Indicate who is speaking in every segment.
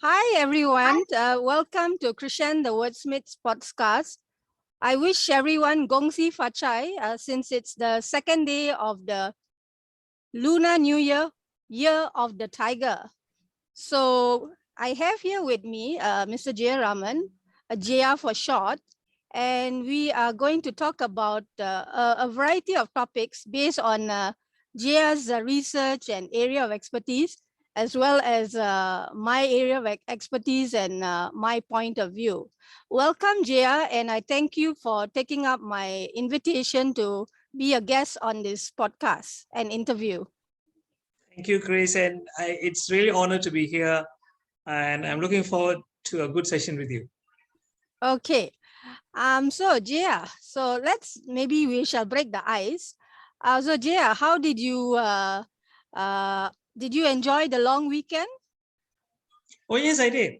Speaker 1: Hi, everyone. Welcome to Krishan, the Wordsmith podcast. I wish everyone Gongsi Fachai since it's the second day of the Lunar New Year, Year of the Tiger. So I have here with me Mr. Jeyaraman, Jeya for short, and we are going to talk about a variety of topics based on Jeya's research and area of expertise, as well as my area of expertise and my point of view. Welcome, Jeya, and I thank you for taking up my invitation to be a guest on this podcast and interview.
Speaker 2: Thank you, Chris, and it's really honored to be here, and I'm looking forward to a good session with you.
Speaker 1: Okay. So Jeya, so maybe we shall break the ice. So Jeya, how did you enjoy the long weekend?
Speaker 2: Oh yes, I did.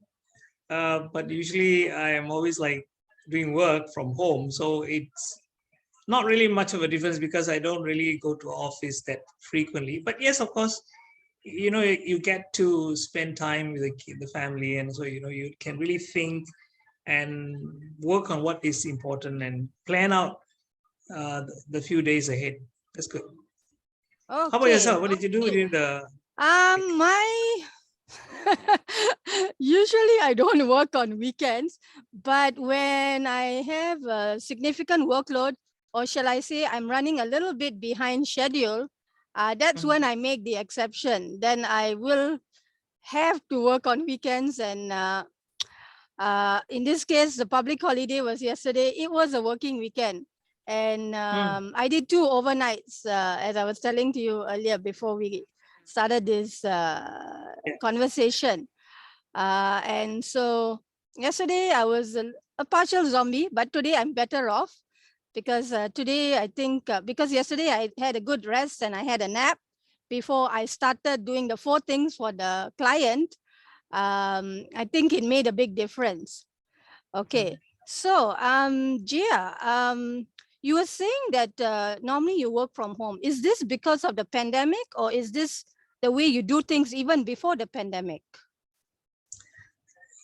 Speaker 2: But usually I am always like doing work from home, so it's not really much of a difference because I don't really go to office that frequently. But yes, of course, you get to spend time with the family, and so you can really think and work on what is important and plan out the few days ahead. That's good.
Speaker 1: Okay.
Speaker 2: How about yourself? What did you do during the?
Speaker 1: Usually I don't work on weekends, but when I have a significant workload, or shall I say I'm running a little bit behind schedule, that's when I make the exception. Then I will have to work on weekends, and in this case, the public holiday was yesterday. It was a working weekend. And I did 2 overnights, as I was telling to you earlier before we started this conversation. And so yesterday I was a partial zombie, but today I'm better off because today I think because yesterday I had a good rest and I had a nap before I started doing the 4 things for the client. I think it made a big difference. Okay, so Jeya, you were saying that normally you work from home. Is this because of the pandemic, or is this the way you do things even before the pandemic?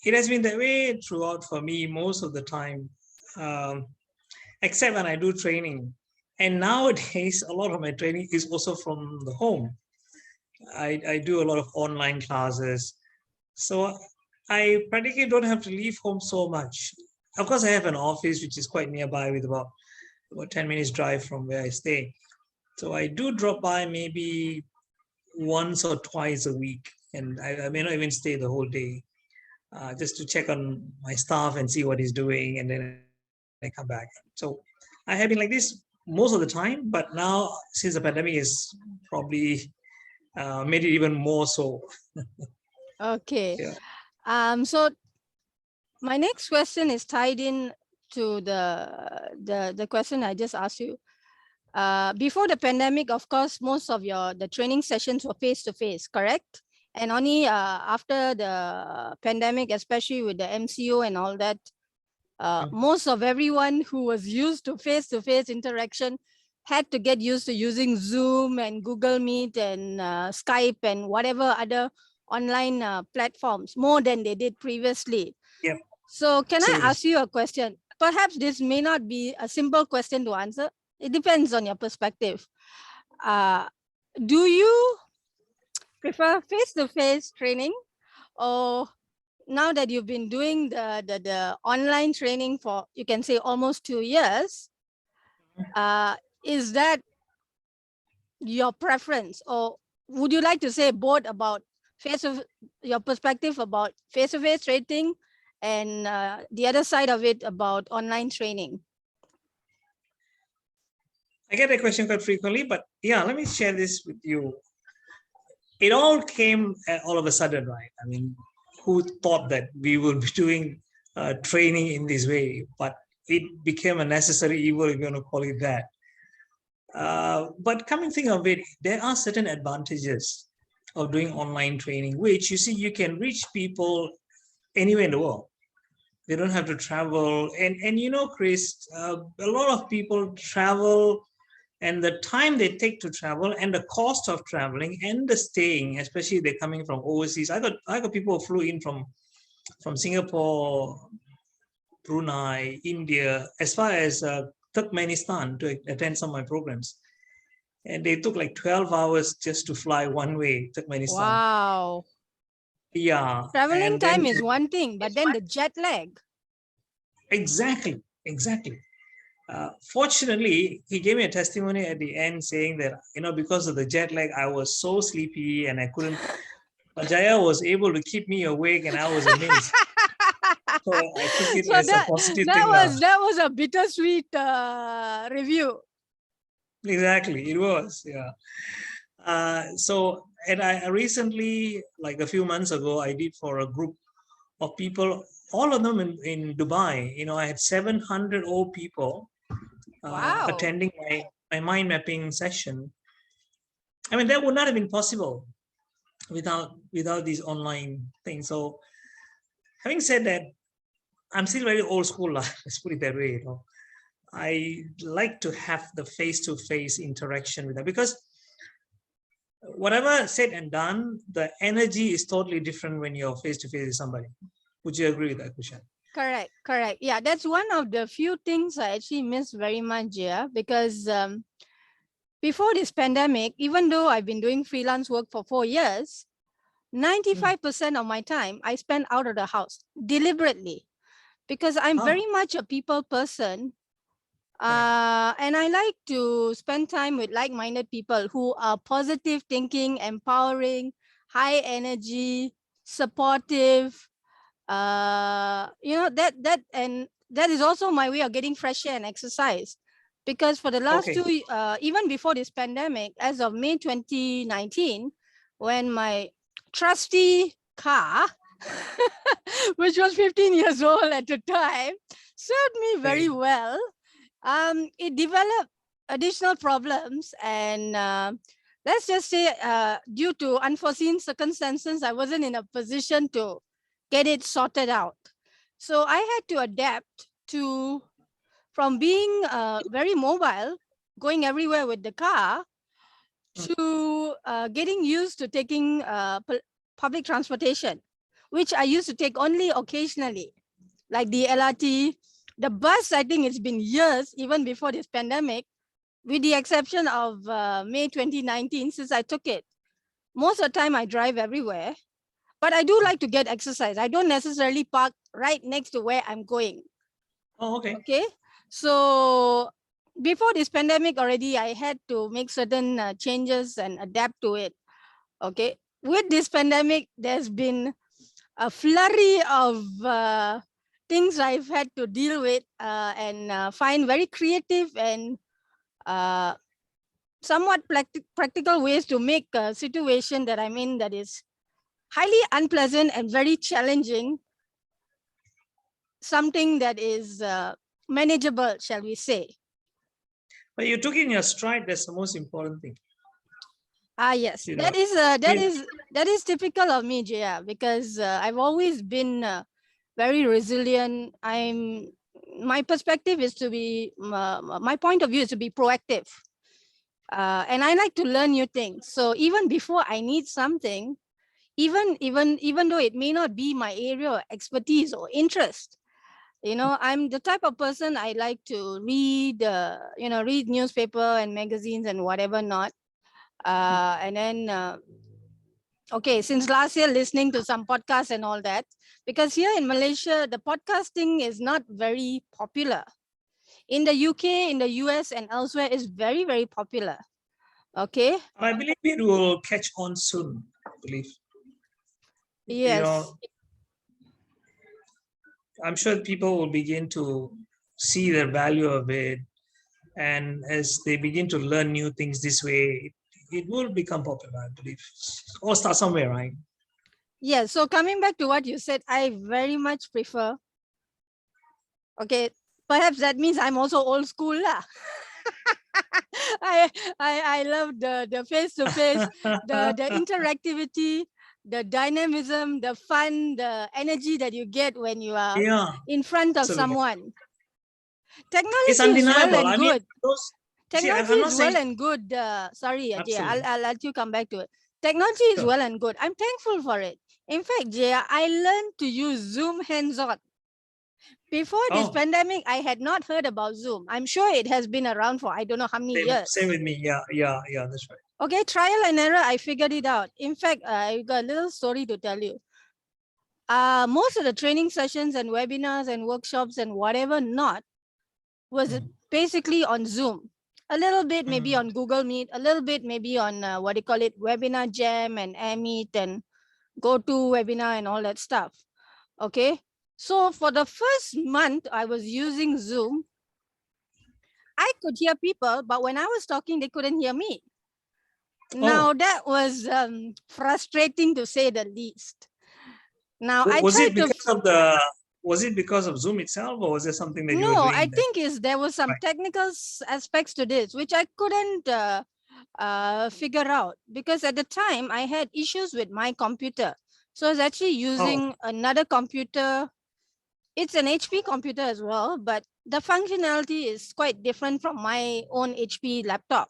Speaker 2: It has been that way throughout for me most of the time, except when I do training. And nowadays, a lot of my training is also from the home. I do a lot of online classes. So I practically don't have to leave home so much. Of course, I have an office which is quite nearby with about 10 minutes drive from where I stay. So I do drop by maybe once or twice a week. And I may not even stay the whole day. Just to check on my staff and see what he's doing, and then I come back. So I have been like this most of the time, but now since the pandemic is probably made it even more so.
Speaker 1: Okay. Yeah. So my next question is tied in to the question I just asked you. Before the pandemic, of course, most of the training sessions were face-to-face, correct? And only after the pandemic, especially with the MCO and all that, most of everyone who was used to face-to-face interaction had to get used to using Zoom and Google Meet and Skype and whatever other online platforms more than they did previously.
Speaker 2: Yeah.
Speaker 1: So can I ask you a question? Perhaps this may not be a simple question to answer. It depends on your perspective. Do you prefer face-to-face training, or now that you've been doing the online training for, you can say, almost 2 years, is that your preference, or would you like to say both about your perspective about face-to-face training and the other side of it about online training?
Speaker 2: I get that question quite frequently, but yeah, let me share this with you. It all came all of a sudden, right? I mean, who thought that we would be doing training in this way? But it became a necessary evil, if you want to call it that. But coming to think of it, there are certain advantages of doing online training, which you see, you can reach people anywhere in the world. They don't have to travel. And Chris, a lot of people travel, and the time they take to travel and the cost of traveling and the staying, especially they're coming from overseas. I got people who flew in from from Singapore, Brunei, India, as far as Turkmenistan to attend some of my programs. And they took like 12 hours just to fly one way, Turkmenistan.
Speaker 1: Wow.
Speaker 2: Yeah.
Speaker 1: Traveling
Speaker 2: And then
Speaker 1: time is one thing, but then the jet lag.
Speaker 2: exactly. Fortunately, he gave me a testimony at the end saying that, because of the jet lag, I was so sleepy and I couldn't. But Jeya was able to keep me awake, and I was amazed. So I took it
Speaker 1: So
Speaker 2: as a positive
Speaker 1: that
Speaker 2: thing now.
Speaker 1: was a bittersweet review.
Speaker 2: Exactly, it was, yeah. And I recently, like a few months ago, I did for a group of people, all of them in Dubai. I had 700 old people
Speaker 1: Wow.
Speaker 2: attending my mind mapping session. I mean, that would not have been possible without these online things. So having said that, I'm still very old school. Let's put it that way. I like to have the face-to-face interaction with them, because whatever said and done, the energy is totally different when you're face-to-face with somebody. Would you agree with that, Kushan?
Speaker 1: Correct. Yeah, that's one of the few things I actually miss very much, yeah, because before this pandemic, even though I've been doing freelance work for 4 years, 95% of my time I spend out of the house deliberately, because I'm very much a people person. And I like to spend time with like-minded people who are positive thinking, empowering, high energy, supportive. That is also my way of getting fresh air and exercise. Because for the last even before this pandemic, as of May 2019, when my trusty car, which was 15 years old at the time, served me very well, it developed additional problems, and let's just say due to unforeseen circumstances, I wasn't in a position to get it sorted out. So I had to adapt to, from being very mobile, going everywhere with the car, to getting used to taking public transportation, which I used to take only occasionally, like the LRT. The bus, I think it's been years, even before this pandemic, with the exception of May 2019, since I took it. Most of the time I drive everywhere, but I do like to get exercise. I don't necessarily park right next to where I'm going.
Speaker 2: Oh, okay.
Speaker 1: Okay. So before this pandemic already, I had to make certain changes and adapt to it. Okay. With this pandemic, there's been a flurry of things I've had to deal with and find very creative and somewhat practical ways to make a situation that I'm in that is highly unpleasant and very challenging, something that is manageable, shall we say.
Speaker 2: But you took in your stride. That's the most important thing.
Speaker 1: Yes, that is typical of me, Jeya, because I've always been very resilient. My perspective is to be, my point of view is to be proactive. And I like to learn new things. So even before I need something, even though it may not be my area of expertise or interest, I'm the type of person I like to read, read newspaper and magazines and whatever not. And then, okay, since last year, listening to some podcasts and all that, because here in Malaysia, the podcasting is not very popular. In the UK, in the US, and elsewhere, is very, very popular. Okay.
Speaker 2: I believe it will catch on soon. I believe.
Speaker 1: Yes.
Speaker 2: I'm sure people will begin to see the value of it, and as they begin to learn new things this way, it will become popular, I believe, or start somewhere, right?
Speaker 1: Yeah. So coming back to what you said, I very much prefer. Okay, perhaps that means I'm also old school, lah. I love the face to face, the interactivity, the dynamism, the fun, the energy that you get when you are in front of someone. Technology is well and good. Technology is well and good. Sorry, Ajay, I'll let you come back to it. Technology is well and good. I'm thankful for it. In fact, Jeya, I learned to use Zoom hands-on. Before this pandemic, I had not heard about Zoom. I'm sure it has been around for I don't know how many years.
Speaker 2: Same with me. Yeah, that's right.
Speaker 1: Okay, trial and error, I figured it out. In fact, I got a little story to tell you. Most of the training sessions and webinars and workshops and whatever not was basically on Zoom. A little bit maybe on Google Meet, a little bit maybe on what do you call it, Webinar Jam and AirMeet and GoToWebinar and all that stuff. Okay, so for the first month I was using Zoom, I could hear people, but when I was talking, they couldn't hear me. Now that was frustrating to say the least. Now
Speaker 2: was it because of Zoom itself, or was there something that you were doing?
Speaker 1: No, I think there was some technical aspects to this which I couldn't figure out, because at the time I had issues with my computer. So I was actually using another computer. It's an HP computer as well, but the functionality is quite different from my own HP laptop.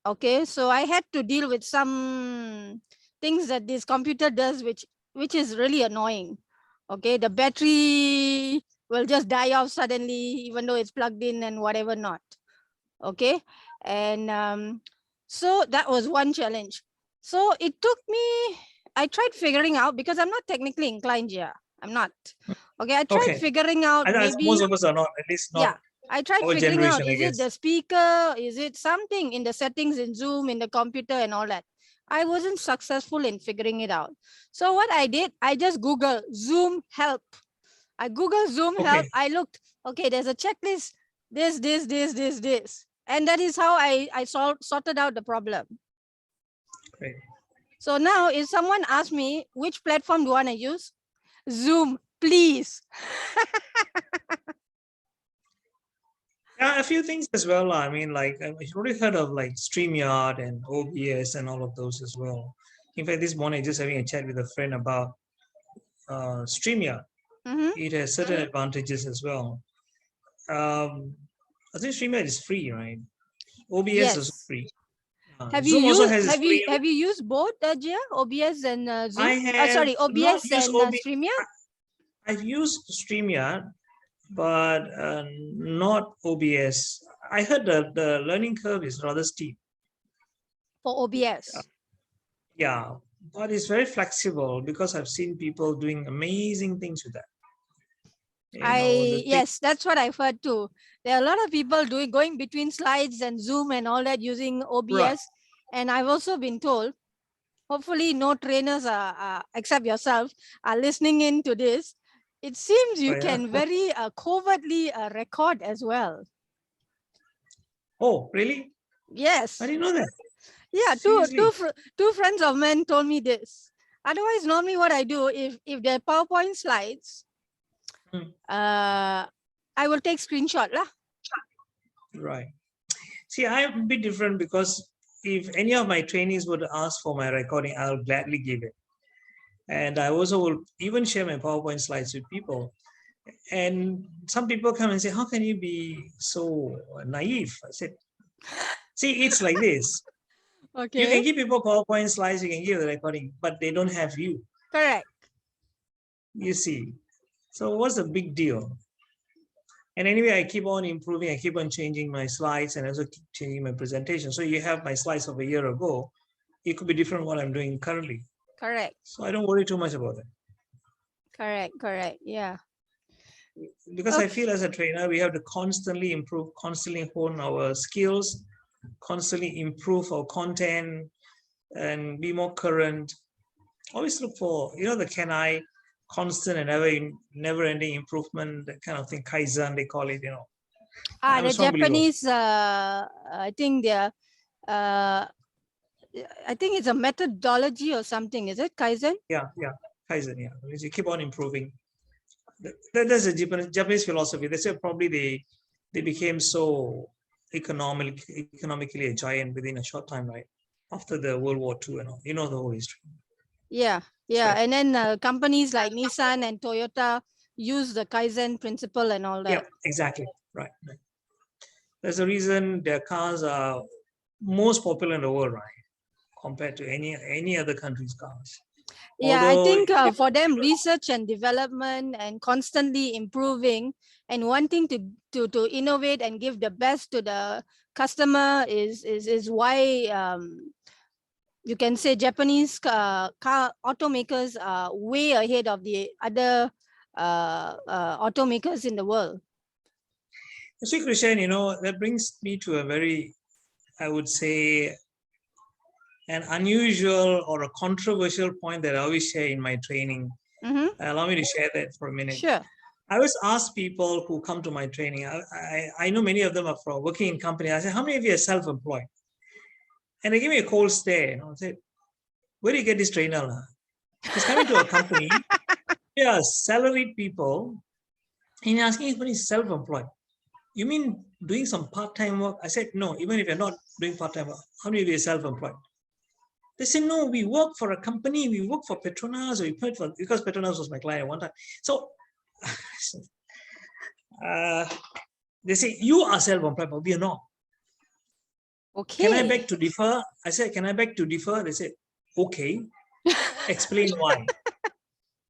Speaker 1: Okay, so I had to deal with some things that this computer does, which is really annoying. Okay, the battery will just die off suddenly, even though it's plugged in and whatever not. Okay, and so that was one challenge. So it took me, I tried figuring out, because I'm not technically inclined here. I'm not. Okay, I tried figuring out. Maybe
Speaker 2: most of us are not, at least not.
Speaker 1: Yeah, I tried figuring out, is it the speaker? Is it something in the settings in Zoom, in the computer and all that? I wasn't successful in figuring it out. So what I did, I just Googled Zoom help. I Googled Zoom help. I looked, okay, there's a checklist, this. And that is how I sorted out the problem.
Speaker 2: Great.
Speaker 1: So now if someone asks me, which platform do you want to use? Zoom, please.
Speaker 2: Yeah, a few things as well. I mean, like, I've already heard of like StreamYard and OBS and all of those as well. In fact, this morning, just having a chat with a friend about StreamYard. It has certain advantages as well. I think StreamYard is free, right? OBS is free.
Speaker 1: Have you used both, Jeya? OBS and Zoom? Sorry, OBS and StreamYard?
Speaker 2: I've used StreamYard, but not OBS. I heard the learning curve is rather steep.
Speaker 1: For OBS?
Speaker 2: Yeah, but it's very flexible, because I've seen people doing amazing things with that.
Speaker 1: Yes, that's what I've heard too. There are a lot of people going between slides and Zoom and all that using OBS. Right. And I've also been told, hopefully no trainers except yourself are listening in to this. It seems you can very covertly record as well.
Speaker 2: Oh, really?
Speaker 1: Yes.
Speaker 2: I didn't know that.
Speaker 1: Yeah, two friends of mine told me this. Otherwise, normally what I do, if they're PowerPoint slides, I will take screenshot lah.
Speaker 2: Right. See, I'm a bit different, because if any of my trainees would ask for my recording, I'll gladly give it. And I also will even share my PowerPoint slides with people. And some people come and say, how can you be so naive? I said, see, it's like this. Okay. You can give people PowerPoint slides, you can give the recording, but they don't have you.
Speaker 1: Correct.
Speaker 2: You see. So what's the big deal? And anyway, I keep on improving. I keep on changing my slides and also keep changing my presentation. So you have my slides of a year ago. It could be different what I'm doing currently.
Speaker 1: Correct.
Speaker 2: So I don't worry too much about that.
Speaker 1: Correct. Yeah.
Speaker 2: Because I feel as a trainer, we have to constantly improve, constantly hone our skills, constantly improve our content and be more current. Always look for, the can I, constant and never-ending improvement, that kind of thing. Kaizen, they call it,
Speaker 1: the Japanese, I think they're, I think it's a methodology or something. Is it Kaizen?
Speaker 2: Yeah, Kaizen. Yeah, you keep on improving. That's a Japanese philosophy. They say probably they became so economically a giant within a short time, right? After the World War II and all, the whole history.
Speaker 1: Yeah. And then companies like Nissan and Toyota use the Kaizen principle and all that.
Speaker 2: Yeah, exactly. Right. There's a reason their cars are most popular in the world, right? Compared to any other country's cars.
Speaker 1: Yeah, I
Speaker 2: Although,
Speaker 1: think for them, research and development and constantly improving and wanting to innovate and give the best to the customer is why you can say Japanese car automakers are way ahead of the other automakers in the world.
Speaker 2: see, Krishan, that brings me to a very, I would say, an unusual or a controversial point that I always share in my training.
Speaker 1: Mm-hmm.
Speaker 2: Allow me to share that for a minute.
Speaker 1: Sure.
Speaker 2: I always ask people who come to my training, I know many of them are from working in companies. I say, how many of you are self-employed? And they give me a cold stare. I say, where do you get this trainer? He's coming to a company. They are salaried people. And you're asking if he's self-employed. You mean doing some part-time work? I said, no, even if you're not doing part-time work, how many of you are self-employed? They say, no, we work for a company. We work for Petronas, or we work for, because Petronas was my client at one time. So they say, you are self-employed, but we are not.
Speaker 1: Okay.
Speaker 2: Can I beg to differ? I said, can I beg to differ? They said, okay. Explain why.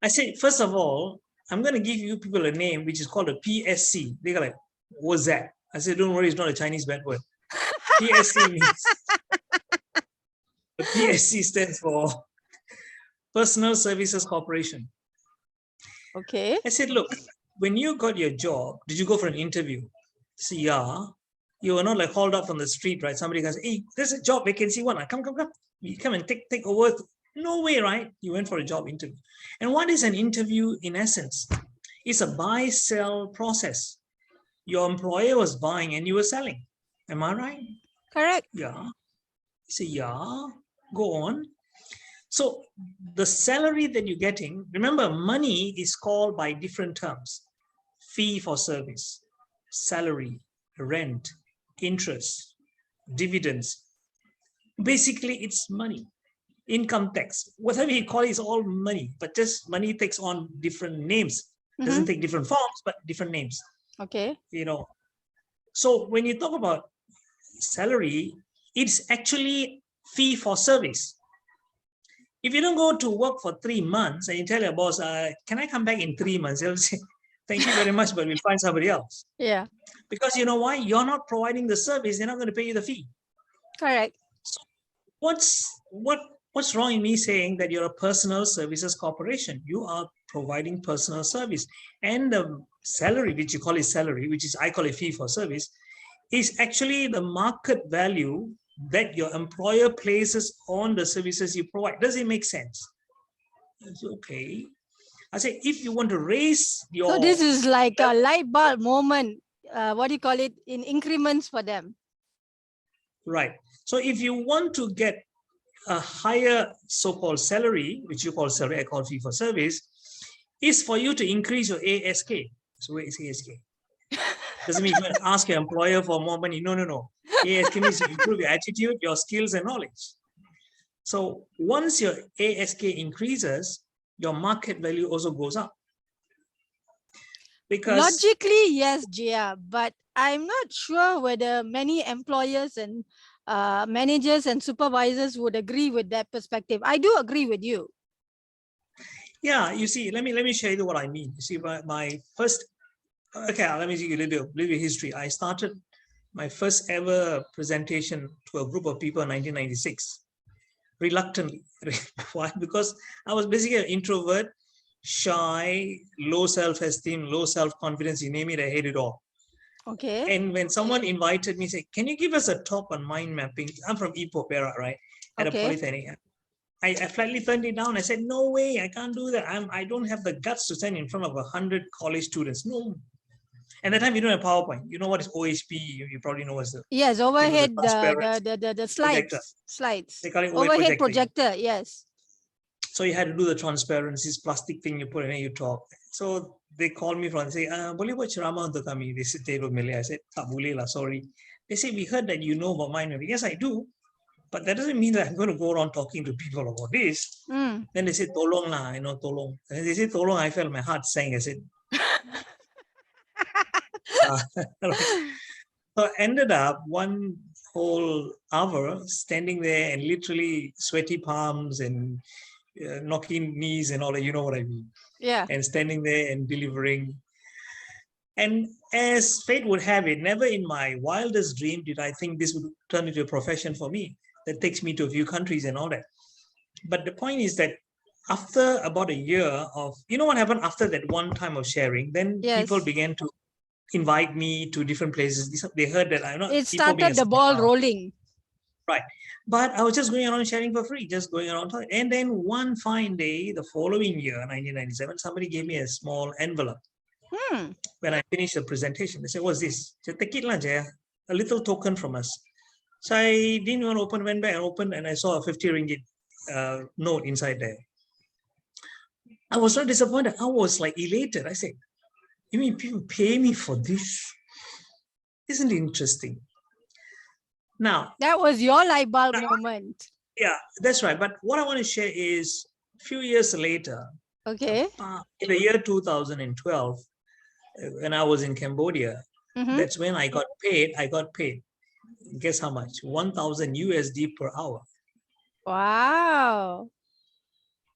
Speaker 2: I said, first of all, I'm going to give you people a name which is called a PSC. They go like, what's that? I said, don't worry, it's not a Chinese bad word. PSC means, the PSC stands for Personal Services Corporation.
Speaker 1: Okay.
Speaker 2: I said, look, when you got your job, did you go for an interview? See, yeah. You were not like hauled up from the street, right? Somebody goes, hey, there's a job vacancy one. Come. You come and take over. No way, right? You went for a job interview. And what is an interview in essence? It's a buy-sell process. Your employer was buying and you were selling. Am I right?
Speaker 1: Correct.
Speaker 2: Yeah. Say, yeah. Go on. So the salary that you're getting, remember, money is called by different terms. Fee for service, salary, rent, interest, dividends. Basically, it's money. Income tax, whatever you call it, is all money, but just money takes on different names. Doesn't take different forms, but different names.
Speaker 1: Okay.
Speaker 2: So when you talk about salary, it's actually fee for service. If you don't go to work for 3 months and you tell your boss, can I come back in 3 months? They'll say, thank you very much, but we'll find somebody else.
Speaker 1: Yeah.
Speaker 2: Because you know why? You're not providing the service, they're not going to pay you the fee.
Speaker 1: Correct.
Speaker 2: So what's wrong in me saying that you're a personal services corporation? You are providing personal service. And the salary, which you call it salary, which is I call it fee for service, is actually the market value that your employer places on the services you provide. Does it make sense? It's okay. I say, if you want to raise your...
Speaker 1: So this is like a light bulb moment. What do you call it? In increments for them.
Speaker 2: Right. So if you want to get a higher so-called salary, which you call salary, I call fee for service, is for you to increase your ASK. So where is ASK? Doesn't mean you ask your employer for more money. No. ASK means you improve your attitude, your skills and knowledge. So once your ASK increases, your market value also goes up. Because
Speaker 1: logically, yes, Jeya, but I'm not sure whether many employers and managers and supervisors would agree with that perspective. I do agree with you.
Speaker 2: Yeah, you see, let me share you what I mean. You see, my first, okay, let me give you a little bit of history. I started my first ever presentation to a group of people in 1996, reluctantly. Why? Because I was basically an introvert, shy, low self-esteem, low self-confidence, you name it, I hate it all.
Speaker 1: Okay.
Speaker 2: And when someone invited me, say, can you give us a talk on mind mapping? I'm from Ipoh, Perak, right? At a polytechnic. I flatly turned it down. I said, no way, I can't do that. I don't have the guts to stand in front of 100 college students. No. And that time, you don't have PowerPoint. You know what is OHP? You probably know what's the...
Speaker 1: Yes, overhead,
Speaker 2: the
Speaker 1: slides.
Speaker 2: They call it
Speaker 1: overhead projector, yes.
Speaker 2: So you had to do the transparencies, plastic thing you put in and you talk. So they called me from and say, boleh buat ceramah untuk kami? They said, they wrote Malay. I said, tak boleh lah, sorry. They say, we heard that you know about mind mapping. Yes, I do. But that doesn't mean that I'm going to go around talking to people about this. Then they said, tolong lah, tolong. And they said, tolong, I felt my heart sank. I said, so I ended up one whole hour standing there and literally sweaty palms and knocking knees and all that, you know what I mean,
Speaker 1: Yeah.
Speaker 2: and standing there and delivering. And as fate would have it, never in my wildest dream did I think this would turn into a profession for me that takes me to a few countries and all that. But the point is that after about a year of, you know what happened after that one time of sharing, then people
Speaker 1: Yes.
Speaker 2: began to invite me to different places. They heard that I'm not
Speaker 1: It
Speaker 2: people being
Speaker 1: started the ball rolling.
Speaker 2: right. But I was just going around sharing for free, just going around. And then one fine day, the following year, 1997, somebody gave me a small envelope. When I finished the presentation, they said, "What's this?" I said, "Take it, Jeya, a little token from us." So I didn't want to open, went back and opened, and I saw a 50 ringgit note inside there. I was not disappointed. I was like elated. I said, "You mean people pay me for this? Isn't it interesting?" Now,
Speaker 1: that was your light bulb moment.
Speaker 2: Yeah, that's right. But what I want to share is a few years later,
Speaker 1: okay,
Speaker 2: in the year 2012, when I was in Cambodia, that's when I got paid. Guess how much? 1,000 USD per hour.
Speaker 1: Wow.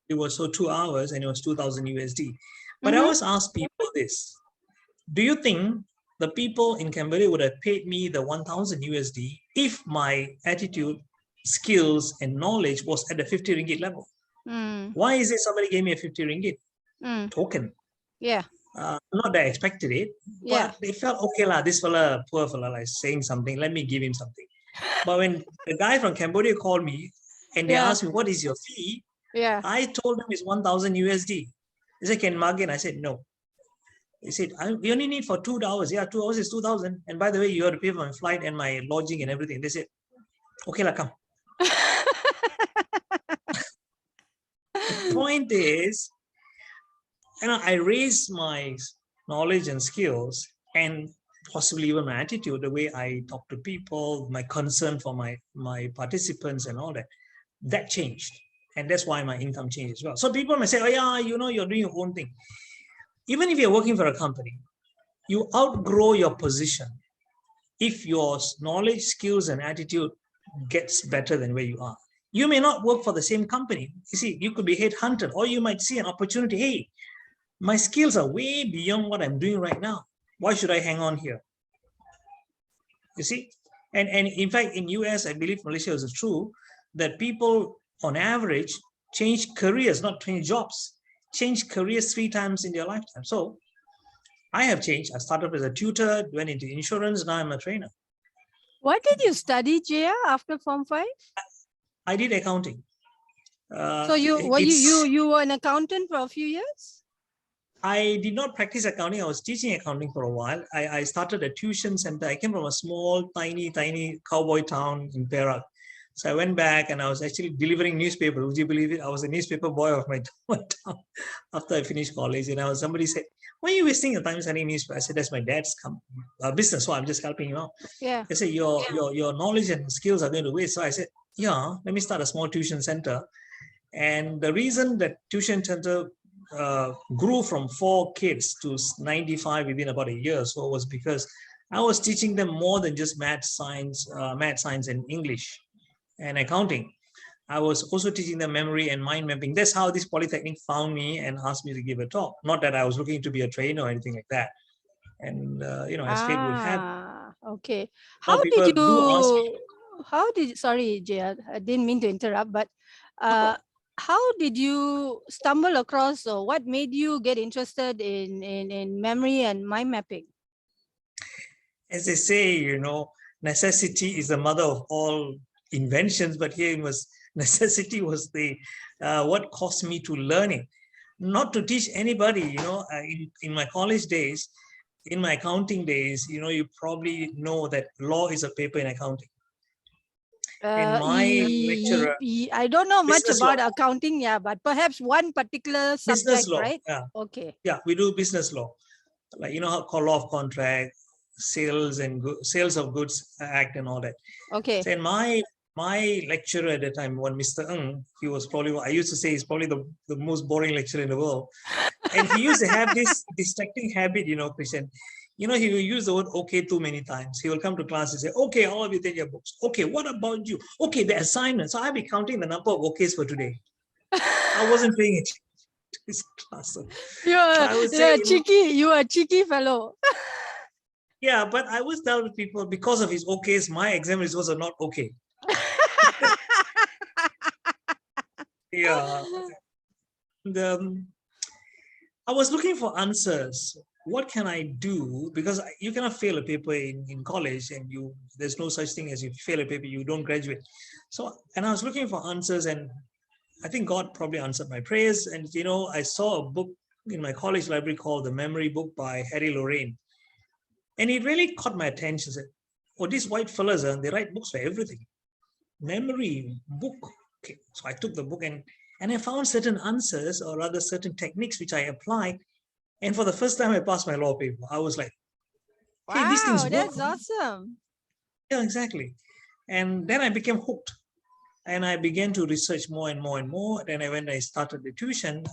Speaker 2: It was so 2 hours and it was 2,000 USD. But I always ask people this. Do you think the people in Cambodia would have paid me the 1,000 USD if my attitude, skills, and knowledge was at the 50 ringgit level? Why is it somebody gave me a 50 ringgit token?
Speaker 1: Yeah.
Speaker 2: Not that I expected it, but they felt, okay, this fella, poor fella, like saying something, let me give him something. But when the guy from Cambodia called me and they asked me, what is your fee? I told them it's 1,000 USD. They said, can Margin? I said, no. They said, we only need for 2 hours. Yeah, 2 hours is 2,000. And by the way, you have to pay for my flight and my lodging and everything. They said, okay, come. The point is, I raised my knowledge and skills and possibly even my attitude, the way I talk to people, my concern for my participants and all that. That changed. And that's why my income changed as well. So people may say, oh yeah, you're doing your own thing. Even if you're working for a company, you outgrow your position if your knowledge, skills, and attitude gets better than where you are. You may not work for the same company. You see, you could be headhunted, or you might see an opportunity. Hey, my skills are way beyond what I'm doing right now. Why should I hang on here? You see? And in fact, in US, I believe Malaysia is true, that people on average change careers, not change jobs, change careers 3 times in their lifetime. So I have changed. I started as a tutor, went into insurance, now I'm a trainer.
Speaker 1: What did you study, Jeya, after Form 5?
Speaker 2: I did accounting.
Speaker 1: So you were an accountant for a few years?
Speaker 2: I did not practice accounting. I was teaching accounting for a while. I started a tuition center. I came from a small, tiny cowboy town in Perak. So I went back and I was actually delivering newspaper. Would you believe it? I was a newspaper boy of my town after I finished college. And somebody said, why are you wasting your time studying newspaper? I said, that's my dad's business. So I'm just helping you out.
Speaker 1: Yeah.
Speaker 2: They said, your knowledge and skills are going to waste. So I said, yeah, let me start a small tuition center. And the reason that tuition center grew from 4 kids to 95 within about a year so was because I was teaching them more than just math, science, and English and accounting. I was also teaching them memory and mind mapping. That's how this Polytechnic found me and asked me to give a talk. Not that I was looking to be a trainer or anything like that. And as fate would have.
Speaker 1: Okay. Sorry, Jeya, I didn't mean to interrupt, but how did you stumble across, or what made you get interested in memory and mind mapping?
Speaker 2: As they say, necessity is the mother of all inventions, but here necessity was the what caused me to learning, not to teach anybody. In my college days, in my accounting days, you probably know that law is a paper in accounting. And my lecturer,
Speaker 1: I don't know much about accounting, but perhaps one particular subject,
Speaker 2: business law,
Speaker 1: right?
Speaker 2: Yeah.
Speaker 1: Okay.
Speaker 2: Yeah, we do business law, like how law of contract, sales of goods act, and all that.
Speaker 1: Okay.
Speaker 2: So my lecturer at the time, one Mr. Ng, he was probably, I used to say, he's probably the most boring lecturer in the world. And he used to have this distracting habit, Christian. He will use the word okay too many times. He will come to class and say, okay, all of you take your books. Okay, what about you? Okay, the assignment. So I'll be counting the number of okays for today. I wasn't paying attention to his class. So
Speaker 1: You're
Speaker 2: I would say,
Speaker 1: you are a cheeky fellow.
Speaker 2: yeah, but I was tell with people because of his okays, my exam results are not okay. Yeah. I was looking for answers. What can I do? Because you cannot fail a paper in college, and there's no such thing as you fail a paper, you don't graduate. So, and I was looking for answers, and I think God probably answered my prayers. And I saw a book in my college library called The Memory Book by Harry Lorraine, and it really caught my attention. I said, "Oh, these white fellas, they write books for everything. Memory book." Okay, so I took the book and I found certain answers, or rather certain techniques, which I applied. And for the first time, I passed my law paper. I was like, "Hey, these things
Speaker 1: Wow,
Speaker 2: work."
Speaker 1: that's awesome.
Speaker 2: Yeah, exactly. And then I became hooked, and I began to research more and more and more. Then when I started the tuition,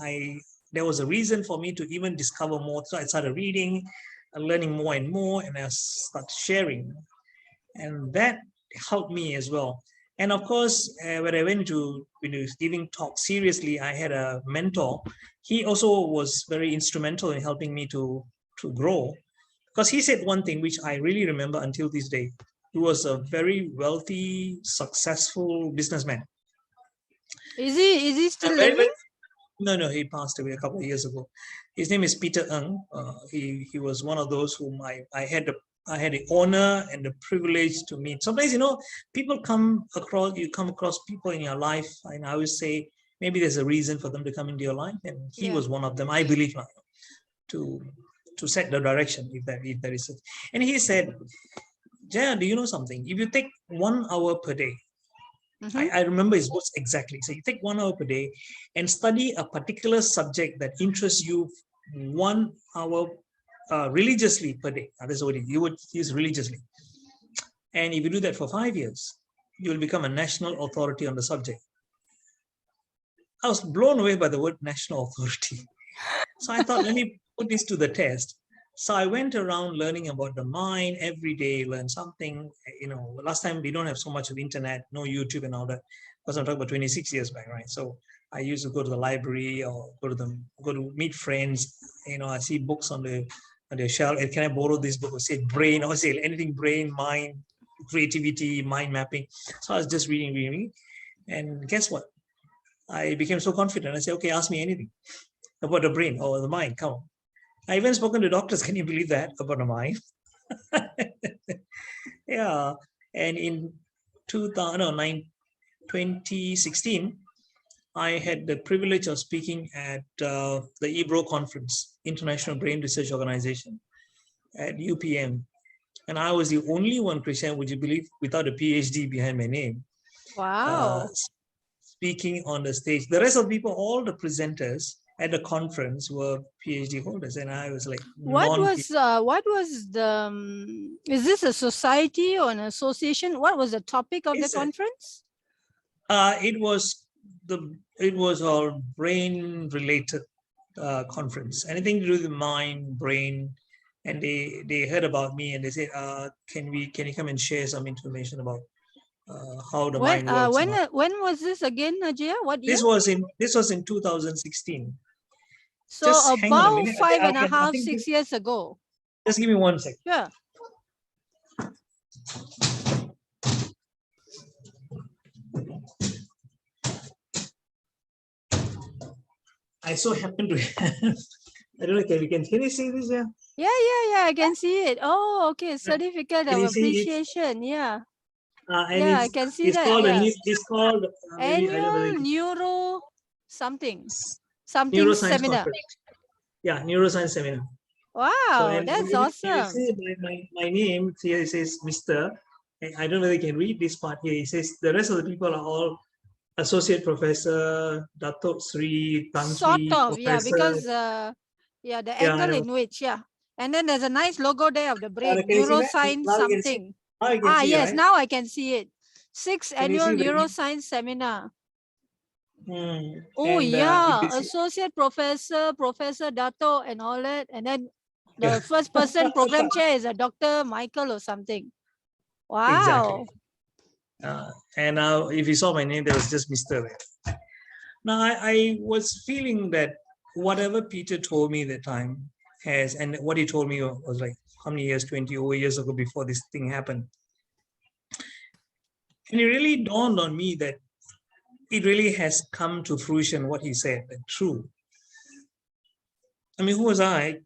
Speaker 2: there was a reason for me to even discover more. So I started reading, learning more and more, and I started sharing, and that helped me as well. And of course, when I went to giving talks seriously, I had a mentor. He also was very instrumental in helping me to grow, because he said one thing which I really remember until this day. He was a very wealthy, successful businessman.
Speaker 1: Is he still
Speaker 2: Very,
Speaker 1: living?
Speaker 2: no, he passed away a couple of years ago. His name is Peter Ng. He was one of those whom I had the honor and the privilege to meet. Sometimes, people come across people in your life, and I always say maybe there's a reason for them to come into your life, and he was one of them, I believe, to set the direction, if there is. And he said, "Jeya, do you know something? If you take 1 hour per day," I remember his words exactly. So you take 1 hour per day and study a particular subject that interests you 1 hour religiously per day. Now, that's what you would use, religiously. And if you do that for 5 years, you will become a national authority on the subject. I was blown away by the word national authority. So I thought, let me put this to the test. So I went around learning about the mind every day, learn something. Last time we don't have so much of internet, no YouTube and all that, because I'm talking about 26 years back, right? So I used to go to the library or go to meet friends. I see books on the shelf. And can I borrow this book? Or say brain, or say anything brain, mind, creativity, mind mapping. So I was just reading. And guess what? I became so confident. I said, okay, ask me anything about the brain or the mind. Come on. I even spoken to doctors. Can you believe that, about the mind? Yeah. And in 2016, I had the privilege of speaking at the EBRO conference, International Brain Research Organization, at UPM. And I was the only one, Christian, would you believe, without a PhD behind my name.
Speaker 1: Wow.
Speaker 2: Speaking on the stage. The rest of the people, all the presenters at the conference, were PhD holders, and I was like,
Speaker 1: what was the is this a society or an association? What was the topic of the conference?
Speaker 2: It was all brain related conference, anything to do with the mind, brain. And they heard about me, and they said, can you come and share some information about how the mind works?
Speaker 1: When was this again, Jeya? What year?
Speaker 2: This was in 2016.
Speaker 1: So just about 5.5, 6 years ago.
Speaker 2: Just give me 1 second.
Speaker 1: Sure.
Speaker 2: I so happen to have, I don't know, can you see this here?
Speaker 1: Yeah, I can see it. Oh, okay. Certificate of appreciation. Yeah. I can see
Speaker 2: it's
Speaker 1: that.
Speaker 2: Called it's called
Speaker 1: annual neuro something
Speaker 2: neuroscience
Speaker 1: seminar.
Speaker 2: Conference. Yeah, neuroscience seminar.
Speaker 1: Wow, that's awesome.
Speaker 2: You see my name here, it says Mr. I don't know if you can read this part here. It says the rest of the people are all associate professor, Datuk Sri, Tan Sri,
Speaker 1: sort of,
Speaker 2: professor.
Speaker 1: yeah, because the angle in which, and then there's a nice logo there of the brain, neuroscience something. Yes, right? Now I can see it. 6th annual neuroscience seminar. Oh, and, associate professor, Professor Dato, and all that. And then the first person program chair is a Dr. Michael or something. Wow.
Speaker 2: Exactly. And now, if you saw my name, there was just Mr. Now, I was feeling that whatever Peter told me at the time and what he told me was like, how many years, 20 over years ago before this thing happened. And it really dawned on me that it really has come to fruition, what he said, true. I mean, who was I?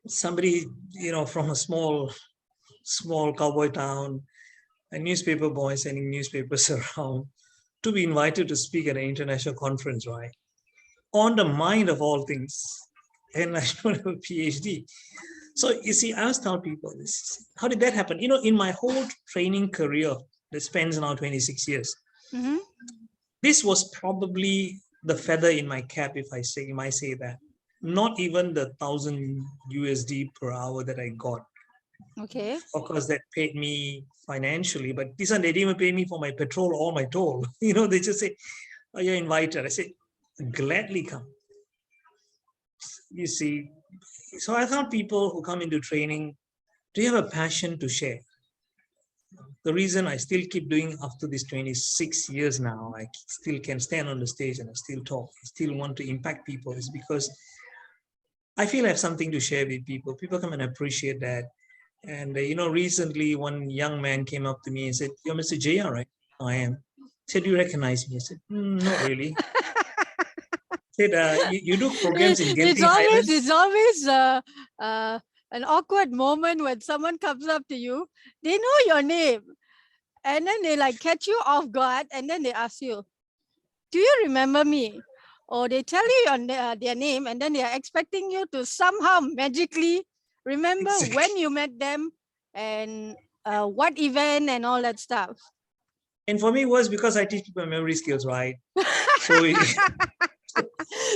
Speaker 2: Somebody, from a small cowboy town, a newspaper boy sending newspapers around, to be invited to speak at an international conference, right? On the mind of all things. And I don't have a PhD. So you see, I always tell people this. How did that happen? In my whole training career that spans now 26 years, this was probably the feather in my cap, if I might say that. Not even the 1,000 USD per hour that I got.
Speaker 1: Okay.
Speaker 2: Of course, that paid me financially, but this one, they didn't even pay me for my petrol or my toll. They just say, oh, you're invited. I say, gladly come. You see, so I thought people who come into training, do you have a passion to share? The reason I still keep doing after these 26 years now, I still can stand on the stage and I still talk, I still want to impact people, is because I feel I have something to share with people. People come and appreciate that. And, recently one young man came up to me and said, you're Mr. Jeya, right? I am. I said, do you recognize me? I said, not really. Said, you do programs in Genting Highlands?
Speaker 1: It's always an awkward moment when someone comes up to you. They know your name, and then they like catch you off guard, and then they ask you, "Do you remember me?" Or they tell you their name, and then they are expecting you to somehow magically remember when you met them and what event and all that stuff.
Speaker 2: And for me, it was because I teach people memory skills, right?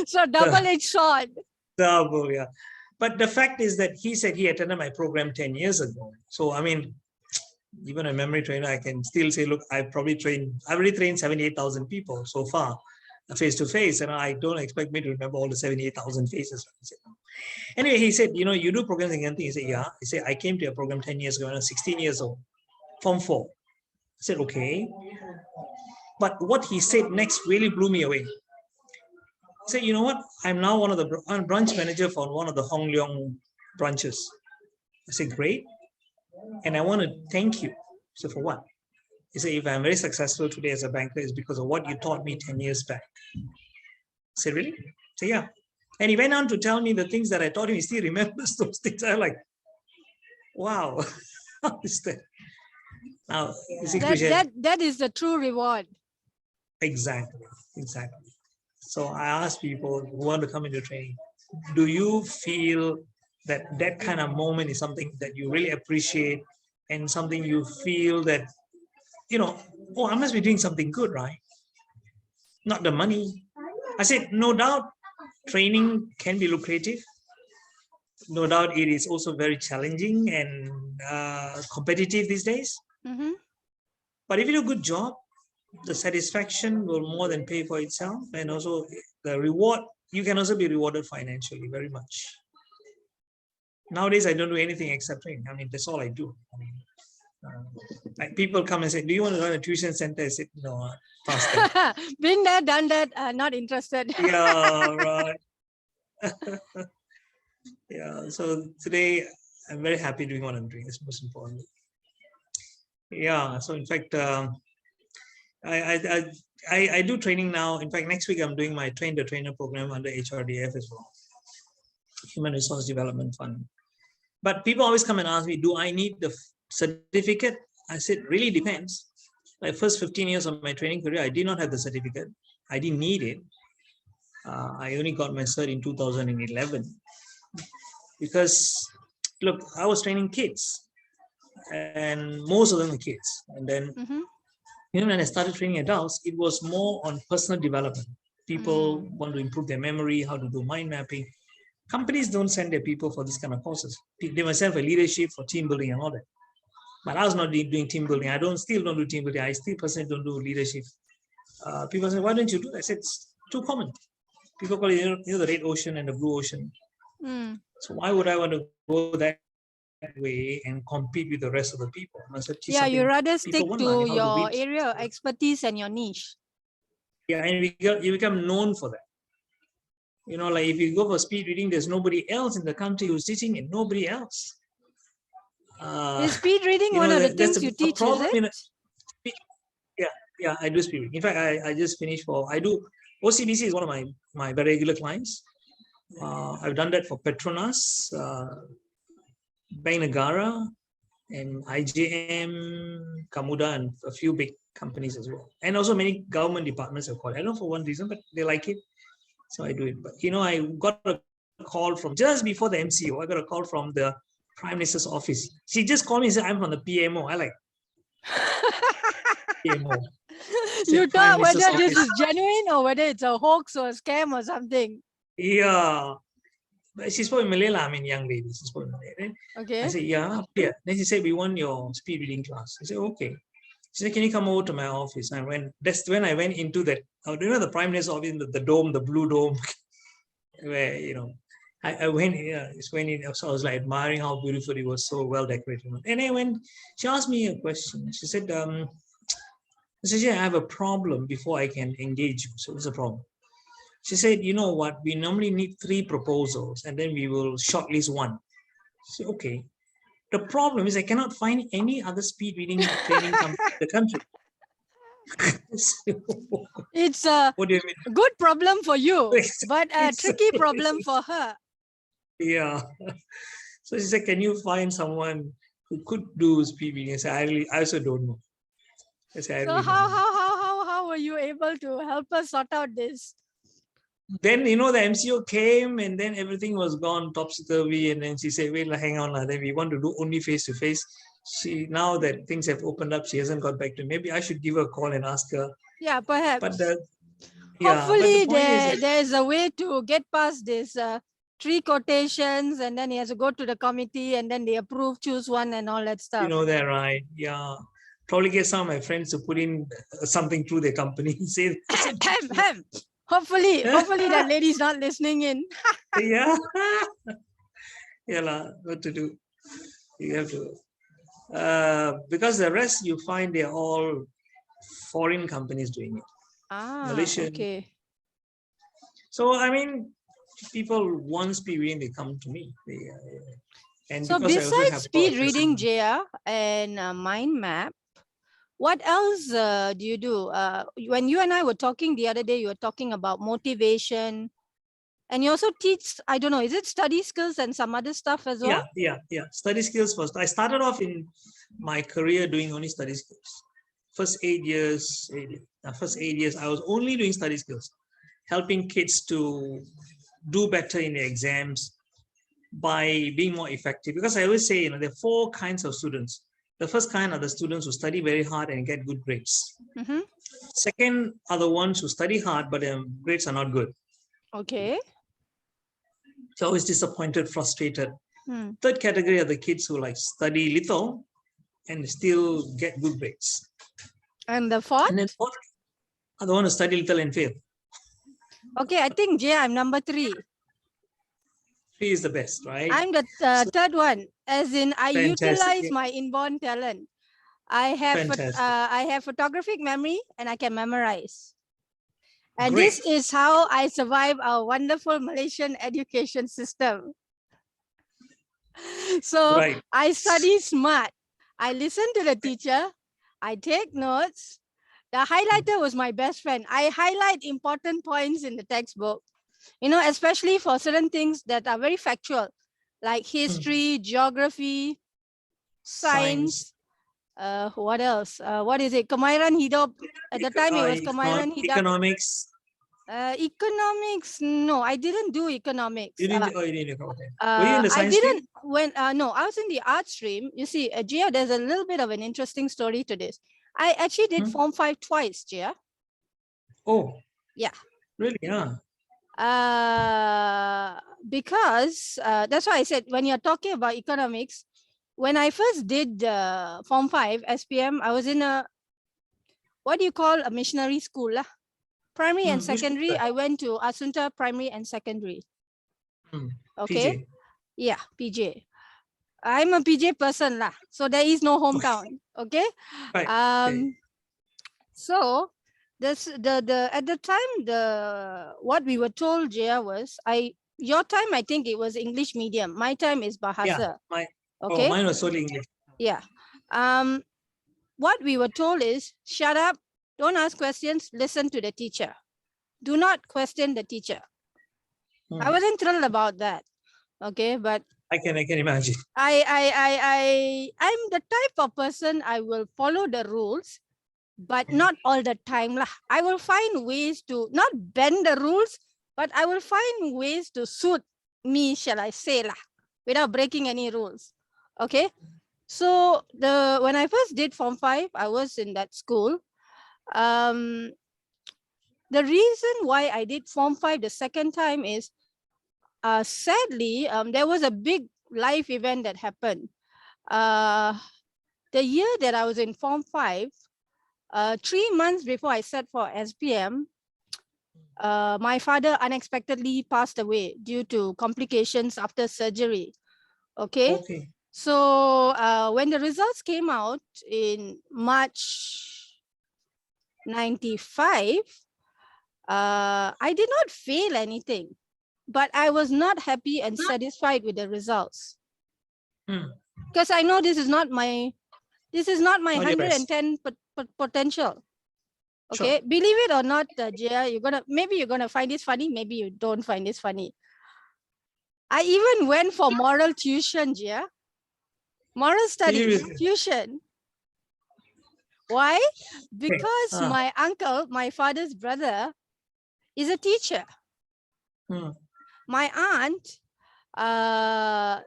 Speaker 1: So double-edged sword.
Speaker 2: Double, yeah. But the fact is that he said he attended my program 10 years ago. So, I mean, even a memory trainer, I can still say, look, I've already trained 78,000 people so far, face to face, and I don't expect me to remember all the 78,000 faces. Anyway, he said, you do programs in Genting? He said, yeah. He said, I came to your program 10 years ago when I was 16 years old, Form 4. I said, okay. But what he said next really blew me away. He said, you know what? I'm now I'm branch manager for one of the Hong Leong branches. I said, great. And I want to thank you. So for what? He said, if I'm very successful today as a banker, it's because of what you taught me 10 years back. I said, really? I said, yeah. And he went on to tell me the things that I taught him. He still remembers those things. I'm like, wow, how is that? Now,
Speaker 1: that is the true reward.
Speaker 2: Exactly. So I ask people who want to come into training, do you feel that kind of moment is something that you really appreciate and something you feel that, oh, I must be doing something good, right? Not the money. I said, no doubt training can be lucrative. No doubt it is also very challenging and competitive these days. But if you do a good job, the satisfaction will more than pay for itself. And also the reward, you can also be rewarded financially very much. Nowadays, I don't do anything except train. I mean, that's all I do. Like people come and say, do you want to run a tuition center? I said, no, faster.
Speaker 1: Been there, done that, not interested.
Speaker 2: Yeah, right. Yeah, so today I'm very happy doing what I'm doing. It's most important. Yeah, so in fact, I do training now. In fact, next week I'm doing my train the trainer program under HRDF as well, Human Resource Development Fund. But people always come and ask me, do I need the certificate? I said, really depends. Like first 15 years of my training career, I did not have the certificate. I didn't need it. I only got my cert in 2011 because, look, I was training kids and most of them were kids. And then, when I started training adults, it was more on personal development. People want to improve their memory, how to do mind mapping. Companies don't send their people for this kind of courses. They must send for leadership, for team building and all that. But I was not doing team building. I still don't do team building. I still personally don't do leadership. People say, why don't you do that? I said, it's too common. People call it, the red ocean and the blue ocean. So why would I want to go that way and compete with the rest of the people?
Speaker 1: Yeah, you rather stick to your area of expertise and your niche.
Speaker 2: Yeah, and you become known for that. You know, like if you go for speed reading, there's nobody else in the country who's teaching it. Nobody else.
Speaker 1: Is speed reading
Speaker 2: You
Speaker 1: one
Speaker 2: know,
Speaker 1: of the
Speaker 2: that's
Speaker 1: things you
Speaker 2: a
Speaker 1: teach, is
Speaker 2: problem
Speaker 1: it?
Speaker 2: in yeah, yeah, I do speed reading. In fact, I just finished I do OCBC is one of my very regular clients. I've done that for Petronas, Bank Negara, and IJM, Kamuda, and a few big companies as well. And also many government departments have called. I don't know for one reason, but they like it. So I do it. But, you know, I got a call from just before the MCO. I got a call from the Prime Minister's office. She just called me and said, I'm from the PMO. I like PMO.
Speaker 1: You
Speaker 2: Said Prime
Speaker 1: thought
Speaker 2: Minister's
Speaker 1: whether this
Speaker 2: office.
Speaker 1: is genuine or whether it's a hoax or a scam or something.
Speaker 2: Yeah. But she spoke in Malay, I mean, young lady. She spoke in Malay. Then I
Speaker 1: Okay.
Speaker 2: said, yeah. Then she said, we want your speed reading class. I said, okay. She said, can you come over to my office? And that's when I went into that. Do you know the Prime Minister's office, the dome, the blue dome, where, you know, I went in, so I was like admiring how beautiful it was, so well decorated. And then when she asked me a question, she said, I said, yeah, I have a problem before I can engage you. So what's the problem? She said, you know what, we normally need 3 proposals and then we will shortlist one. I said, okay. The problem is I cannot find any other speed reading training company in the country.
Speaker 1: It's a
Speaker 2: What do you mean?
Speaker 1: good problem for you, but a
Speaker 2: It's-
Speaker 1: tricky problem for her.
Speaker 2: Yeah. So she said, can you find someone who could do speed reading? I said, I also don't know. I said, I
Speaker 1: So
Speaker 2: really don't know.
Speaker 1: how were you able to help us sort out this?
Speaker 2: Then, you know, the MCO came and then everything was gone topsy-turvy. And then she said, wait, hang on. Then we want to do only face-to-face. Now that things have opened up, she hasn't got back to me. Maybe I should give her a call and ask her.
Speaker 1: Yeah,
Speaker 2: But
Speaker 1: perhaps.
Speaker 2: but the
Speaker 1: Hopefully
Speaker 2: point is that,
Speaker 1: there is a way to get past this 3 quotations, and then he has to go to the committee and then they approve, choose one and all that
Speaker 2: you
Speaker 1: stuff.
Speaker 2: know, they're right. Yeah. Probably get some of my friends to put in something through their company. Say,
Speaker 1: Hopefully that lady's not listening in.
Speaker 2: yeah. Yeah, what to do? You have to. Because the rest you find they're all foreign companies doing it. Malaysian.
Speaker 1: Okay.
Speaker 2: So I mean, people want speed reading, they come to me. And
Speaker 1: So
Speaker 2: because I also
Speaker 1: besides
Speaker 2: have
Speaker 1: speed reading, Jeya, and mind map, what else do you do? When you and I were talking the other day, you were talking about motivation, and you also teach, I don't know, is it study skills and some other stuff as well?
Speaker 2: Yeah. Study skills first. I started off in my career doing only study skills. First 8 years, I was only doing study skills, helping kids to do better in their exams by being more effective. Because I always say, you know, there are 4 kinds of students. The first kind are the students who study very hard and get good grades.
Speaker 1: Mm-hmm.
Speaker 2: Second are the ones who study hard, but their grades are not good.
Speaker 1: Okay.
Speaker 2: So always disappointed, frustrated. Third category are the kids who like study little and still get good grades.
Speaker 1: And the fourth?
Speaker 2: And then fourth are the ones who study little and fail.
Speaker 1: Okay, I think, Jeya, I'm number 3.
Speaker 2: 3 is the best, right?
Speaker 1: I'm the third one, as in I utilize
Speaker 2: Fantastic.
Speaker 1: my inborn talent. I have photographic memory and I can memorize. And
Speaker 2: Great.
Speaker 1: this is how I survive our wonderful Malaysian education system. So
Speaker 2: Right.
Speaker 1: I study smart. I listen to the teacher. I take notes. The highlighter was my best friend. I highlight important points in the textbook, you know, especially for certain things that are very factual, like history, geography, science. What else? What is it? Kemahiran hidup. At the time, it was Kemahiran hidup.
Speaker 2: Economics.
Speaker 1: Economics. No, I didn't do economics.
Speaker 2: You didn't. You didn't. Okay. Were you in the
Speaker 1: I
Speaker 2: science
Speaker 1: didn't.
Speaker 2: stream?
Speaker 1: No, I was in the art stream. You see, Jeya, there's a little bit of an interesting story to this. I actually did Form 5 twice, Jeya.
Speaker 2: Oh.
Speaker 1: Yeah.
Speaker 2: Really? Yeah.
Speaker 1: Because that's why I said when you're talking about economics, when I first did Form 5 SPM, I was in a, what do you call a missionary school? Primary and secondary, I went to Asunta Primary and Secondary. Okay.
Speaker 2: PJ.
Speaker 1: Yeah, PJ. I'm a PJ person lah, so there is no hometown. Okay.
Speaker 2: Right.
Speaker 1: So at the time, what we were told, Jeya, was your time, I think it was English medium. My time is
Speaker 2: Yeah,
Speaker 1: Bahasa.
Speaker 2: oh,
Speaker 1: Okay.
Speaker 2: mine was solely English.
Speaker 1: Yeah. What we were told is, shut up, don't ask questions, listen to the teacher. Do not question the teacher. I wasn't thrilled about that. Okay, but
Speaker 2: I can imagine.
Speaker 1: I'm the type of person, I will follow the rules, but not all the time lah. I will find ways to not bend the rules, but I will find ways to suit me, shall I say lah, without breaking any rules. Okay. So when I first did Form 5, I was in that school. The reason why I did Form 5 the second time is, sadly, there was a big life event that happened. The year that I was in Form 5, 3 months before I set for SPM, my father unexpectedly passed away due to complications after surgery. Okay.
Speaker 2: Okay.
Speaker 1: So when the results came out in March 95, I did not fail anything, but I was not happy and satisfied with the results. Because I know this is not my 110 potential. Okay, sure. Believe it or not, Jeya, maybe you're gonna find this funny, maybe you don't find this funny. I even went for moral tuition, Jeya. Moral studies tuition. Why? Because my uncle, my father's brother, is a teacher. My aunt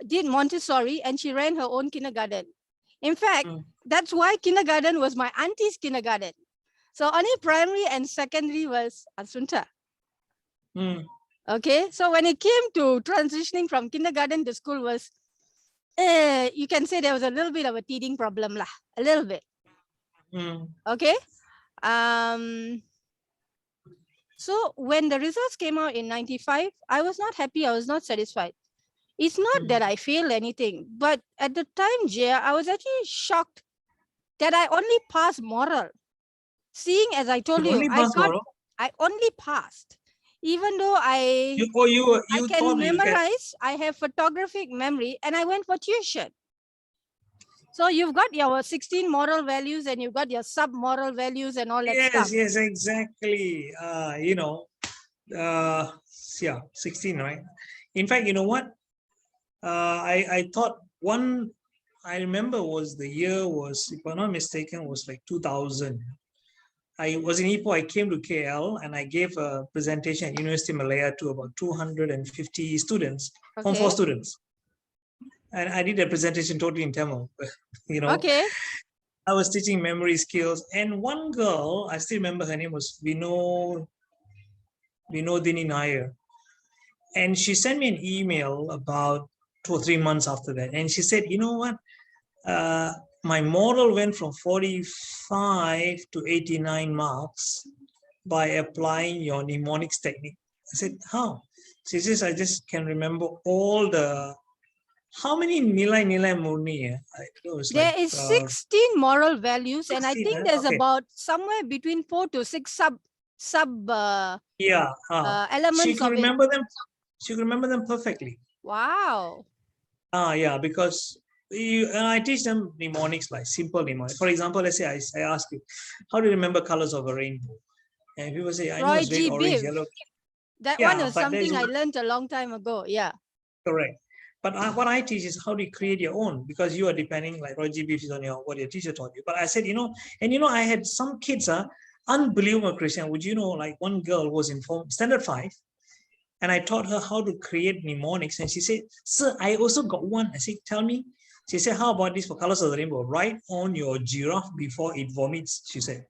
Speaker 1: did Montessori and she ran her own kindergarten. In fact, that's why kindergarten was my auntie's kindergarten. So only primary and secondary was Asunta. Okay, so when it came to transitioning from kindergarten to school was, you can say there was a little bit of a teething problem lah, a little bit. Okay. So when the results came out in 95, I was not happy. I was not satisfied. It's not that I failed anything, but at the time, Jeya, I was actually shocked that I only passed moral. Seeing as I told you, I only passed. Even though I can memorize, I have photographic memory, and I went for tuition. So you've got your 16 moral values and you've got your sub-moral values and all that stuff.
Speaker 2: Yes, exactly. Yeah, 16, right? In fact, you know what? I thought I remember the year was, if I'm not mistaken, was like 2000. I was in Ipoh. I came to KL and I gave a presentation at University of Malaya to about 250 students, Form 4 students. And I did a presentation totally in Tamil, you know.
Speaker 1: Okay.
Speaker 2: I was teaching memory skills. And one girl, I still remember her name was Vinodini Nair. And she sent me an email about 2 or 3 months after that. And she said, you know what? My moral went from 45 to 89 marks by applying your mnemonics technique. I said, how? She says, I just can remember all the, how many nilai murni?
Speaker 1: There is 16 moral values, 16, and I think there's about somewhere between 4 to 6 elements.
Speaker 2: She could remember them. She could remember them perfectly.
Speaker 1: Wow.
Speaker 2: Yeah, because I teach them mnemonics, like simple mnemonics. For example, let's say I ask you, how do you remember colors of a rainbow? And people say, I know it's red, orange, yellow.
Speaker 1: That one was something I learned a long time ago. Yeah.
Speaker 2: Correct. But what I teach is how do you create your own, because you are depending, like Roy G. Beef is on what your teacher taught you. But I said, I had some kids, unbelievable, Christian. Would you know, like one girl was in standard 5, and I taught her how to create mnemonics. And she said, sir, I also got one. I said, tell me. She said, how about this for colors of the rainbow? Write on your giraffe before it vomits, she said.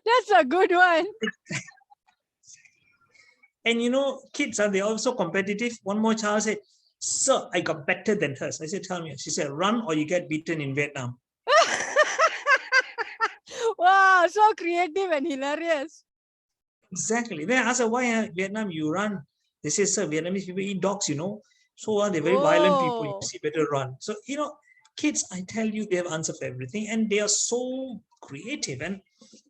Speaker 1: That's a good one.
Speaker 2: And kids, they're also competitive. One more child said, sir, I got better than hers. I said, tell me. She said, run or you get beaten in Vietnam.
Speaker 1: Wow, so creative and hilarious.
Speaker 2: Exactly. Then I asked her, why Vietnam you run? They say, sir, Vietnamese people eat dogs, So they're very violent people. You see, better run. So, kids, I tell you, they have answer for everything, and they are so creative. And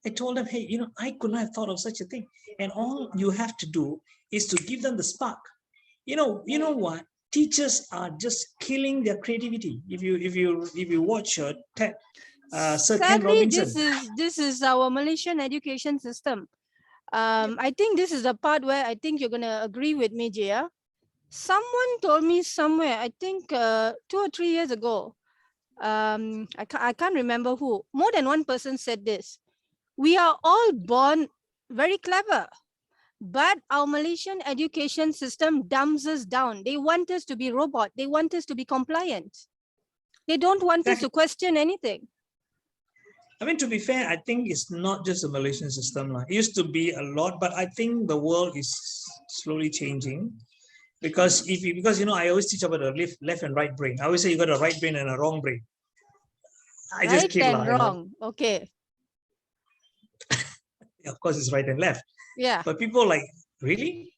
Speaker 2: I told them, hey, I could not have thought of such a thing. And all you have to do is to give them the spark. You know what? Teachers are just killing their creativity. If you watch Sir Ken
Speaker 1: Sadly,
Speaker 2: Robinson.
Speaker 1: this is our Malaysian education system. I think this is the part where I think you're gonna agree with me, Jeya. Someone told me somewhere, I think 2 or 3 years ago. I can't remember who. More than one person said this. We are all born very clever, but our Malaysian education system dumbs us down. They want us to be robot. They want us to be compliant. They don't want us to question anything.
Speaker 2: I mean, to be fair, I think it's not just a Malaysian system. It used to be a lot, but I think the world is slowly changing. Because I always teach about the left and right brain. I always say you got a right brain and a wrong brain. I
Speaker 1: Right
Speaker 2: just kid
Speaker 1: and wrong. Okay.
Speaker 2: Of course, it's right and left.
Speaker 1: Yeah.
Speaker 2: But people like, really?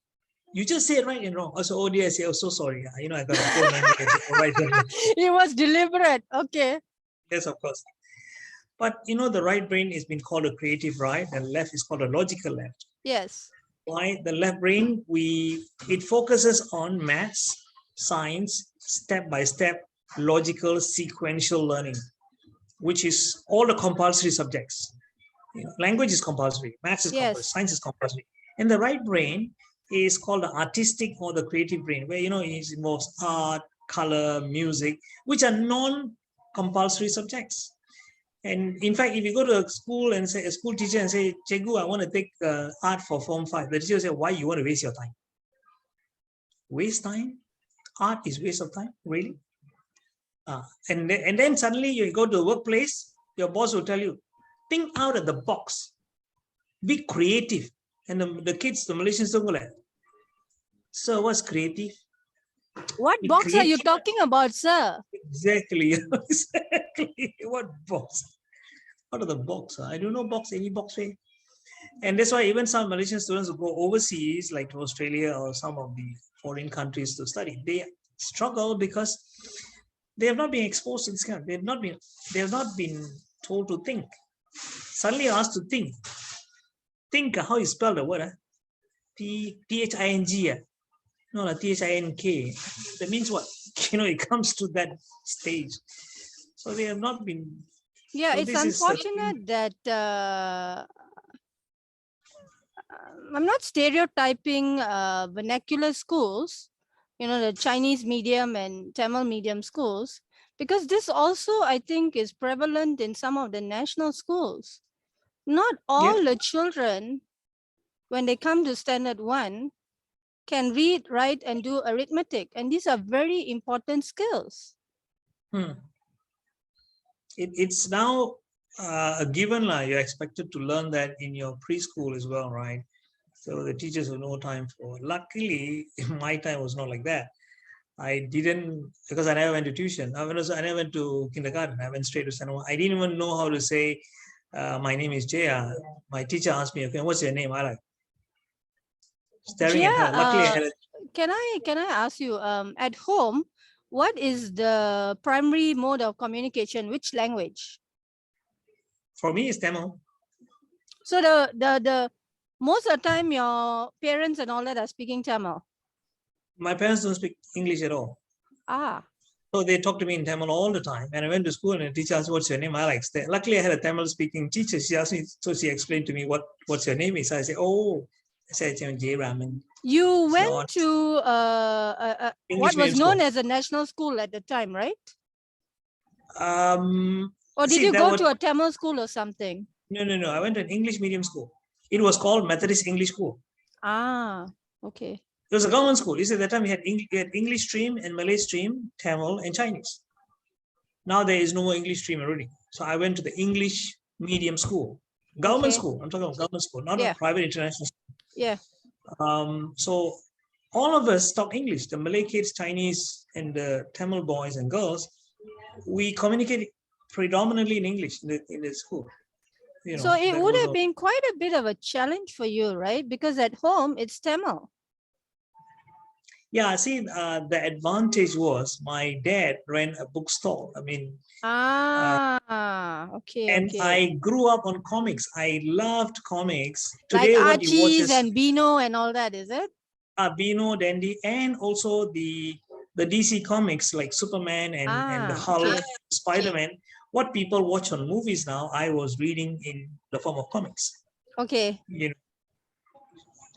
Speaker 2: You just say right and wrong. Also, oh dear, I say, oh, so sorry. I got a poor memory. Right and left.
Speaker 1: It was deliberate. Okay.
Speaker 2: Yes, of course. But the right brain is being called a creative right, and left is called a logical left.
Speaker 1: Yes.
Speaker 2: Why? The left brain, it focuses on maths, science, step-by-step, logical, sequential learning, which is all the compulsory subjects. Language is compulsory, maths is compulsory, science is compulsory. And the right brain is called the artistic or the creative brain, where it involves art, color, music, which are non-compulsory subjects. And in fact, if you go to a school and say a school teacher and say, Chegu, I want to take art for Form 5, the teacher will say, why you want to waste your time? Waste time? Art is waste of time? Really? And then suddenly you go to the workplace, your boss will tell you, think out of the box. Be creative. And the kids, the Malaysians don't go like, sir, what's creative?
Speaker 1: What box are you talking about, sir?
Speaker 2: Exactly. Exactly. What box? Out of the box. I don't know box, any box way. And that's why even some Malaysian students who go overseas, like to Australia or some of the foreign countries to study, they struggle because they have not been exposed to this kind. They have not been told to think. Suddenly asked to think. Think, how you spell the word? T-H-I-N-G. No, T-H-I-N-K. That means what? It comes to that stage. So they have not been.
Speaker 1: Yeah,
Speaker 2: so
Speaker 1: it's unfortunate that I'm not stereotyping vernacular schools, the Chinese medium and Tamil medium schools, because this also, I think, is prevalent in some of the national schools. Not all the children, when they come to standard 1, can read, write, and do arithmetic. And these are very important skills.
Speaker 2: It's now a given. You're expected to learn that in your preschool as well, right? So the teachers have no time for. Luckily, my time was not like that. I didn't, because I never went to tuition. I never went to kindergarten. I went straight to standard 1. I didn't even know how to say, my name is Jeya. My teacher asked me, okay, what's your name? I like staring at her. Luckily, I had a.
Speaker 1: Can I ask you, at home, what is the primary mode of communication? Which language?
Speaker 2: For me, it's Tamil.
Speaker 1: So the most of the time, your parents and all that are speaking Tamil.
Speaker 2: My parents don't speak English at all. So they talk to me in Tamil all the time. And I went to school and the teacher asked, what's your name? I like, luckily I had a Tamil speaking teacher. She asked me, so she explained to me what's your name is. I said, I said, Jeyaraman.
Speaker 1: You went to what was known as a national school at the time, right? Or did you go to a Tamil school or something?
Speaker 2: No. I went to an English medium school. It was called Methodist English School.
Speaker 1: Okay.
Speaker 2: It was a government school. You see, at that time we had English stream and Malay stream, Tamil and Chinese. Now there is no more English stream already. So I went to the English medium school, government school. I'm talking about government school, not a private international school.
Speaker 1: Yeah.
Speaker 2: So all of us talk English. The Malay kids, Chinese, and the Tamil boys and girls, we communicate predominantly in English in the school.
Speaker 1: So it would have been quite a bit of a challenge for you, right? Because at home it's Tamil.
Speaker 2: Yeah, see, the advantage was my dad ran a bookstore. I mean,
Speaker 1: Okay,
Speaker 2: and
Speaker 1: okay.
Speaker 2: I grew up on comics. I loved comics.
Speaker 1: Like
Speaker 2: Today, what you watch
Speaker 1: Archie's
Speaker 2: is
Speaker 1: and Beano and all that, is it?
Speaker 2: Bino, Dandy, and also the DC comics like Superman and the Hulk,
Speaker 1: Okay.
Speaker 2: Spider-Man. What people watch on movies now, I was reading in the form of comics.
Speaker 1: Okay.
Speaker 2: You know,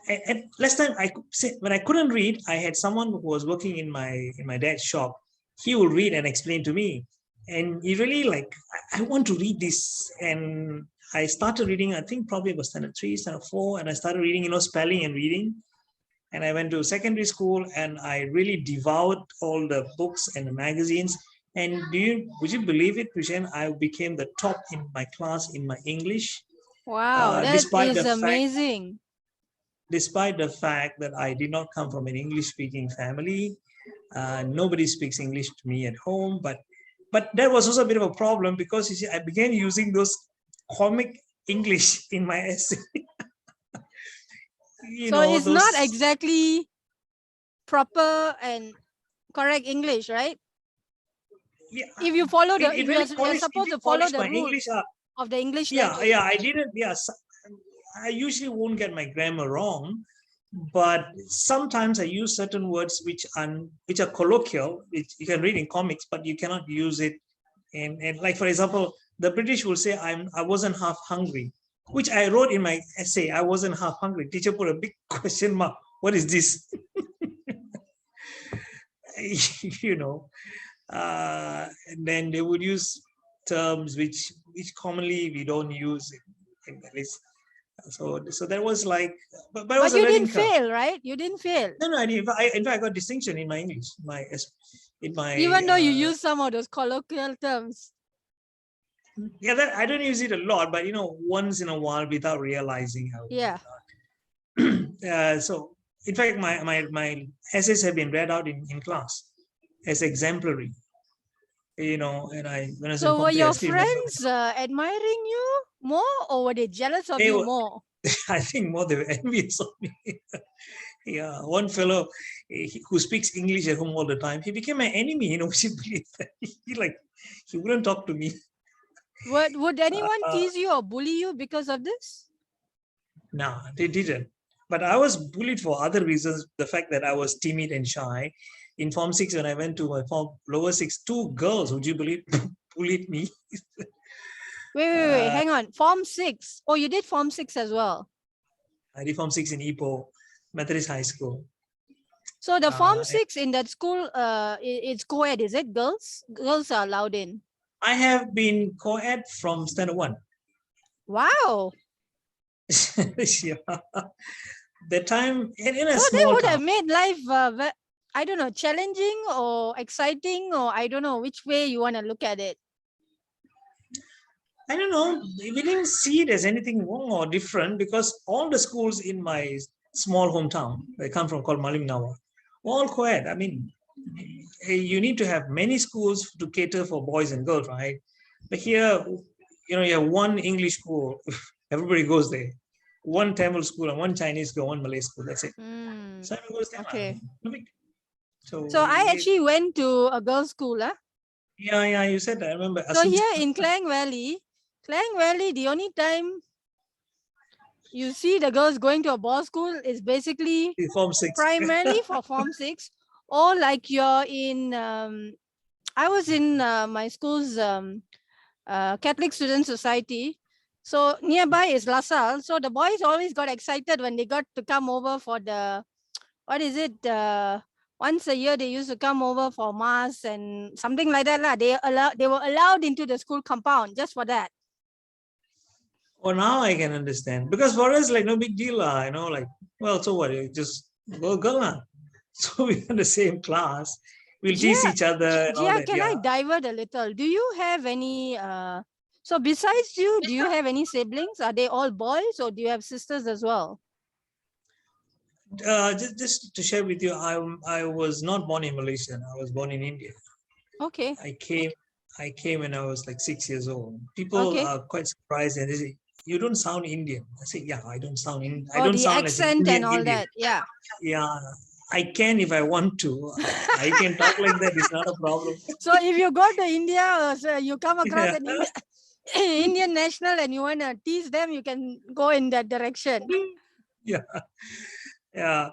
Speaker 2: and last time I could say when I couldn't read, I had someone who was working in my dad's shop. He will read and explain to me, and he really like I want to read this, and I started reading. I think probably it was standard 3, standard 4, and I started reading, spelling and reading. And I went to secondary school, and I really devoured all the books and the magazines. And would you believe it, Krishan? I became the top in my class in my English,
Speaker 1: Wow, that
Speaker 2: despite
Speaker 1: is
Speaker 2: the fact
Speaker 1: amazing.
Speaker 2: that I did not come from an English-speaking family. Nobody speaks English to me at home, but that was also a bit of a problem because you see, I began using those comic English in my essay.
Speaker 1: So it's not
Speaker 2: those.
Speaker 1: exactly proper and correct English, right?
Speaker 2: Yeah,
Speaker 1: If you follow the,
Speaker 2: it
Speaker 1: if
Speaker 2: really
Speaker 1: you're
Speaker 2: polished. It
Speaker 1: supposed
Speaker 2: did
Speaker 1: to follow
Speaker 2: polish
Speaker 1: the
Speaker 2: my English
Speaker 1: rules
Speaker 2: up.
Speaker 1: of the English
Speaker 2: Yeah,
Speaker 1: language.
Speaker 2: I didn't. Yes, I usually won't get my grammar wrong, but sometimes I use certain words which are colloquial, which you can read in comics, but you cannot use it in like for example, the British will say I wasn't half hungry, which I wrote in my essay. I wasn't half hungry. Teacher put a big question mark. What is this? you know, and then they would use terms which commonly we don't use in English. So that was like, but it
Speaker 1: But
Speaker 2: was a
Speaker 1: you didn't
Speaker 2: learning curve.
Speaker 1: fail, right? You didn't fail.
Speaker 2: No, I didn't. In fact, I got distinction in my English, in my
Speaker 1: Even though you use some of those colloquial terms.
Speaker 2: yeah. That I don't use it a lot, but once in a while without realizing how.
Speaker 1: Yeah.
Speaker 2: So in fact, my essays have been read out in class as exemplary. And when I was in
Speaker 1: So
Speaker 2: Form
Speaker 1: were
Speaker 2: 3, I
Speaker 1: your
Speaker 2: still remember.
Speaker 1: friends admiring you more, or were they jealous of
Speaker 2: They
Speaker 1: you
Speaker 2: were,
Speaker 1: more?
Speaker 2: I think more they were envious of me. Yeah, one fellow who speaks English at home all the time, he became my enemy. Would you believe that? He wouldn't talk to me.
Speaker 1: Would anyone tease you or bully you because of this?
Speaker 2: No, they didn't. But I was bullied for other reasons. The fact that I was timid and shy. In Form 6, when I went to my lower 6, 2 girls, would you believe, bullied me.
Speaker 1: Wait, hang on. Form 6. Oh, you did Form 6 as well.
Speaker 2: I did Form 6 in Ipoh Methodist High School.
Speaker 1: So the Form 6 in that school, it's co-ed, is it? Girls are allowed in.
Speaker 2: I have been co-ed from standard 1.
Speaker 1: Wow.
Speaker 2: Yeah. The time in a
Speaker 1: So
Speaker 2: small
Speaker 1: that would
Speaker 2: town.
Speaker 1: have made life, I don't know, challenging or exciting, or I don't know which way you want to look at it.
Speaker 2: I don't know. We didn't see it as anything wrong or different because all the schools in my small hometown, I come from, called Malimnawa, all co-ed. I mean, you need to have many schools to cater for boys and girls, right? But here, you have one English school, everybody goes there. One Tamil school and one Chinese school, one Malay school. That's it. So everybody goes there.
Speaker 1: Okay.
Speaker 2: So
Speaker 1: I actually went to a girls' school.
Speaker 2: Yeah, you said that. I remember.
Speaker 1: So here in Klang Valley, the only time you see the girls going to a boys' school is basically
Speaker 2: Form 6.
Speaker 1: primarily for Form 6, or like you're in, I was in my school's Catholic Student Society. So nearby is LaSalle. So the boys always got excited when they got to come over for the, what is it? Once a year they used to come over for mass and something like that. They were allowed into the school compound just for that.
Speaker 2: Well, now I can understand. Because for us, like, no big deal. Like, well, so what? You just go girl. So we're in the same class. We'll tease each other. And all
Speaker 1: Jeya,
Speaker 2: that.
Speaker 1: can I divert a little? Do you have any, so besides you, do you have any siblings? Are they all boys, or do you have sisters as well?
Speaker 2: Just to share with you, I was not born in Malaysia. I was born in India.
Speaker 1: Okay.
Speaker 2: I came when I was like 6 years old. People are quite surprised and they say, "You don't sound Indian." I say, "Yeah, I don't sound Indian. I don't
Speaker 1: the
Speaker 2: sound like an
Speaker 1: accent
Speaker 2: Indian
Speaker 1: and all
Speaker 2: Indian."
Speaker 1: that. Yeah.
Speaker 2: Yeah,
Speaker 1: I
Speaker 2: can if I want to. I can talk like that. It's not a problem.
Speaker 1: So if you go to India, so you come across an Indian national and you want to tease them, you can go in that direction.
Speaker 2: Yeah. Yeah.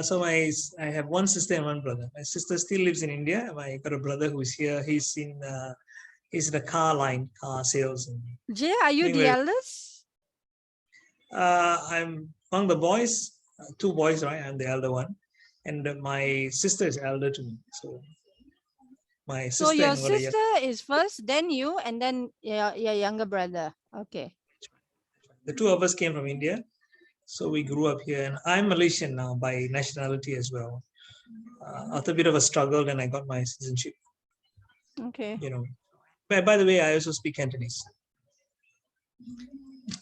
Speaker 2: So I have one sister and one brother. My sister still lives in India. I got a brother who's here. He's in the car sales.
Speaker 1: Jay, are you the eldest?
Speaker 2: I'm among the boys, two boys, right? I'm the elder one. And my sister is elder to me. So my sister.
Speaker 1: So your sister is first, then you, and then your younger brother. Okay.
Speaker 2: The two of us came from India. So we grew up here, and I'm Malaysian now by nationality as well. After a bit of a struggle, then I got my citizenship.
Speaker 1: Okay.
Speaker 2: You know, by the way, I also speak Cantonese.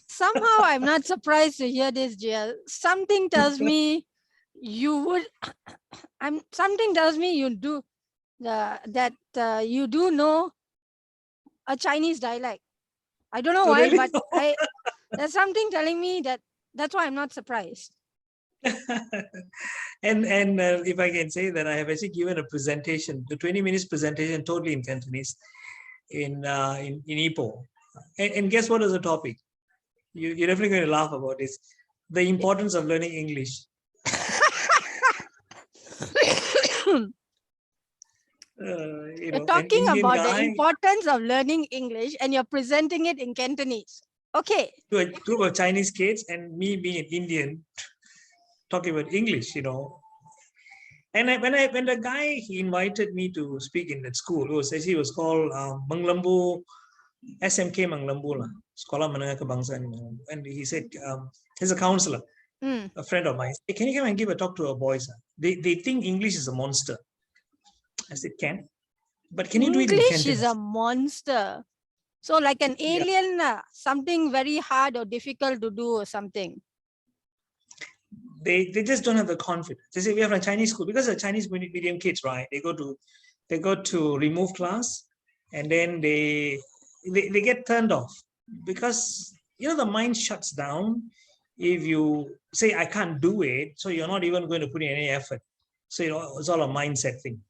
Speaker 1: Somehow I'm not surprised to hear this, Jeya. Something tells me you would. Something tells me you do that you do know a Chinese dialect. I don't know why,
Speaker 2: really?
Speaker 1: but there's something telling me that's why I'm not surprised.
Speaker 2: and if I can say that I have actually given a presentation, the 20 minutes presentation, totally in Cantonese, in Ipoh. And guess what is the topic? You're definitely going to laugh about this. The importance of learning English.
Speaker 1: You're talking about the importance of learning English and you're presenting it in Cantonese. Okay.
Speaker 2: To a group of Chinese kids and me being an Indian talking about English, And when the guy, he invited me to speak in that school, it was called Manglambu, SMK Manglambu, Sekolah Menengah Kebangsaan. And he said, he's a counselor, a friend of mine. Hey, can you come and give a talk to our boys? They think English is a monster. I said, can. But can you do it in Cantonese?
Speaker 1: English is a monster. So like an alien, something very hard or difficult to do or something.
Speaker 2: They just don't have the confidence. They say we have a Chinese school because the Chinese medium kids, right? They go to remove class, and then they get turned off because the mind shuts down if you say I can't do it. So you're not even going to put in any effort. So it's all a mindset thing.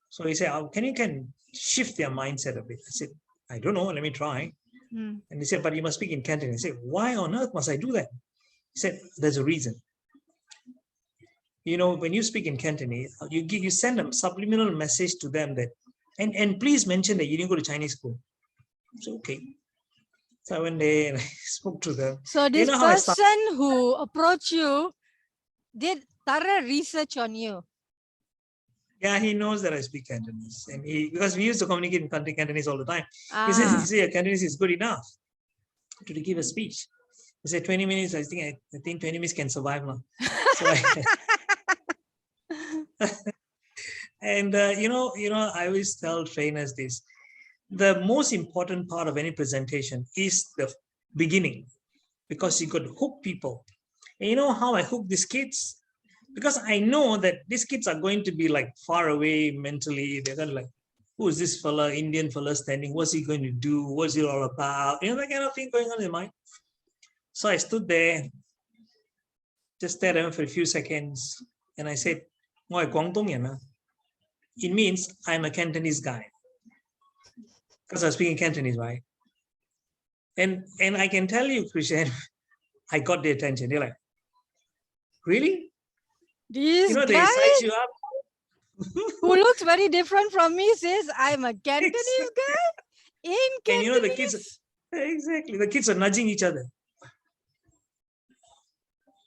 Speaker 2: So he said, can you shift their mindset a bit? I said, I don't know. Let me try. And he said, but you must speak in Cantonese. I said, why on earth must I do that? He said, there's a reason. When you speak in Cantonese, you send a subliminal message to them that, and please mention that you didn't go to Chinese school. So, okay. So I went there and I spoke to them.
Speaker 1: So this person who approached you did thorough research on you.
Speaker 2: Yeah, he knows that I speak Cantonese, and because we used to communicate in Cantonese all the time. He says, Cantonese is good enough to give a speech. He said 20 minutes. I think 20 minutes can survive now. So and I always tell trainers this: the most important part of any presentation is the beginning, because you got to hook people. And you know how I hook these kids? Because I know that these kids are going to be like far away mentally. They're going to like, who is this fella, Indian fella standing? What's he going to do? What's it all about? That kind of thing going on in their mind. So I stood there, just stared at him for a few seconds, and I said, it means I'm a Cantonese guy. Because I was speaking Cantonese, right? And I can tell you, Christian, I got the attention. They're like, really?
Speaker 1: This guy,
Speaker 2: they size you up.
Speaker 1: who looks very different from me, says I'm a Cantonese guy in Cantonese.
Speaker 2: And the kids, exactly, the kids are nudging each other.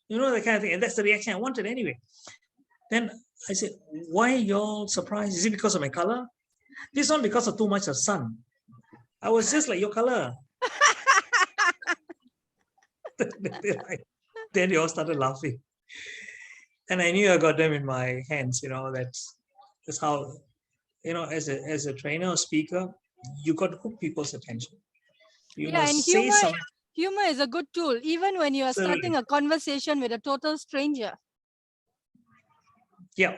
Speaker 2: The kind of thing. And that's the reaction I wanted anyway. Then I said, why y'all surprised? Is it because of my color? This one because of too much of sun. I was just like your color. Then they all started laughing. And I knew I got them in my hands. That's how, as a trainer or speaker, you got to hook people's attention.
Speaker 1: And humor is a good tool, even when you are starting a conversation with a total stranger.
Speaker 2: Yeah.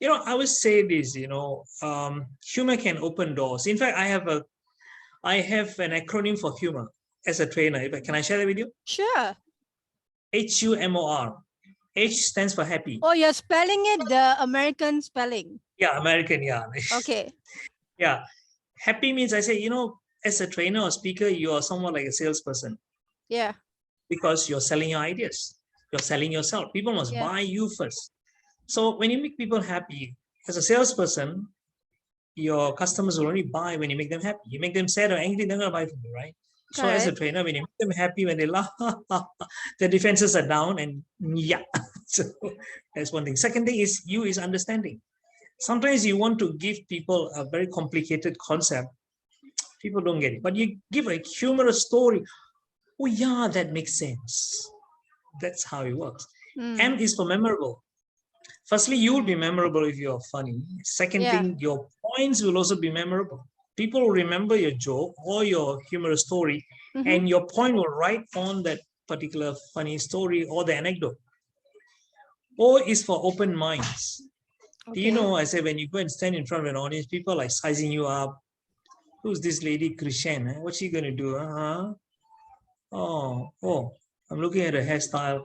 Speaker 2: I always say this, humor can open doors. In fact, I have an acronym for humor as a trainer. Can I share that with you?
Speaker 1: Sure.
Speaker 2: HUMOR. H stands for happy.
Speaker 1: Oh, you're spelling it the American spelling.
Speaker 2: Yeah, American, yeah.
Speaker 1: Okay.
Speaker 2: Yeah. Happy means, I say, as a trainer or speaker, you are somewhat like a salesperson
Speaker 1: Yeah.
Speaker 2: because you're selling your ideas. You're selling yourself. People must
Speaker 1: Yeah.
Speaker 2: buy you first. So when you make people happy, as a salesperson, your customers will only buy when you make them happy. You make them sad or angry, they're not going to buy from you, right? So as a
Speaker 1: Correct.
Speaker 2: trainer, when you make them happy, when they laugh, their defenses are down, and yeah. So that's one thing. Second thing is understanding. Sometimes you want to give people a very complicated concept. People don't get it. But you give a humorous story. Oh yeah, that makes sense. That's how it works. M is for memorable. Firstly, you will be memorable if you're funny. Second
Speaker 1: Yeah.
Speaker 2: thing, your points will also be memorable. People will remember your joke or your humorous story, and your point will write on that particular funny story or the anecdote. O is for open minds.
Speaker 1: Okay.
Speaker 2: Do you know, I say, when you go and stand in front of an audience, people are like sizing you up. Who's this lady, Christian? Eh? What's she going to do? Oh, I'm looking at her hairstyle.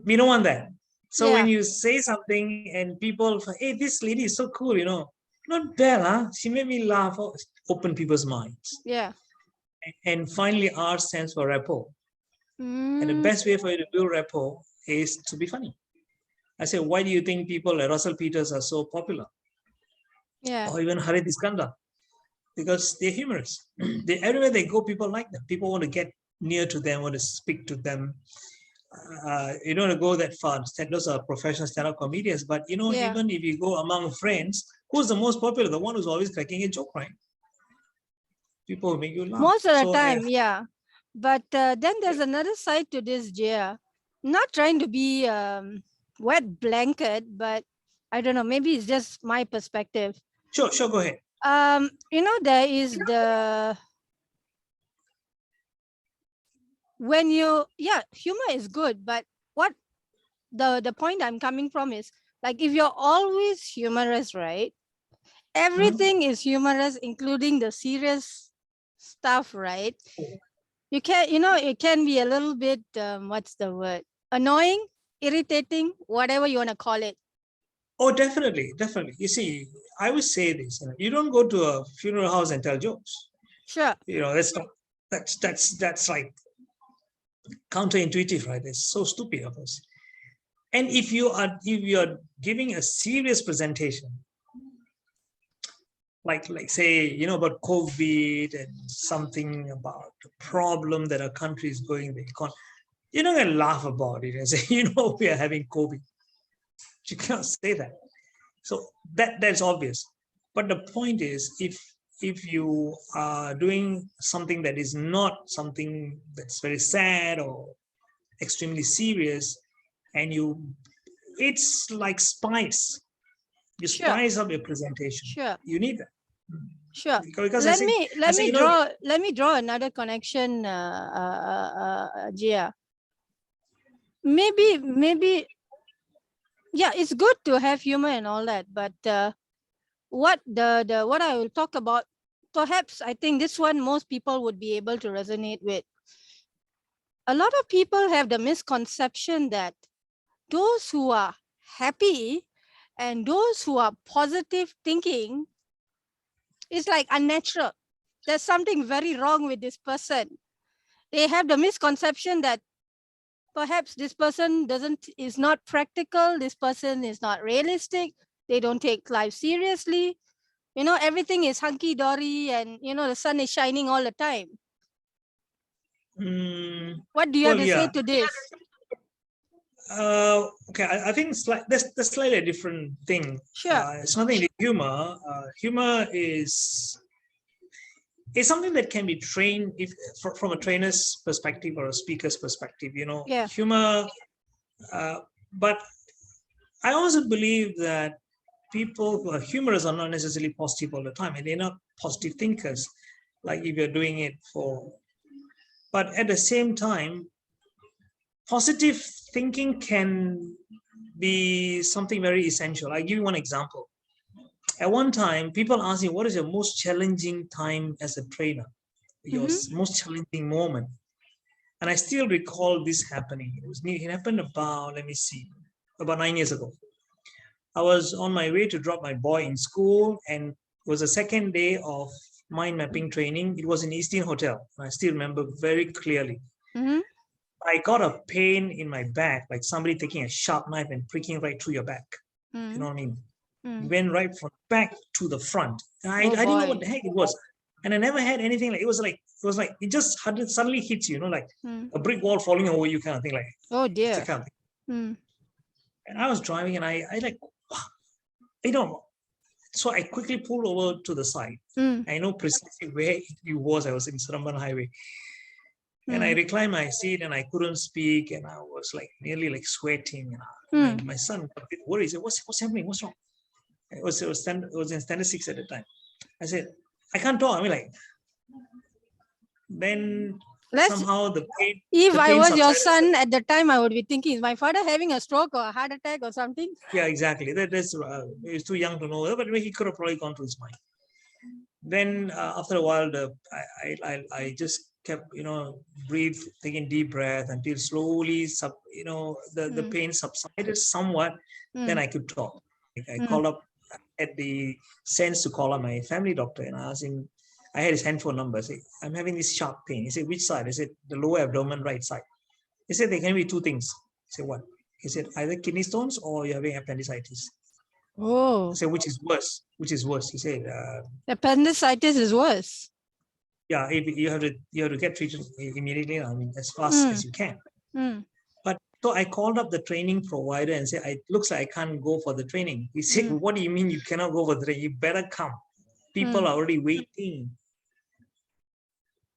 Speaker 2: We don't want that. So when you say something and people, hey, this lady is so cool, not bad, huh? She made me laugh. Open people's minds.
Speaker 1: Yeah.
Speaker 2: And finally, R stands for rapport. And the best way for you to build rapport is to be funny. I say, why do you think people like Russell Peters are so popular?
Speaker 1: Yeah.
Speaker 2: Or even Harit Iskandar? Because they're humorous. Everywhere they go, people like them. People want to get near to them, want to speak to them. You don't want to go that far. Those are professional stand-up comedians. But, even if you go among friends, who's the most popular? The one who's always cracking a joke, right? People make you laugh.
Speaker 1: Most of the time, yeah. But then there's another side to this, Jeya. Not trying to be wet blanket, but I don't know, maybe it's just my perspective.
Speaker 2: Sure, go ahead.
Speaker 1: There is humor is good, but what the point I'm coming from is, like, if you're always humorous, right? Everything is humorous, including the serious stuff, right? You can, it can be a little bit, what's the word? Annoying, irritating, whatever you want to call it.
Speaker 2: Oh, definitely. You see, I would say this: you don't go to a funeral house and tell jokes.
Speaker 1: Sure.
Speaker 2: That's like counterintuitive, right? It's so stupid of us. And if you are giving a serious presentation, like say, about COVID and something about the problem that our country is going, you're not going to laugh about it and say, we are having COVID. You cannot say that. So that's obvious. But the point is, if you are doing something that is not something that's very sad or extremely serious, and it's like spice. You spice up your presentation.
Speaker 1: Sure.
Speaker 2: You need that.
Speaker 1: Sure.
Speaker 2: Because
Speaker 1: let me draw another connection, Jeya. Maybe yeah, it's good to have humor and all that, but what I will talk about, perhaps I think this one most people would be able to resonate with. A lot of people have the misconception that those who are happy and those who are positive thinking is like unnatural. There's something very wrong with this person. They have the misconception that perhaps this person is not practical, this person is not realistic, they don't take life seriously. Everything is hunky-dory and, the sun is shining all the time. What do you have to say to this?
Speaker 2: Okay, I think that's slightly a different thing.
Speaker 1: Sure.
Speaker 2: It's nothing to humor. Humor is something that can be trained from a trainer's perspective or a speaker's perspective. Humor. But I also believe that people who are humorous are not necessarily positive all the time, and they're not positive thinkers. Like if you're doing it but at the same time, positive thinking can be something very essential. I'll give you one example. At one time, people asked me, what is your most challenging time as a trainer? Your most challenging moment? And I still recall this happening. It happened about, let me see, about 9 years ago. I was on my way to drop my boy in school, and it was the second day of mind mapping training. It was in Eastern Hotel. I still remember very clearly.
Speaker 1: Mm-hmm.
Speaker 2: I got a pain in my back, like somebody taking a sharp knife and pricking right through your back.
Speaker 1: Mm-hmm.
Speaker 2: You know what I mean?
Speaker 1: Mm.
Speaker 2: Went right from back to the front. I
Speaker 1: Oh,
Speaker 2: didn't know what
Speaker 1: boy.
Speaker 2: the heck it was. And I never had anything like, it was like it just suddenly hits you, like
Speaker 1: Mm.
Speaker 2: a brick wall falling over you kind of thing, like
Speaker 1: Oh,
Speaker 2: it's
Speaker 1: dear.
Speaker 2: a kind of thing.
Speaker 1: Mm.
Speaker 2: And I was driving, and I like, I don't know. So I quickly pulled over to the side.
Speaker 1: Mm.
Speaker 2: I know precisely where it was. I was in Saramban Highway. And I reclined my seat, and I couldn't speak, and I was like nearly like sweating. And my son got a bit worried. He said, what's happening? What's wrong? It was in standard 6 at the time. I said, I can't talk. I mean, like, then somehow the pain.
Speaker 1: If
Speaker 2: the
Speaker 1: I
Speaker 2: pain
Speaker 1: was your
Speaker 2: subsided.
Speaker 1: son at the time, I would be thinking, is my father having a stroke or a heart attack or something?
Speaker 2: Yeah, exactly. That's he was too young to know, but he could have probably gone to his mind. Then after a while, I just kept, breathe, taking deep breath until slowly, the pain subsided somewhat. Then I could talk. I called up, had the sense to call up my family doctor, and I asked him. I had his handphone number. I said, I'm having this sharp pain. He said, which side? I said, the lower abdomen, right side. He said, there can be two things. I said, what? He said, either kidney stones or you're having appendicitis.
Speaker 1: Oh.
Speaker 2: I said, which is worse? Which is worse? He said,
Speaker 1: appendicitis is worse.
Speaker 2: yeah, you have to get treated immediately. I mean, as fast as you can. But so I called up the training provider and said, it looks like I can't go for the training. He said, what do you mean you cannot go for the training? You better come. People are already waiting.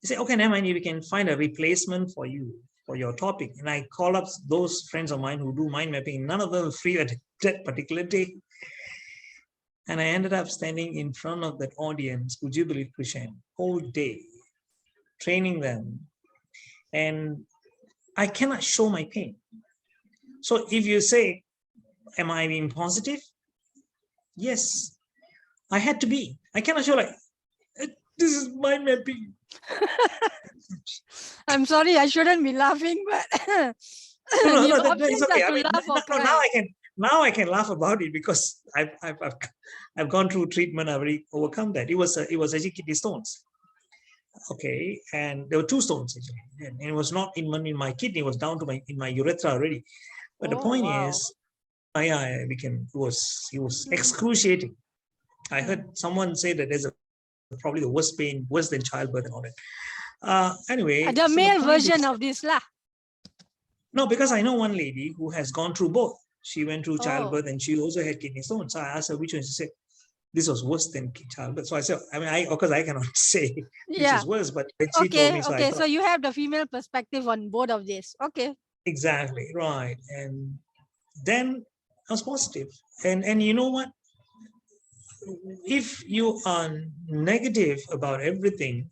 Speaker 2: He said, okay, never mind. We can find a replacement for you for your topic. And I call up those friends of mine who do mind mapping. None of them were free at that particular day. And I ended up standing in front of that audience, would you believe, Krishan, whole day, training them. And I cannot show my pain. So if you say, am I being positive? Yes, I had to be. I cannot show like, this is mind mapping.
Speaker 1: I'm sorry, I shouldn't be laughing, but
Speaker 2: no,
Speaker 1: the
Speaker 2: that is
Speaker 1: options
Speaker 2: okay.
Speaker 1: are
Speaker 2: I
Speaker 1: to
Speaker 2: mean,
Speaker 1: laugh or cry.
Speaker 2: now I can laugh about it because I've gone through treatment. I've already overcome that. It was actually kidney stones. Okay, and there were two stones actually, and it was not in my kidney. It was down to my urethra already. But the point is, it was excruciating. I heard someone say that there's probably the worst pain, worse than childbirth and all that. Anyway,
Speaker 1: The male version
Speaker 2: is,
Speaker 1: of this lah.
Speaker 2: no, because I know one lady who has gone through both. She went through childbirth and she also had kidney stones. So I asked her which one. She said this was worse than childbirth. So I said, of course I cannot say which is worse, but she told me.
Speaker 1: So you have the female perspective on both of this. Okay.
Speaker 2: Exactly, right. And then I was positive. And you know what? If you are negative about everything,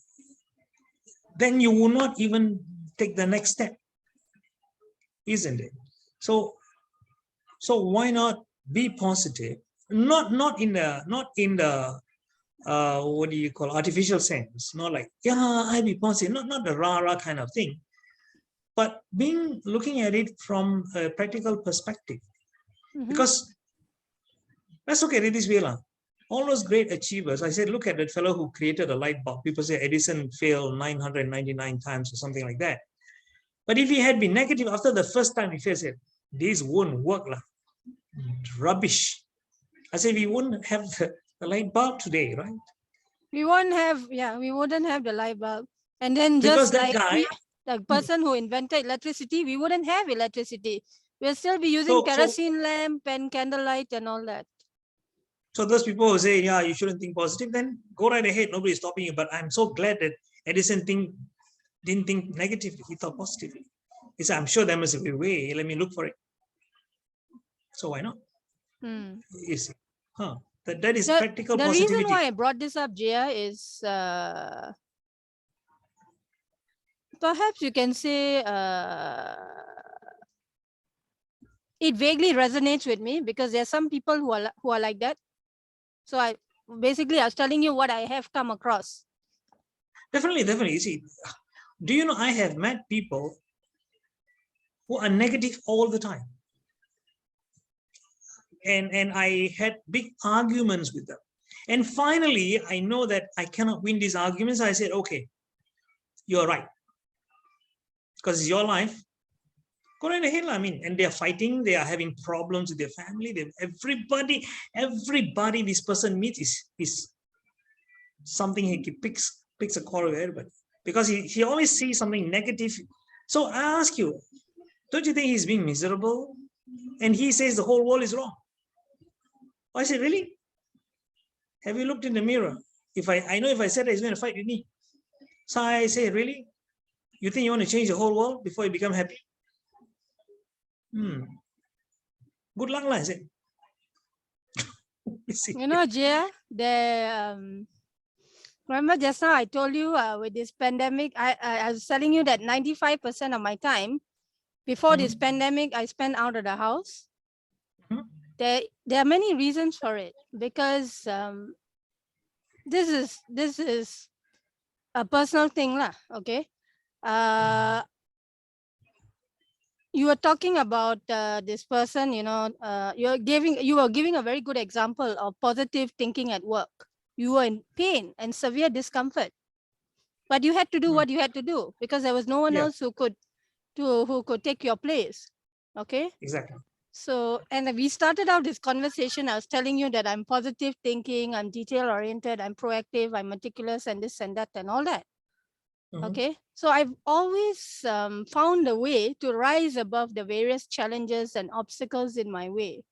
Speaker 2: then you will not even take the next step, isn't it? So why not be positive? Not in the what do you call artificial sense? Not like I be positive. Not the rah kind of thing, but looking at it from a practical perspective. Because let's look at it this way, lah. All those great achievers, I said, look at that fellow who created a light bulb. People say Edison failed 999 times or something like that. But if he had been negative after the first time, he said, this won't work. Rubbish. I said, we wouldn't have the light bulb today, right?
Speaker 1: We wouldn't have the light bulb. And then
Speaker 2: because
Speaker 1: just like the person who invented electricity, we wouldn't have electricity. We'll still be using kerosene lamp and candlelight and all that.
Speaker 2: So those people who say, you shouldn't think positive, then go right ahead. Nobody's stopping you. But I'm so glad that Edison didn't think negatively. He thought positively. He said, I'm sure there must be a way. Let me look for it. So why not? You see, that is practical positivity.
Speaker 1: The reason why I brought this up, Jeya, is perhaps you can say it vaguely resonates with me because there are some people who are like that. So I was telling you what I have come across.
Speaker 2: Definitely. You see, do you know I have met people who are negative all the time. And I had big arguments with them. And finally, I know that I cannot win these arguments. I said, okay, you're right. Because it's your life. Go right ahead. I mean, and they're fighting. They are having problems with their family. Everybody this person meets is something he picks a quarrel with everybody. Because he always sees something negative. So I ask you, don't you think he's being miserable? And he says the whole world is wrong. I said, really? Have you looked in the mirror? I know if I said that, he's going to fight with me. So I say, really? You think you want to change the whole world before you become happy? Good luck, I said.
Speaker 1: You know, Jeya, remember just now I told you with this pandemic, I was telling you that 95% of my time before this pandemic, I spent out of the house. There are many reasons for it, because this is a personal thing, lah. Okay. You were talking about this person, you know, you were giving a very good example of positive thinking at work. You were in pain and severe discomfort, but you had to do what you had to do because there was no one else who could take your place. Okay.
Speaker 2: Exactly.
Speaker 1: So, and we started out this conversation. I was telling you that I'm positive thinking, I'm detail oriented, I'm proactive, I'm meticulous, and this and that and all that. Okay, so I've always found a way to rise above the various challenges and obstacles in my way.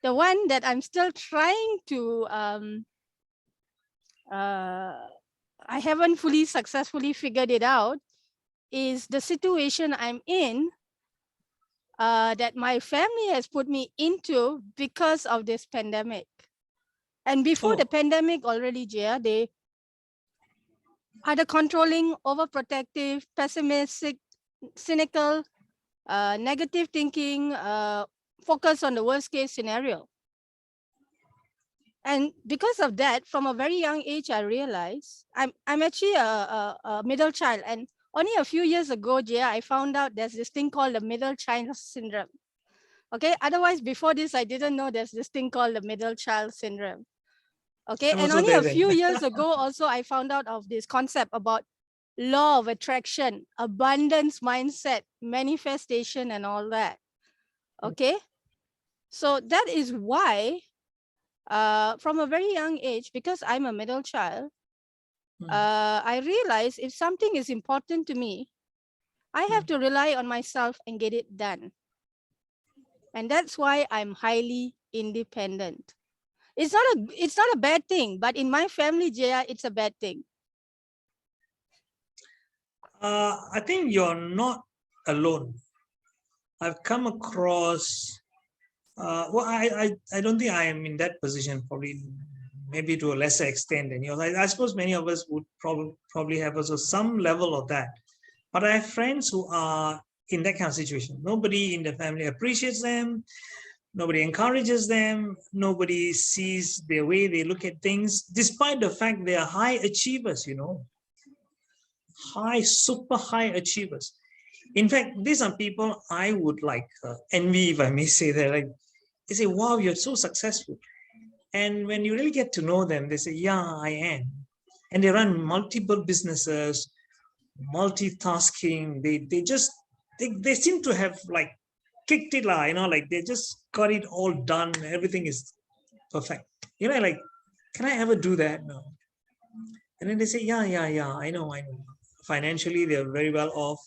Speaker 1: The one that I'm still trying to, I haven't fully successfully figured it out, is the situation I'm in that my family has put me into because of this pandemic. And before the pandemic already, Jeya, they either controlling, overprotective, pessimistic, cynical, negative thinking, focus on the worst case scenario. And because of that, from a very young age, I realized I'm actually a middle child. And only a few years ago, Jeya, I found out there's this thing called the middle child syndrome. Okay, otherwise before this, I didn't know there's this thing called the middle child syndrome. Okay, and only a few years ago also, I found out of this concept about law of attraction, abundance mindset, manifestation, and all that. Okay, so that is why from a very young age, because I'm a middle child, I realized if something is important to me, I have to rely on myself and get it done. And that's why I'm highly independent. It's not a bad thing, but in my family, Jeya, it's a bad thing.
Speaker 2: I think you're not alone. I've come across, well, I don't think I am in that position, probably, maybe to a lesser extent than yours. I suppose many of us would probably have also some level of that. But I have friends who are in that kind of situation. Nobody in the family appreciates them. Nobody encourages them. Nobody sees the way they look at things, despite the fact they are high achievers, you know, super high achievers. In fact, these are people I would like envy, if I may say that. Like, they say, wow, you're so successful. And when you really get to know them, they say, yeah, I am. And they run multiple businesses, multitasking. They seem to have like kicked it, you know, like they just got it all done. Everything is perfect. You know, like, can I ever do that? No. And then they say, yeah, I know. Financially, they're very well off.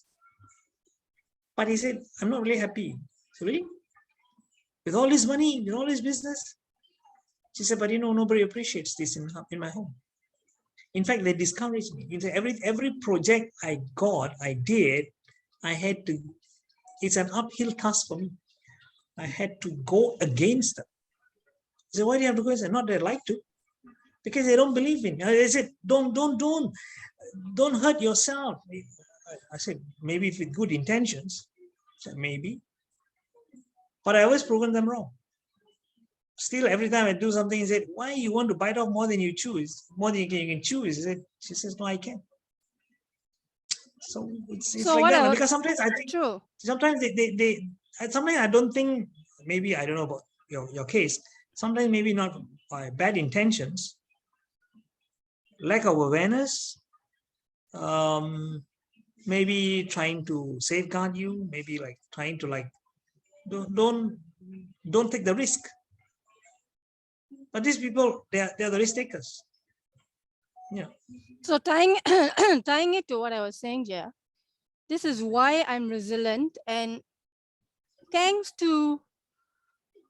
Speaker 2: But he said, I'm not really happy. So really? With all this money, with all this business? She said, but you know, nobody appreciates this in my home. In fact, they discouraged me. In fact, every project I did, I had to, it's an uphill task for me. I had to go against them. I said, why do you have to go against them? Not that I like to. Because they don't believe in me. I said, don't hurt yourself. I said, maybe with good intentions. I said, maybe. But I always proven them wrong. Still, every time I do something, he said, why you want to bite off more than you choose? More than you can choose. She says, no, I can't. So it's
Speaker 1: So
Speaker 2: like
Speaker 1: what
Speaker 2: that, no?
Speaker 1: I
Speaker 2: Because sometimes I think
Speaker 1: true.
Speaker 2: sometimes sometimes I don't think, maybe I don't know about your case. Sometimes maybe not by bad intentions, lack of awareness, um, maybe trying to safeguard you, maybe like trying to like don't take the risk. But these people, they're the risk takers. Yeah.
Speaker 1: So tying tying it to what I was saying, Jeya, this is why I'm resilient, and thanks to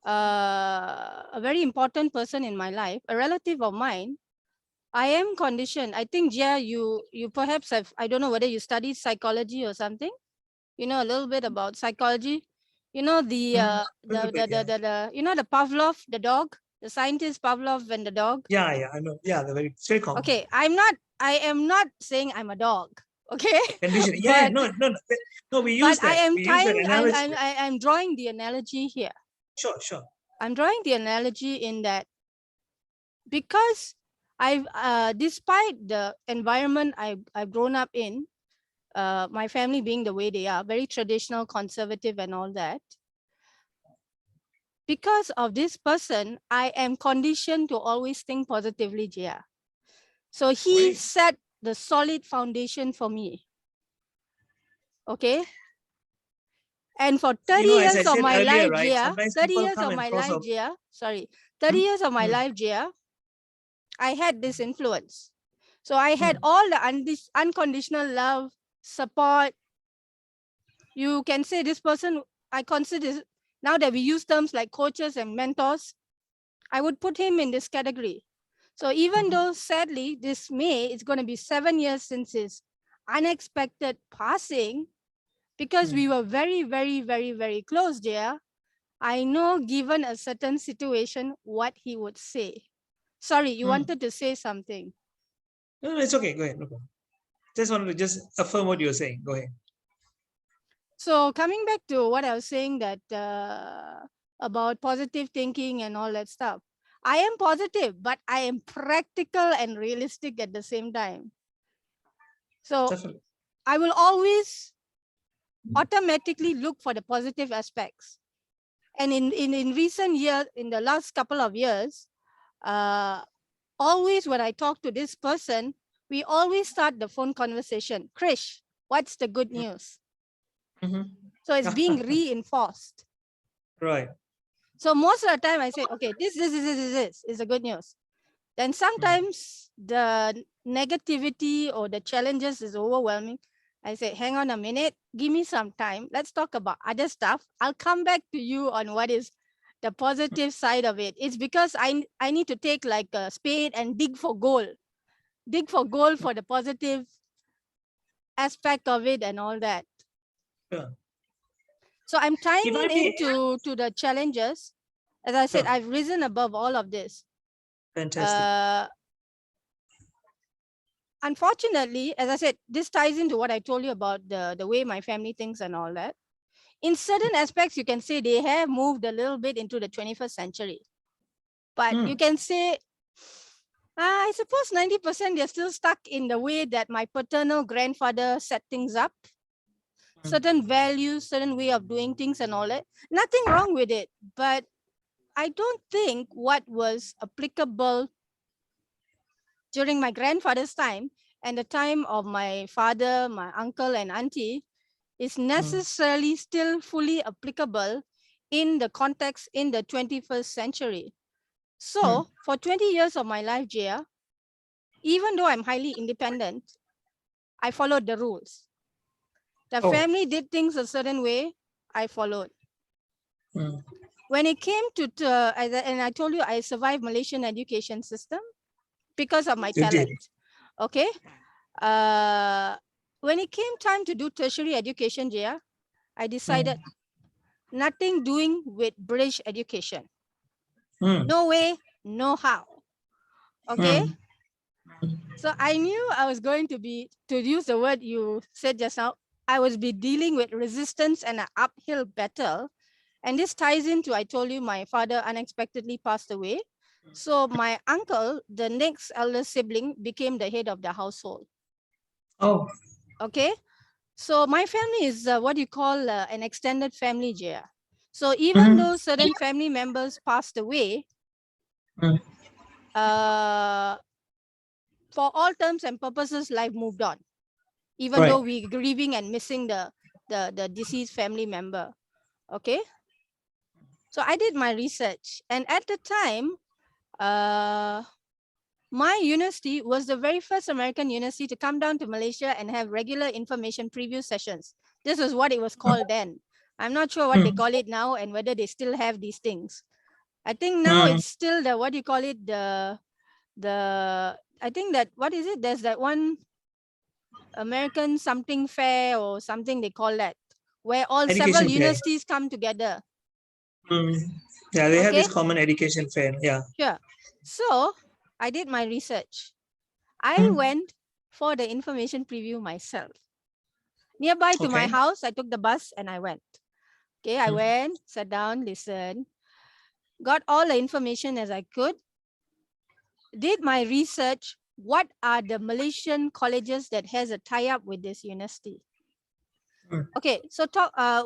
Speaker 1: a very important person in my life, a relative of mine, I am conditioned. I think, Jeya, you perhaps have, I don't know whether you studied psychology or something. You know a little bit about psychology. You know
Speaker 2: Little bit, yeah.
Speaker 1: the you know the Pavlov, the dog, the scientist Pavlov and the dog.
Speaker 2: Yeah, I know. Yeah, it's very common.
Speaker 1: Okay, I am not saying I'm a dog. Okay,
Speaker 2: Conditioning. Yeah,
Speaker 1: but
Speaker 2: no. We use
Speaker 1: I
Speaker 2: that.
Speaker 1: am
Speaker 2: We use that
Speaker 1: tying.
Speaker 2: analogy.
Speaker 1: I'm drawing the analogy here.
Speaker 2: Sure.
Speaker 1: I'm drawing the analogy in that because I've despite the environment I've grown up in, my family being the way they are, very traditional, conservative, and all that. Because of this person, I am conditioned to always think positively, Jeya. So he
Speaker 2: Great.
Speaker 1: set the solid foundation for me. Okay. And for 30
Speaker 2: As I
Speaker 1: years of
Speaker 2: said
Speaker 1: my
Speaker 2: earlier,
Speaker 1: life,
Speaker 2: right?
Speaker 1: Jeya,
Speaker 2: Sometimes
Speaker 1: 30
Speaker 2: people
Speaker 1: years
Speaker 2: come
Speaker 1: of
Speaker 2: and
Speaker 1: my
Speaker 2: cross
Speaker 1: life,
Speaker 2: up.
Speaker 1: Jeya, sorry, 30 years of my life, Jeya, I had this influence. So I had all the unconditional love, support. You can say this person, I consider, now that we use terms like coaches and mentors, I would put him in this category. So even though sadly, this May, it's going to be 7 years since his unexpected passing, because we were very, very, very, very close, Jeya, I know given a certain situation, what he would say. Sorry, you wanted to say something.
Speaker 2: No, it's okay. Go ahead. No problem. Just wanted to just affirm what you were saying. Go ahead.
Speaker 1: So coming back to what I was saying that about positive thinking and all that stuff, I am positive, but I am practical and realistic at the same time. So
Speaker 2: Definitely.
Speaker 1: I will always automatically look for the positive aspects. And in recent years, in the last couple of years, always when I talk to this person, we always start the phone conversation. Krish, what's the good news? So it's being reinforced.
Speaker 2: Right.
Speaker 1: So most of the time I say, okay, this is the good news. Then sometimes the negativity or the challenges is overwhelming. I say, hang on a minute, give me some time. Let's talk about other stuff. I'll come back to you on what is the positive side of it. It's because I need to take like a spade and dig for gold. Dig for gold for the positive aspect of it and all that.
Speaker 2: Sure.
Speaker 1: So I'm tying
Speaker 2: If I
Speaker 1: it
Speaker 2: may,
Speaker 1: into the challenges. As I said,
Speaker 2: sure.
Speaker 1: I've risen above all of this.
Speaker 2: Fantastic.
Speaker 1: Unfortunately, as I said, this ties into what I told you about the way my family thinks and all that. In certain aspects, you can say they have moved a little bit into the 21st century. But you can say, I suppose 90% they're still stuck in the way that my paternal grandfather set things up. Certain values, certain way of doing things and all that. Nothing wrong with it. But I don't think what was applicable during my grandfather's time and the time of my father, my uncle and auntie is necessarily still fully applicable in the context in the 21st century. So for 20 years of my life, Jeya, even though I'm highly independent, I followed the rules. The family did things a certain way, I followed. When it came to, and I told you I survived Malaysian education system because of my talent. Okay. When it came time to do tertiary education, Jeya, I decided nothing doing with British education. No way, no how. Okay. So I knew I was going to be, to use the word you said just now, I was be dealing with resistance and an uphill battle. And this ties into, I told you my father unexpectedly passed away. So my uncle, the next elder sibling, became the head of the household.
Speaker 2: Oh.
Speaker 1: Okay. So my family is what you call an extended family, Jeya. So even though certain family members passed away, uh, for all terms and purposes, life moved on, even
Speaker 2: Right.
Speaker 1: though we're grieving and missing the deceased family member. Okay. So I did my research, and at the time, my university was the very first American university to come down to Malaysia and have regular information preview sessions. This is what it was called then. I'm not sure what they call it now and whether they still have these things. I think now it's still the, what do you call it? I think that, what is it? There's that one American something fair or something they call that, where all several
Speaker 2: Education fair.
Speaker 1: universities come together.
Speaker 2: Yeah, they have
Speaker 1: Okay,
Speaker 2: this common education fair. Yeah.
Speaker 1: sure. So I did my research. I went for the information preview myself. Nearby to my
Speaker 2: Okay.
Speaker 1: house, I took the bus and I went. Okay, I went, sat down, listened, got all the information as I could, did my research. What are the Malaysian colleges that has a tie-up with this university? Okay, so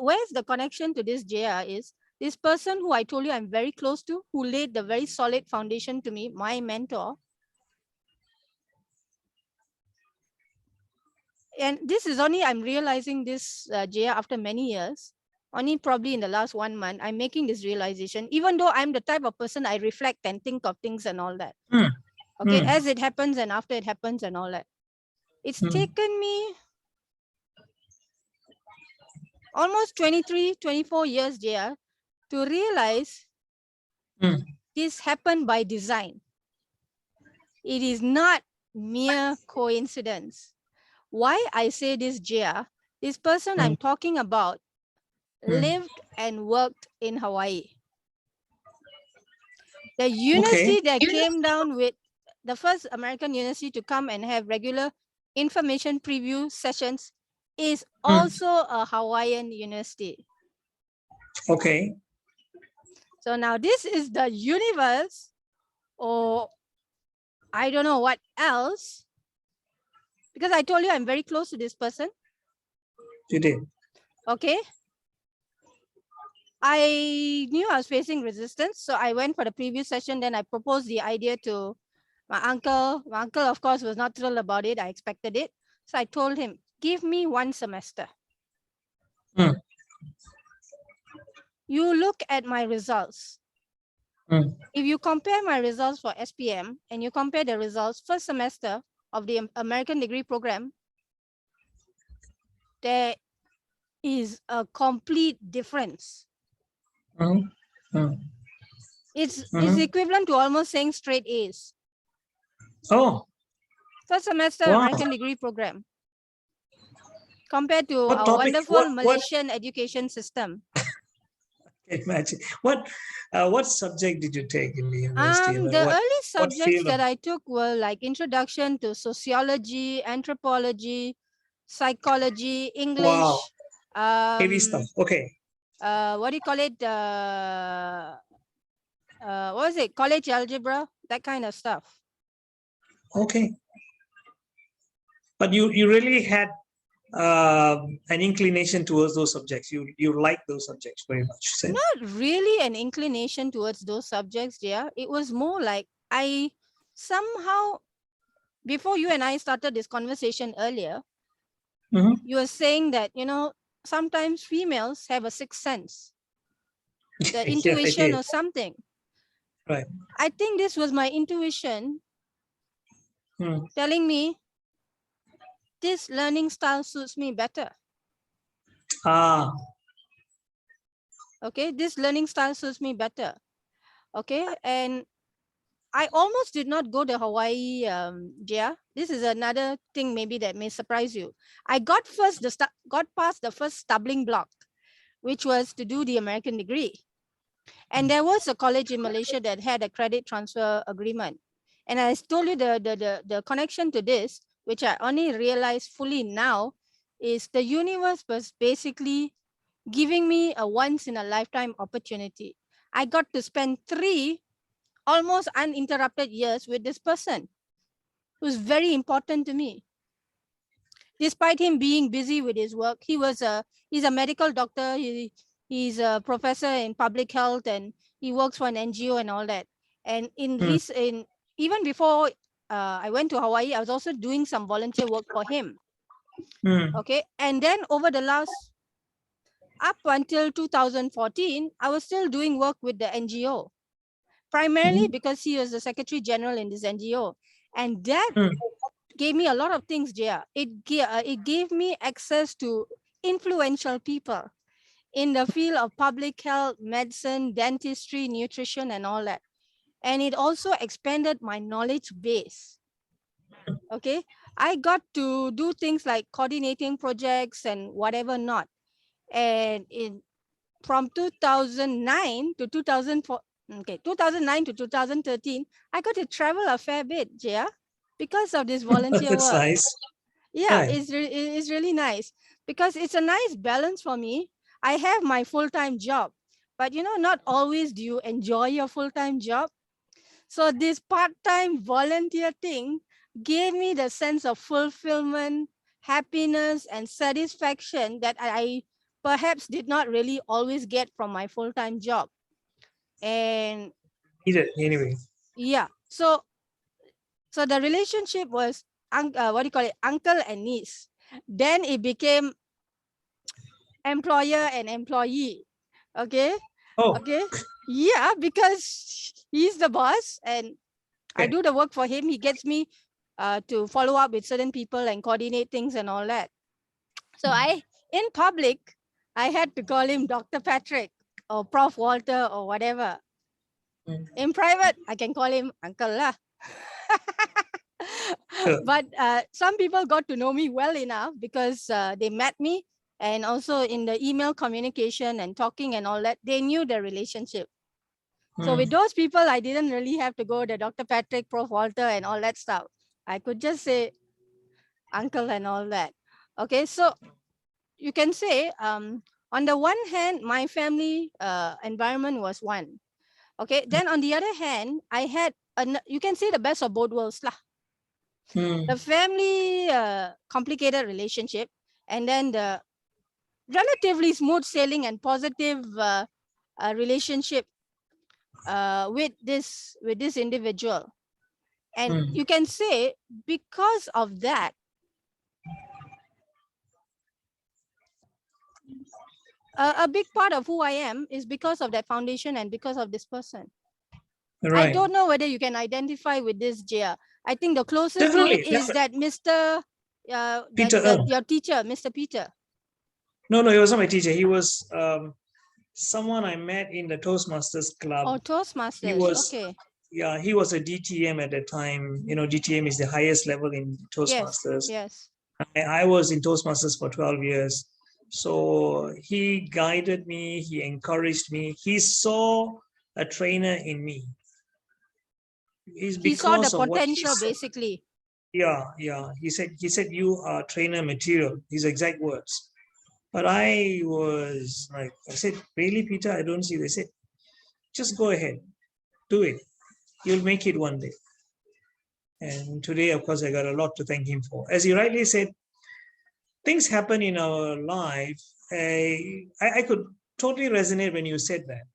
Speaker 1: where's the connection to this Jeya is this person who I told you I'm very close to, who laid the very solid foundation to me, my mentor. And this is only, I'm realizing this, Jeya, after many years, only probably in the last 1 month, I'm making this realization, even though I'm the type of person I reflect and think of things and all that. Okay, as it happens and after it happens and all that. It's taken me almost 23, 24 years, Jeya, to realize this happened by design. It is not mere coincidence. Why I say this, Jeya, this person I'm talking about lived and worked in Hawaii. The university that came down with the first American university to come and have regular information preview sessions is also a Hawaiian university.
Speaker 2: Okay.
Speaker 1: So now this is the universe, or I don't know what else, because I told you I'm very close to this person.
Speaker 2: You did.
Speaker 1: Okay. I knew I was facing resistance, so I went for the previous session. Then I proposed the idea to my uncle. My uncle, of course, was not thrilled about it. I expected it. So I told him, give me 1 semester. You look at my results. If you compare my results for SPM and you compare the results first semester of the American degree program, there is a complete difference. It's equivalent to almost saying straight A's.
Speaker 2: Oh.
Speaker 1: First semester American degree program compared to
Speaker 2: What
Speaker 1: our
Speaker 2: topic?
Speaker 1: wonderful Malaysian education system.
Speaker 2: Imagine. What subject did you take in the university?
Speaker 1: The early subjects that
Speaker 2: of...
Speaker 1: I took were like introduction to sociology, anthropology, psychology, English.
Speaker 2: Wow. Heavy stuff. Okay.
Speaker 1: What do you call it? What was it? College algebra, that kind of stuff.
Speaker 2: Okay. But you really had an inclination towards those subjects. You like those subjects very much.
Speaker 1: Not really an inclination towards those subjects, yeah. It was more like I somehow, before you and I started this conversation earlier, you were saying that, you know, sometimes females have a sixth sense, the intuition or something.
Speaker 2: Right.
Speaker 1: I think this was my intuition telling me this learning style suits me better. Okay, this learning style suits me better. Okay, and I almost did not go to Hawaii, Jeya. This is another thing maybe that may surprise you. I got past the first stumbling block, which was to do the American degree. And there was a college in Malaysia that had a credit transfer agreement. And I told you the connection to this, which I only realized fully now, is the universe was basically giving me a once in a lifetime opportunity. I got to spend 3 almost uninterrupted years with this person who's very important to me. despite him being busy with his work. He's a medical doctor. He's a professor in public health, and he works for an NGO and all that. And even before I went to Hawaii, I was also doing some volunteer work for him. Okay, and then over the last up until 2014, I was still doing work with the NGO, primarily because he was the Secretary General in this NGO, and that gave me a lot of things, Jeya. It gave me access to influential people in the field of public health, medicine, dentistry, nutrition, and all that. And it also expanded my knowledge base. Okay, I got to do things like coordinating projects and whatever not. And from 2009 to 2009 to 2013, I got to travel a fair bit, Jeya, because of this volunteer
Speaker 2: That's
Speaker 1: work.
Speaker 2: nice.
Speaker 1: Yeah,
Speaker 2: Right.
Speaker 1: it's really nice because it's a nice balance for me. I have my full-time job, but not always do you enjoy your full-time job. So this part-time volunteer thing gave me the sense of fulfillment, happiness, and satisfaction that I perhaps did not really always get from my full-time job. And
Speaker 2: Need it anyway.
Speaker 1: yeah, so the relationship was what do you call it, uncle and niece. Then it became employer and employee. Okay.
Speaker 2: Oh,
Speaker 1: Okay. Yeah, because he's the boss and I do the work for him. He gets me to follow up with certain people and coordinate things and all that. So in public, I had to call him Dr. Patrick or Prof. Walter or whatever. In private, I can call him Uncle lah. But some people got to know me well enough because they met me, and also in the email communication and talking and all that, they knew the relationship. So with those people, I didn't really have to go to Dr. Patrick, Prof. Walter and all that stuff. I could just say uncle and all that. Okay, so you can say on the one hand, my family environment was one. Okay, then on the other hand, I had, you can say the best of both worlds lah. The family complicated relationship, and then the relatively smooth sailing and positive relationship with this individual. And you can say because of that, a big part of who I am is because of that foundation and because of this person. Right. I don't know whether you can identify with this, Jeya. I think the closest to it is that Mr.
Speaker 2: Peter,
Speaker 1: your teacher, Mr. Peter.
Speaker 2: No, he was not my teacher. He was someone I met in the Toastmasters club.
Speaker 1: Oh, Toastmasters.
Speaker 2: He was,
Speaker 1: okay.
Speaker 2: Yeah, he was a DTM at the time. DTM is the highest level in Toastmasters.
Speaker 1: Yes.
Speaker 2: I was in Toastmasters for 12 years. So he guided me, he encouraged me. He saw a trainer in me.
Speaker 1: He saw the potential, basically.
Speaker 2: Yeah. He said, you are trainer material, his exact words. But I was like, I said, really, Peter, I don't see this. They said, just go ahead, do it. You'll make it one day. And today, of course, I got a lot to thank him for. As he rightly said, things happen in our life. I could totally resonate when you said that.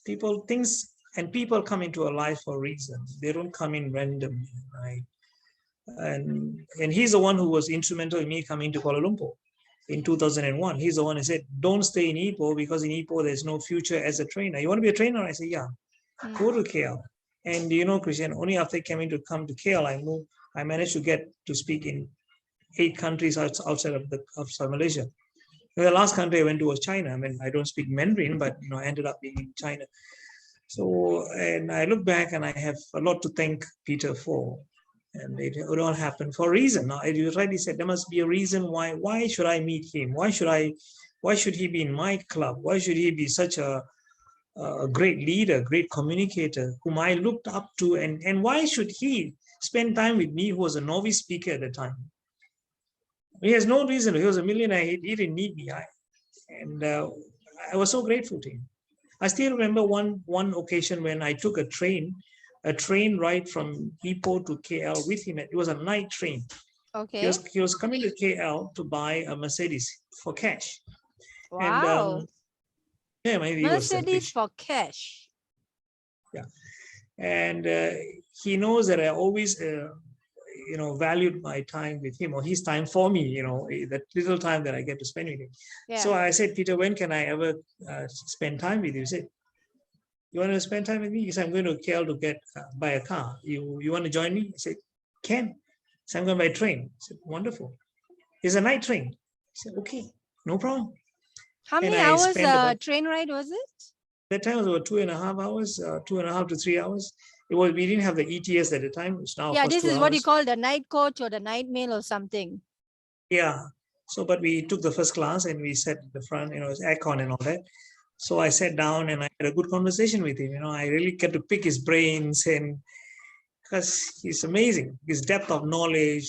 Speaker 2: People come into our life for a reason. They don't come in randomly, right? And he's the one who was instrumental in me coming to Kuala Lumpur in 2001. He's the one who said, don't stay in Ipoh because in Ipoh there's no future as a trainer. You want to be a trainer? I said, yeah, go to KL. And Christian, only after coming to KL, I managed to get to speak in 8 countries outside of Malaysia. The last country I went to was China. I mean, I don't speak Mandarin, but I ended up being in China. So, and I look back and I have a lot to thank Peter for. And it all happened for a reason. Now, you rightly said there must be a reason why. Why should I meet him? Why should he be in my club? Why should he be such a great leader, great communicator, whom I looked up to? And why should he spend time with me, who was a novice speaker at the time? He has no reason. He was a millionaire. He didn't need me. I was so grateful to him. I still remember one occasion when I took a train ride from Ipoh to KL with him. It was a night train.
Speaker 1: Okay.
Speaker 2: He was coming to KL to buy a Mercedes for cash. And
Speaker 1: Wow.
Speaker 2: yeah, maybe he was
Speaker 1: Mercedes
Speaker 2: selfish.
Speaker 1: for cash.
Speaker 2: Yeah. And he knows that I always valued my time with him, or his time for me, that little time that I get to spend with him.
Speaker 1: Yeah.
Speaker 2: So I said, Peter, when can I ever spend time with you? He said, you want to spend time with me? He said, I'm going to KL to buy a car. You want to join me? I said, can. So I'm going by train. I said, wonderful. It's a night train. I said, okay, no problem.
Speaker 1: How
Speaker 2: And
Speaker 1: many
Speaker 2: I
Speaker 1: hours
Speaker 2: spent about,
Speaker 1: train ride was it?
Speaker 2: that time it was about 2.5 hours, 2.5 to 3 hours. We didn't have the ETS at the time. It's now, of
Speaker 1: Yeah,
Speaker 2: course,
Speaker 1: this
Speaker 2: 2
Speaker 1: is what you
Speaker 2: hours.
Speaker 1: call the night coach or the night mail or something.
Speaker 2: Yeah. So, but we took the first class and we sat at the front, it was aircon and all that. So I sat down and I had a good conversation with him. I really get to pick his brains, and because he's amazing, his depth of knowledge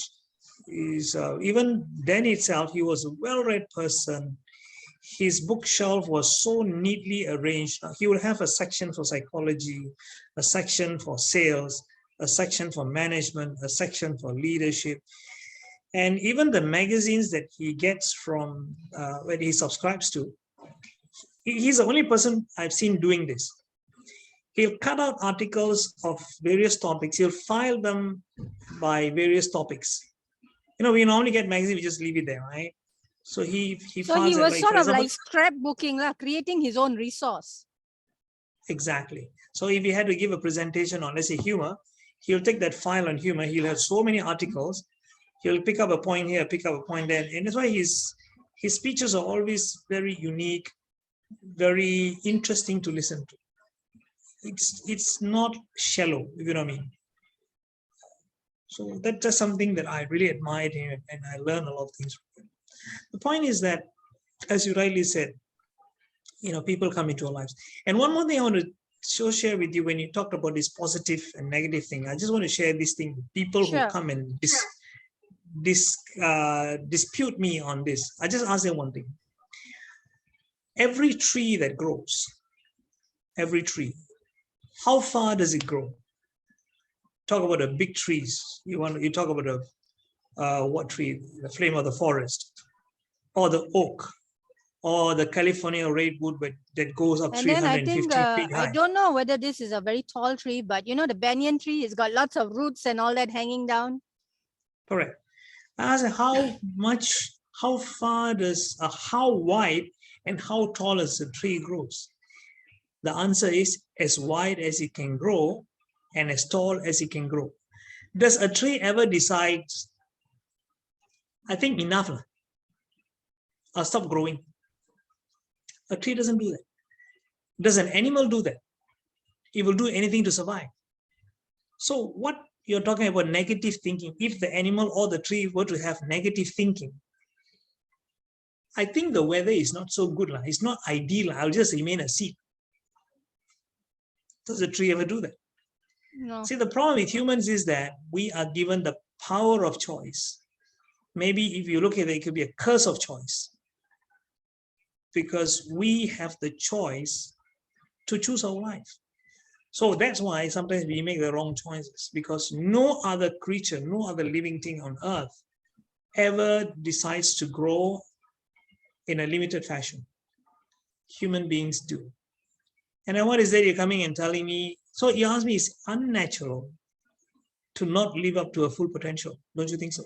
Speaker 2: is even then itself, he was a well-read person. His bookshelf was so neatly arranged. He would have a section for psychology, a section for sales, a section for management, a section for leadership. And even the magazines that he gets from when he subscribes to, he's the only person I've seen doing this. He'll cut out articles of various topics. He'll file them by various topics. We normally get magazines, we just leave it there, right? So he
Speaker 1: So
Speaker 2: files
Speaker 1: he
Speaker 2: it,
Speaker 1: was
Speaker 2: like,
Speaker 1: sort
Speaker 2: for
Speaker 1: of
Speaker 2: example,
Speaker 1: like scrapbooking, creating his own resource.
Speaker 2: exactly. So if he had to give a presentation on, let's say, humor, he'll take that file on humor. He'll have so many articles. He'll pick up a point here, pick up a point there. And that's why his speeches are always very unique, very interesting to listen to. It's not shallow, if you know what I mean. So that's just something that I really admired him, and I learned a lot of things from him. The point is that, as you rightly said, people come into our lives. And one more thing I want to share with you, when you talked about this positive and negative thing, I just want to share this thing with people who come and dispute me on this. I just ask them one thing. Every tree that grows, every tree, how far does it grow? Talk about the big trees. You talk about what tree? The flame of the forest, or the oak, or the California redwood that goes up
Speaker 1: and then I
Speaker 2: 350
Speaker 1: think
Speaker 2: feet high.
Speaker 1: I don't know whether this is a very tall tree, but the banyan tree has got lots of roots and all that hanging down.
Speaker 2: Correct. I asked how far how wide and how tall as the tree grows? The answer is as wide as it can grow and as tall as it can grow. Does a tree ever decide, I think enough, I'll stop growing? A tree doesn't do that. Does an animal do that? It will do anything to survive. So what you're talking about, negative thinking, if the animal or the tree were to have negative thinking, I think the weather is not so good. It's not ideal. I'll just remain a seed. Does the tree ever do that?
Speaker 1: No.
Speaker 2: See, the problem with humans is that we are given the power of choice. Maybe if you look at it, it could be a curse of choice, because we have the choice to choose our life. So that's why sometimes we make the wrong choices, because no other creature, no other living thing on earth ever decides to grow in a limited fashion. Human beings do. And then what is that you're coming and telling me? So you ask me, it's unnatural to not live up to a full potential. Don't you think so?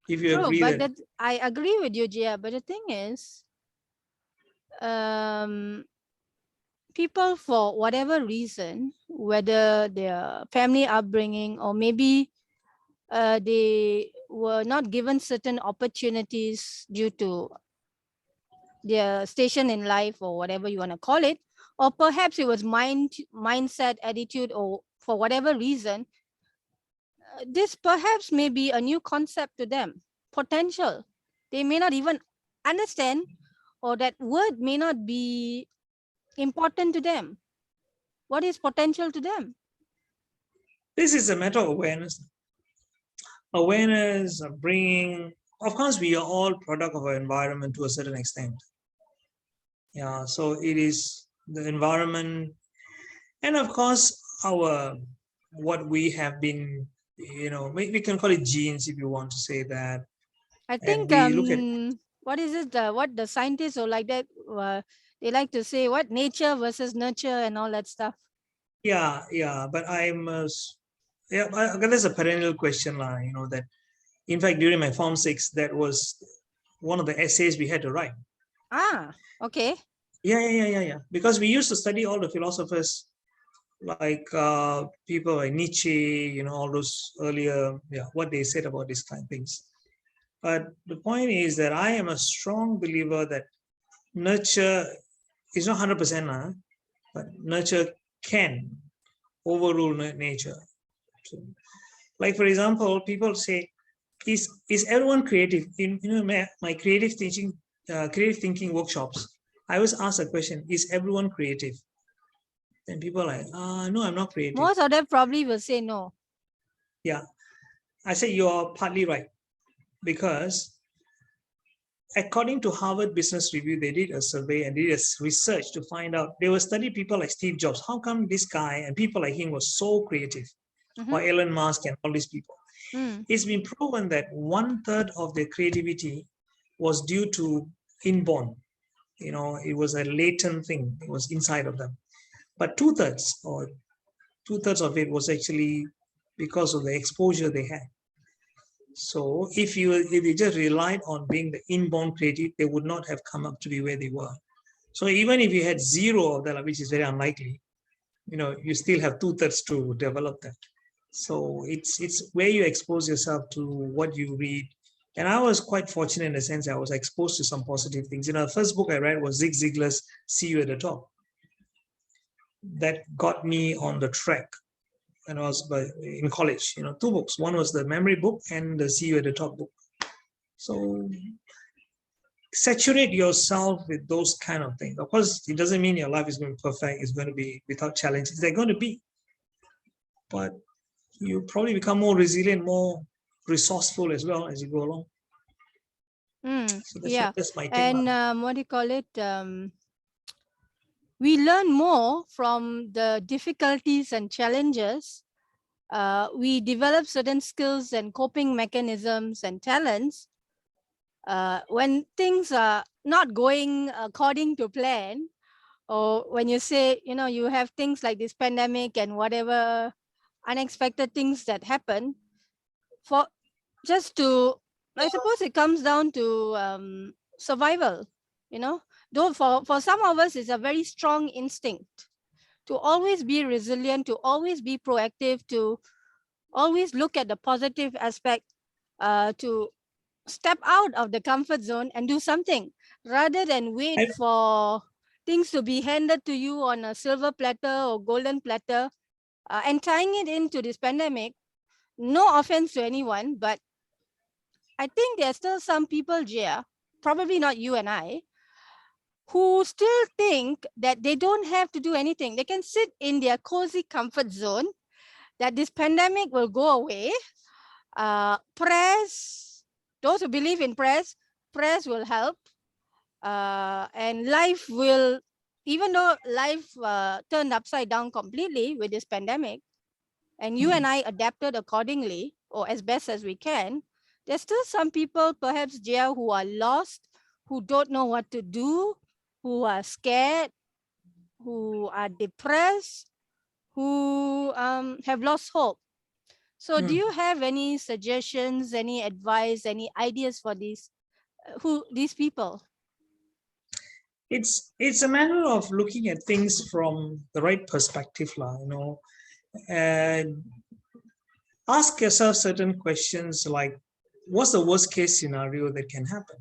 Speaker 2: If you
Speaker 1: True,
Speaker 2: agree
Speaker 1: but
Speaker 2: that
Speaker 1: I agree with you, Jeya. But the thing is, people, for whatever reason, whether their family upbringing or maybe they were not given certain opportunities due to their station in life or whatever you want to call it, or perhaps it was mindset, attitude, or for whatever reason, this perhaps may be a new concept to them, potential. They may not even understand, or that word may not be important to them. What is potential to them?
Speaker 2: this is a matter of awareness. Awareness of bringing, of course, we are all product of our environment to a certain extent. Yeah, so it is the environment, and of course, what we have been we can call it genes if you want to say that.
Speaker 1: I
Speaker 2: And
Speaker 1: think
Speaker 2: we look at,
Speaker 1: what is it? What the scientists or like that they like to say what nature versus nurture and all that stuff.
Speaker 2: yeah, but there's a perennial question, that in fact during my Form 6, that was one of the essays we had to write.
Speaker 1: Ah, okay.
Speaker 2: Yeah. Because we used to study all the philosophers, like people like Nietzsche, all those earlier, what they said about these kind of things. But the point is that I am a strong believer that nurture is not 100%, but nurture can overrule nature. So, like for example, people say, is everyone creative? In my creative thinking workshops, I always ask a question: is everyone creative? And people are like, no, I'm not creative.
Speaker 1: Most of them probably will say no.
Speaker 2: Yeah, I say you're partly right, because according to Harvard Business Review, they did a survey and did a research to find out. They will study people like Steve Jobs. How come this guy and people like him were so creative?
Speaker 1: Mm-hmm.
Speaker 2: Or Elon Musk and all these people.
Speaker 1: Mm.
Speaker 2: It's been proven that 1/3 of their creativity was due to inborn. It was a latent thing. It was inside of them. But 2/3 of it was actually because of the exposure they had. So if they just relied on being the inborn creative, they would not have come up to be where they were. So even if you had zero of that, which is very unlikely, you still have 2/3 to develop that. So it's where you expose yourself to what you read. And I was quite fortunate in the sense I was exposed to some positive things. The first book I read was Zig Ziglar's See You at the Top. That got me on the track. And I was in college, 2 books. One was the memory book and the See You at the Top book. So saturate yourself with those kind of things. Of course, it doesn't mean your life is going to be perfect. It's going to be without challenges. They're going to be. But you probably become more resilient, more resourceful as well as you go along. So that's my take.
Speaker 1: And what do you call it? We learn more from the difficulties and challenges. We develop certain skills and coping mechanisms and talents. When things are not going according to plan, or when you say, you have things like this pandemic and whatever unexpected things that happen, I suppose it comes down to survival, though for some of us it's a very strong instinct to always be resilient, to always be proactive, to always look at the positive aspect, to step out of the comfort zone and do something rather than wait for things to be handed to you on a silver platter or golden platter. And tying it into this pandemic, no offense to anyone, but I think there's still some people, Jeya, probably not you and I, who still think that they don't have to do anything. They can sit in their cozy comfort zone, that this pandemic will go away. Those who believe in prayers will help. And life will, even though life turned upside down completely with this pandemic, and you and I adapted accordingly, or as best as we can, there's still some people, perhaps, Jeya, who are lost, who don't know what to do, who are scared, who are depressed, who have lost hope. So do you have any suggestions, any advice, any ideas for these people?
Speaker 2: It's a matter of looking at things from the right perspective, and ask yourself certain questions like, what's the worst case scenario that can happen?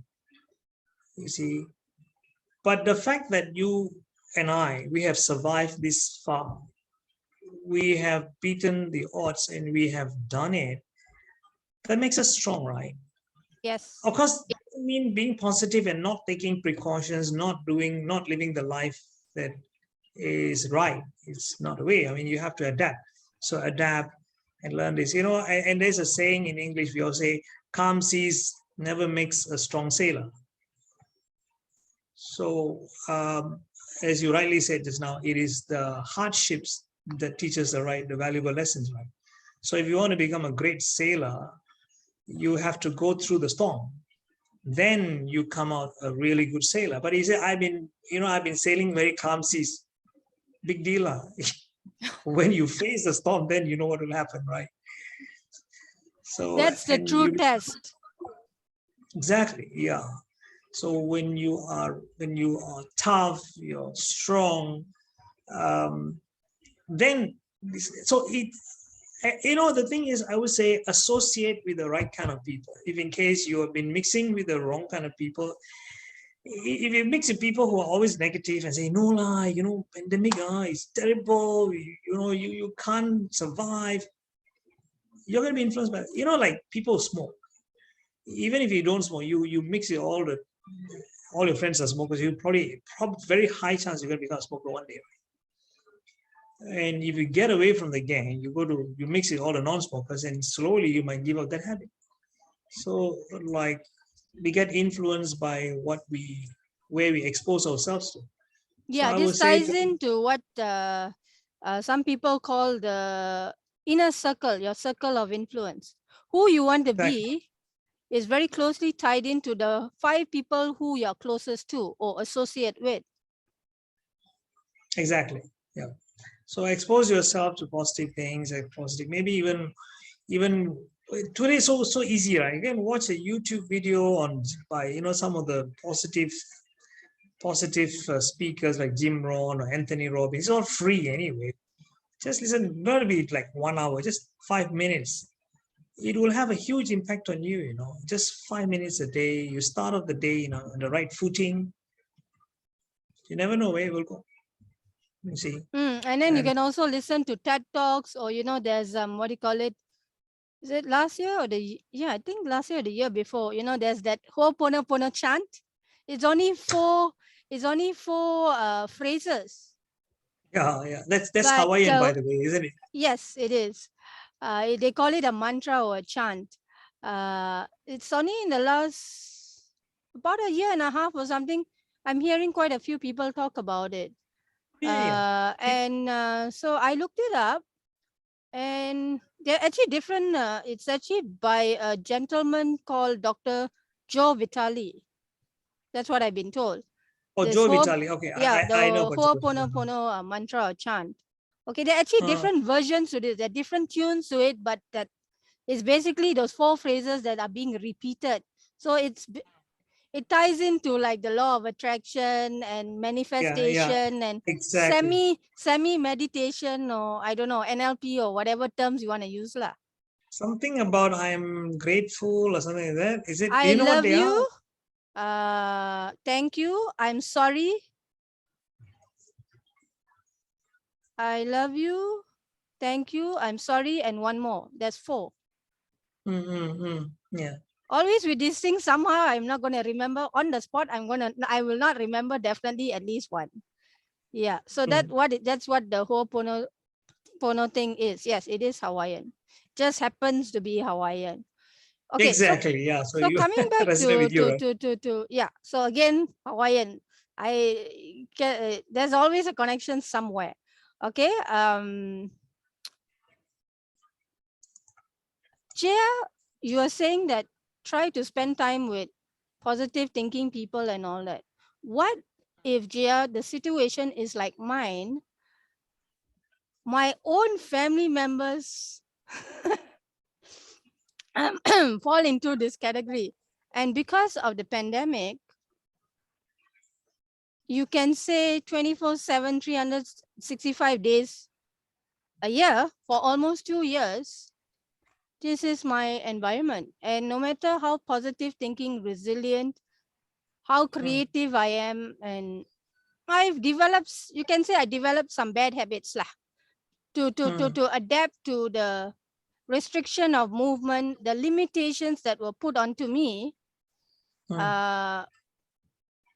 Speaker 2: You see, but the fact that you and we have survived this far, we have beaten the odds and we have done it, that makes us strong, right?
Speaker 1: Yes.
Speaker 2: Of course, it doesn't mean being positive and not taking precautions, not living the life that is right. It's not a way. I mean, you have to adapt. So adapt and learn this. And there's a saying in English, we all say, calm seas never makes a strong sailor. So as you rightly said just now, it is the hardships that teach us the valuable lessons, right? So if you want to become a great sailor, you have to go through the storm. Then you come out a really good sailor. But he said, I've been sailing very calm seas. Big deal. When you face the storm, then you know what will happen, right? So,
Speaker 1: That's the
Speaker 2: and
Speaker 1: true test.
Speaker 2: exactly, yeah. So when you are tough, you're strong, then the thing is, I would say associate with the right kind of people. If in case you have been mixing with the wrong kind of people, if you mix with people who are always negative and say, no lah, pandemic is terrible, you can't survive, you're going to be influenced by, like people smoke. Even if you don't smoke, you mix with all your friends are smokers, you probably very high chance you're going to become a smoker one day. And if you get away from the gang, you mix with all the non-smokers, and slowly you might give up that habit. So like we get influenced by where we expose ourselves to.
Speaker 1: Yeah,
Speaker 2: So
Speaker 1: this ties into what some people call the inner circle, your circle of influence. Who you want to be is very closely tied into the 5 people who you're closest to or associate with.
Speaker 2: Exactly. Yeah. So expose yourself to positive things, maybe even today is so easy, right? You can watch a YouTube video by some of the positive speakers like Jim Rohn or Anthony Robbins. It's all free anyway. Just listen, not be like 1 hour, just 5 minutes. It will have a huge impact on you, just 5 minutes a day. You start off the day, on the right footing. You never know where it will go. You see.
Speaker 1: And then you can also listen to TED Talks, or there's what do you call it? Is it last year or I think last year or the year before, there's that Ho'oponopono chant. It's only four phrases.
Speaker 2: Yeah. That's Hawaiian, by the way, isn't it?
Speaker 1: Yes, it is. They call it a mantra or a chant. It's only in the last about a year and a half or something, I'm hearing quite a few people talk about it. And so I looked it up, and they're actually different. It's actually by a gentleman called Dr. Joe Vitale. That's what I've been told.
Speaker 2: Oh, Joe Vitale. Okay,
Speaker 1: yeah,
Speaker 2: I know.
Speaker 1: The Ho'oponopono mantra or chant. Okay, there are actually different versions to this. There are different tunes to it, but that is basically those 4 phrases that are being repeated. So it ties into like the law of attraction and manifestation and
Speaker 2: exactly.
Speaker 1: semi meditation, or I don't know, NLP or whatever terms you want to use lah.
Speaker 2: Something about I'm grateful or something like that. Is it?
Speaker 1: I love you. Thank you. I'm sorry. I love you. Thank you. I'm sorry. And one more. There's 4.
Speaker 2: Yeah.
Speaker 1: Always with these things, somehow I'm not going to remember on the spot. I will not remember definitely at least one. Yeah. So that's what the Ho'oponopono thing is. Yes, it is Hawaiian. Just happens to be Hawaiian. Okay.
Speaker 2: Exactly. Yeah. So
Speaker 1: coming back
Speaker 2: to
Speaker 1: yeah. So again, Hawaiian. There's always a connection somewhere. Okay. Jeya, you are saying that try to spend time with positive thinking people and all that. What if, Jeya, the situation is like mine? My own family members fall into this category. And because of the pandemic, you can say 24/7, 365 days a year for almost 2 years, this is my environment. And no matter how positive thinking, resilient, how creative I am, and I've developed, you can say I developed some bad habits lah, to adapt to the restriction of movement, the limitations that were put onto me.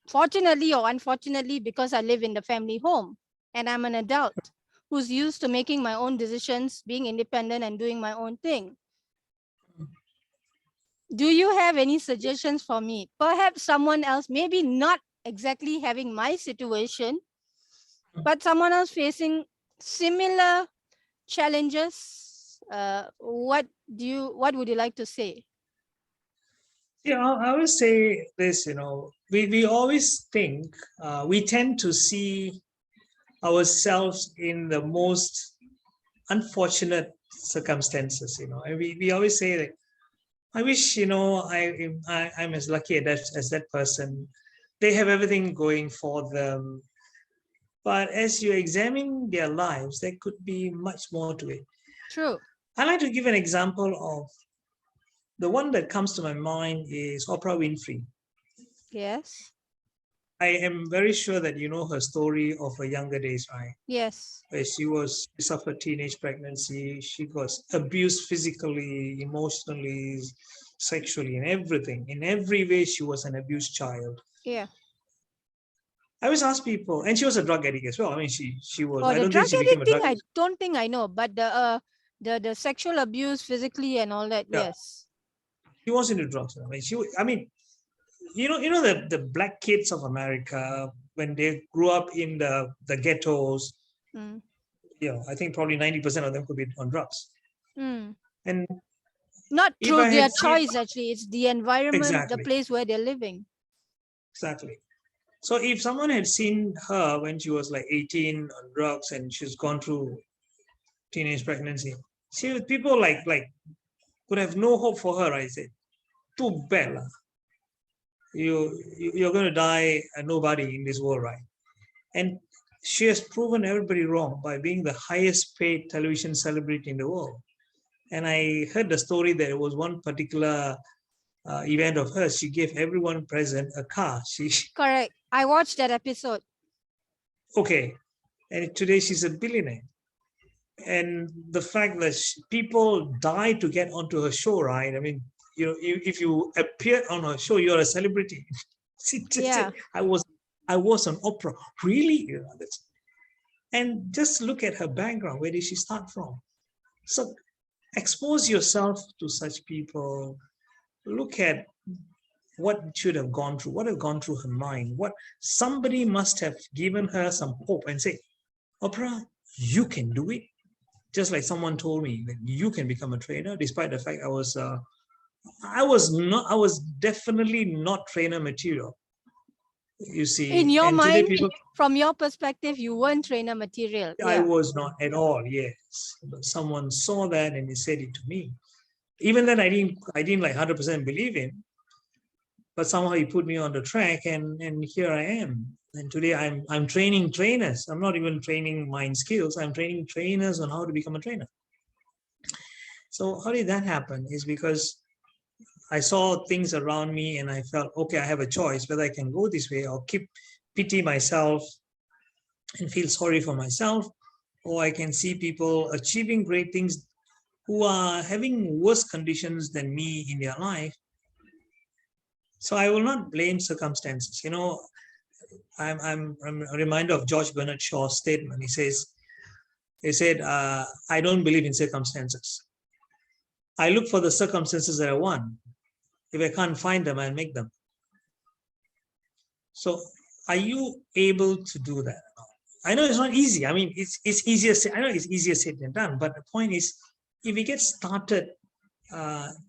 Speaker 1: Fortunately or unfortunately, because I live in the family home and I'm an adult who's used to making my own decisions, being independent and doing my own thing. Do you have any suggestions for me? Perhaps someone else, maybe not exactly having my situation, but someone else facing similar challenges What would you like to say?
Speaker 2: Yeah, I would say this, we always think, we tend to see ourselves in the most unfortunate circumstances, and we always say that, I wish, I'm as lucky as that person. They have everything going for them. But as you examine their lives, there could be much more to it.
Speaker 1: True.
Speaker 2: I like to give an example of the one that comes to my mind is Oprah Winfrey.
Speaker 1: Yes.
Speaker 2: I am very sure that you know her story of her younger days, right?
Speaker 1: Yes.
Speaker 2: Where she suffered teenage pregnancy. She was abused physically, emotionally, sexually, and everything. In every way, she was an abused child.
Speaker 1: Yeah.
Speaker 2: I always ask people, and she was a drug addict as well. I mean, she was.
Speaker 1: Oh,
Speaker 2: I
Speaker 1: the
Speaker 2: don't think
Speaker 1: drug
Speaker 2: she became
Speaker 1: addict
Speaker 2: a
Speaker 1: thing,
Speaker 2: drug
Speaker 1: I
Speaker 2: addict.
Speaker 1: don't think I know, but the sexual abuse physically and all that,
Speaker 2: Yeah,
Speaker 1: yes.
Speaker 2: she was into drugs. I mean, I mean, the black kids of America when they grew up in the ghettos.
Speaker 1: Mm.
Speaker 2: I think probably 90% of them could be on drugs.
Speaker 1: Mm.
Speaker 2: And
Speaker 1: Not
Speaker 2: if
Speaker 1: through
Speaker 2: I
Speaker 1: their
Speaker 2: had seen
Speaker 1: choice, actually. It's the environment, the
Speaker 2: exactly,
Speaker 1: place where they're living.
Speaker 2: exactly. So if someone had seen her when she was like 18 on drugs and she's gone through teenage pregnancy, people like could have no hope for her. I said, too bad, lah. You're going to die a nobody in this world, right? And she has proven everybody wrong by being the highest paid television celebrity in the world. And I heard the story that it was one particular event of hers. She gave everyone present a car.
Speaker 1: Correct. I watched that episode.
Speaker 2: Okay, and today she's a billionaire. And the fact that people die to get onto her show, right? I mean, if you appear on her show, you're a celebrity. She just said,
Speaker 1: Yeah.
Speaker 2: I was on Oprah. Really? And just look at her background. Where did she start from? So expose yourself to such people. Look at what should have gone through, what have gone through her mind. What somebody must have given her some hope and say, Oprah, you can do it. Just like someone told me that you can become a trainer, despite the fact I was definitely not trainer material. You
Speaker 1: In
Speaker 2: see,
Speaker 1: your
Speaker 2: and today
Speaker 1: mind,
Speaker 2: people,
Speaker 1: from your perspective, you weren't trainer material.
Speaker 2: I
Speaker 1: Yeah.
Speaker 2: was not at all. Yes, but someone saw that and he said it to me. Even then, I didn't like 100% believe him, but somehow he put me on the track, and here I am. And today I'm training trainers. I'm not even training mind skills. I'm training trainers on how to become a trainer. So how did that happen? Is because I saw things around me and I felt, okay, I have a choice whether I can go this way or keep pity myself and feel sorry for myself, or I can see people achieving great things who are having worse conditions than me in their life. So I will not blame circumstances. I'm a reminder of George Bernard Shaw's statement. He said, I don't believe in circumstances. I look for the circumstances that I want. If I can't find them, I'll make them. So are you able to do that? I know it's not easy. I mean, it's easier. I know it's easier said than done. But the point is, if we get started,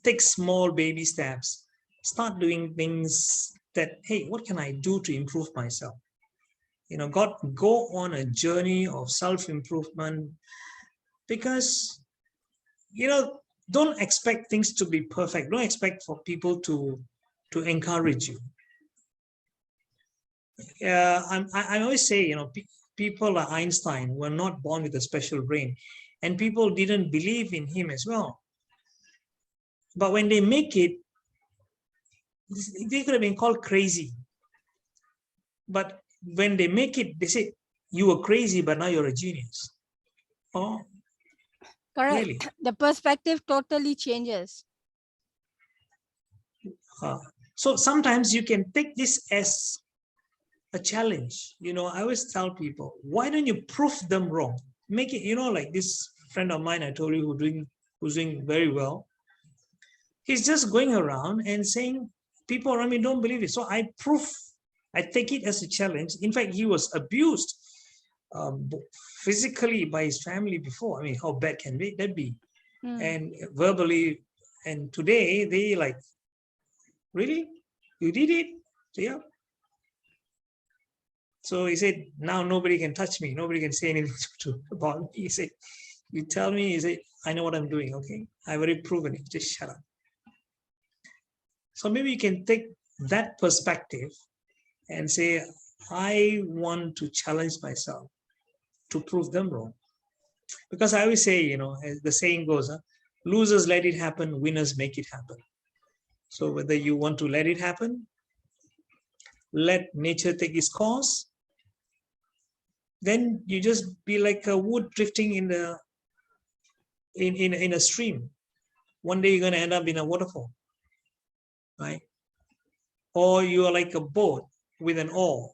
Speaker 2: take small baby steps, start doing things that, hey, what can I do to improve myself? Go on a journey of self-improvement, because, don't expect things to be perfect. Don't expect for people to encourage you. I always say, people like Einstein were not born with a special brain, and people didn't believe in him as well. But when they make it, they could have been called crazy. But when they make it, they say, you were crazy, but now you're a genius. Oh,
Speaker 1: Correct.
Speaker 2: really?
Speaker 1: The perspective totally changes.
Speaker 2: So sometimes you can take this as a challenge. I always tell people, why don't you prove them wrong? Make it, like this friend of mine I told you who's doing very well. He's just going around and saying people around me don't believe it. So I take it as a challenge. In fact, he was abused physically by his family before. I mean, how bad can that be? and verbally. And today they like, really? You did it? Yeah. So he said, now nobody can touch me. Nobody can say anything about me. He said, you tell me, he said, I know what I'm doing. Okay. I've already proven it. Just shut up. So maybe you can take that perspective and say, I want to challenge myself to prove them wrong. Because I always say, as the saying goes, losers let it happen, winners make it happen. So whether you want to let it happen, let nature take its course, then you just be like a wood drifting in a stream. One day you're going to end up in a waterfall, right? Or you are like a boat with an oar.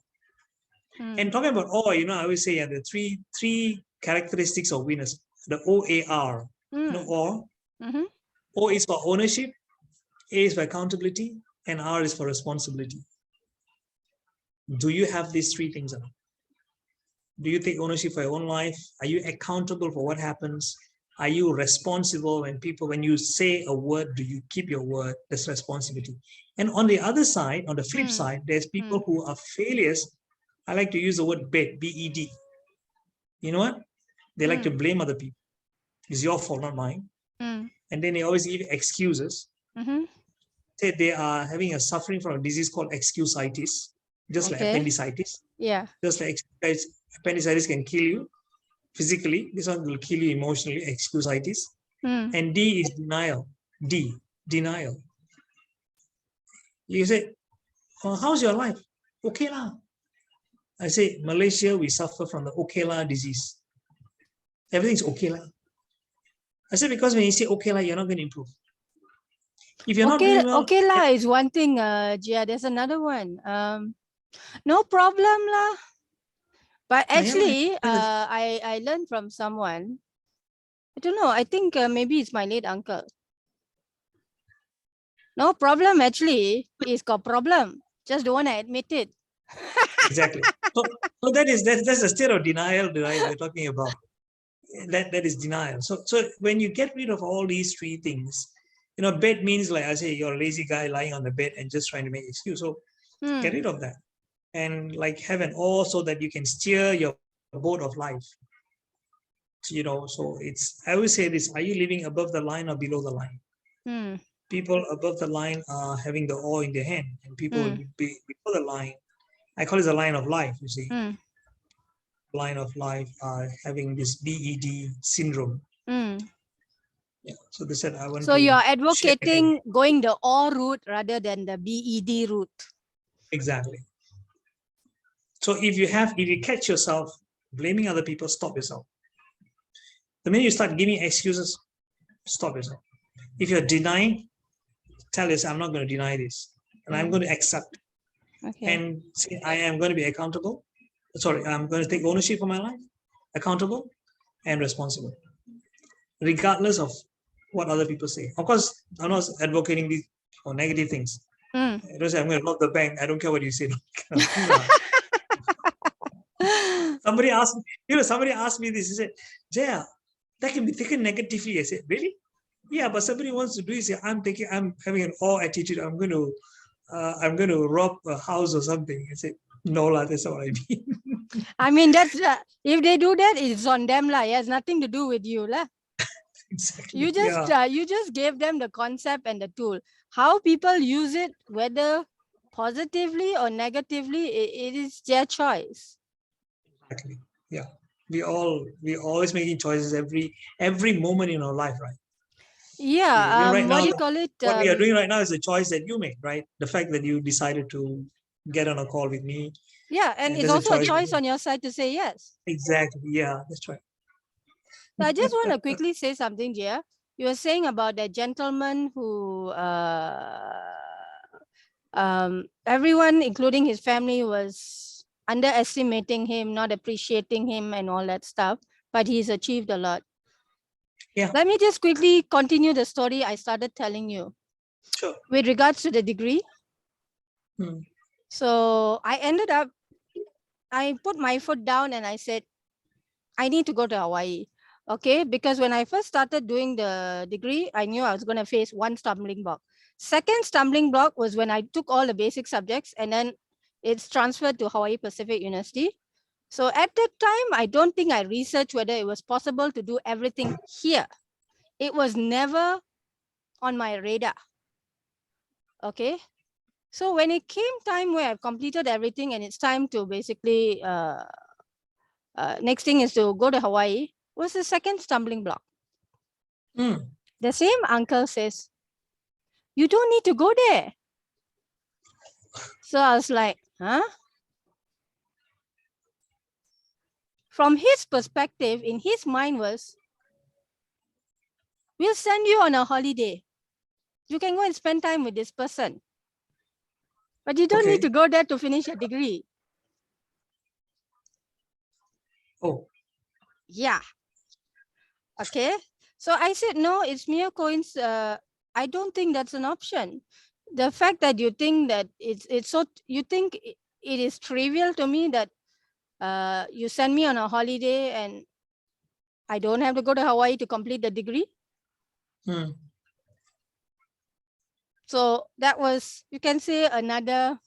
Speaker 2: And talking about oar, I always say the three characteristics of winners. The OAR, oar. O is for ownership, A is for accountability, and R is for responsibility. Do you have these three things? Do you take ownership for your own life? Are you accountable for what happens? Are you responsible when you say a word, do you keep your word? That's responsibility. And on the other side, on the flip side, there's people who are failures. I like to use the word bed, B-E-D. You know what? They like to blame other people. It's your fault, not mine. And then they always give excuses. Say they are having a suffering from a disease called excusitis, just like appendicitis.
Speaker 1: Yeah.
Speaker 2: Just like appendicitis can kill you physically, this one will kill you emotionally, excusitis. And D is denial. D, denial. You say, how's your life? Okay lah. I say, Malaysia, we suffer from the okay lah disease. Everything's okay lah. I say, because when you say okay lah, you're not going to improve. If you're not doing well,
Speaker 1: okay lah is one thing, Jeya. There's another one. No problem lah. But actually, I learned from someone. I don't know. I think maybe it's my late uncle. No problem. Actually, he's got problem. Just don't want to admit it.
Speaker 2: Exactly. So that's the state of denial that we're talking about. That is denial. So when you get rid of all these three things, bed means, like I say, you're a lazy guy lying on the bed and just trying to make excuse. So get rid of that. And like have an oar so that you can steer your boat of life. So it's, I always say this, are you living above the line or below the line? People above the line are having the oar in their hand, and people below the line, I call it the line of life, you see. Line of life are having this BED syndrome. Yeah. So they said, I want
Speaker 1: so
Speaker 2: to
Speaker 1: you're advocating going the oar route rather than the BED route.
Speaker 2: Exactly. So if you catch yourself blaming other people, stop yourself. The minute you start giving excuses, stop yourself. If you're denying, tell yourself, I'm not going to deny this. And I'm going to accept. And say, I am going to be accountable. Sorry, I'm going to take ownership for my life, accountable and responsible, regardless of what other people say. Of course, I'm not advocating these or negative things. I don't say I'm going to rob the bank. I don't care what you say. Somebody asked me this. He said, Jeya, that can be taken negatively. I said, really? Yeah, but somebody wants to do it. Say, I'm having an awe attitude. I'm going to rob a house or something. I said, no lah, that's not what I mean.
Speaker 1: I mean, that's if they do that, it's on them lah. It has nothing to do with you lah.
Speaker 2: Exactly.
Speaker 1: You just gave them the concept and the tool. How people use it, whether positively or negatively, it is their choice.
Speaker 2: Exactly. Yeah. We always making choices every moment in our life, right?
Speaker 1: Yeah.
Speaker 2: Right
Speaker 1: what
Speaker 2: now,
Speaker 1: do you call it?
Speaker 2: What we are doing right now is a choice that you make, right? The fact that you decided to get on a call with me.
Speaker 1: Yeah, and it's also a choice on your side to say yes.
Speaker 2: Exactly. Yeah, that's right.
Speaker 1: So I just want to quickly say something, Jeya. You were saying about that gentleman who everyone, including his family, was underestimating him, not appreciating him and all that stuff, but he's achieved a lot.
Speaker 2: Yeah.
Speaker 1: Let me just quickly continue the story I started telling you.
Speaker 2: Sure.
Speaker 1: With regards to the degree. So I put my foot down and I said, I need to go to Hawaii. Okay, because when I first started doing the degree, I knew I was going to face one stumbling block. Second stumbling block was when I took all the basic subjects and then it's transferred to Hawaii Pacific University. So at that time, I don't think I researched whether it was possible to do everything here. It was never on my radar. Okay. So when it came time where I've completed everything and it's time to basically, next thing is to go to Hawaii, was the second stumbling block. The same uncle says, you don't need to go there. So I was like, huh? From his perspective, in his mind was, we'll send you on a holiday. You can go and spend time with this person. But you don't need to go there to finish a degree.
Speaker 2: Oh.
Speaker 1: Yeah. Okay. So I said, no, it's mere coincidence. I don't think that's an option. The fact that you think that it's so, you think it is trivial to me that you send me on a holiday and I don't have to go to Hawaii to complete the degree. So that was, you can say, another,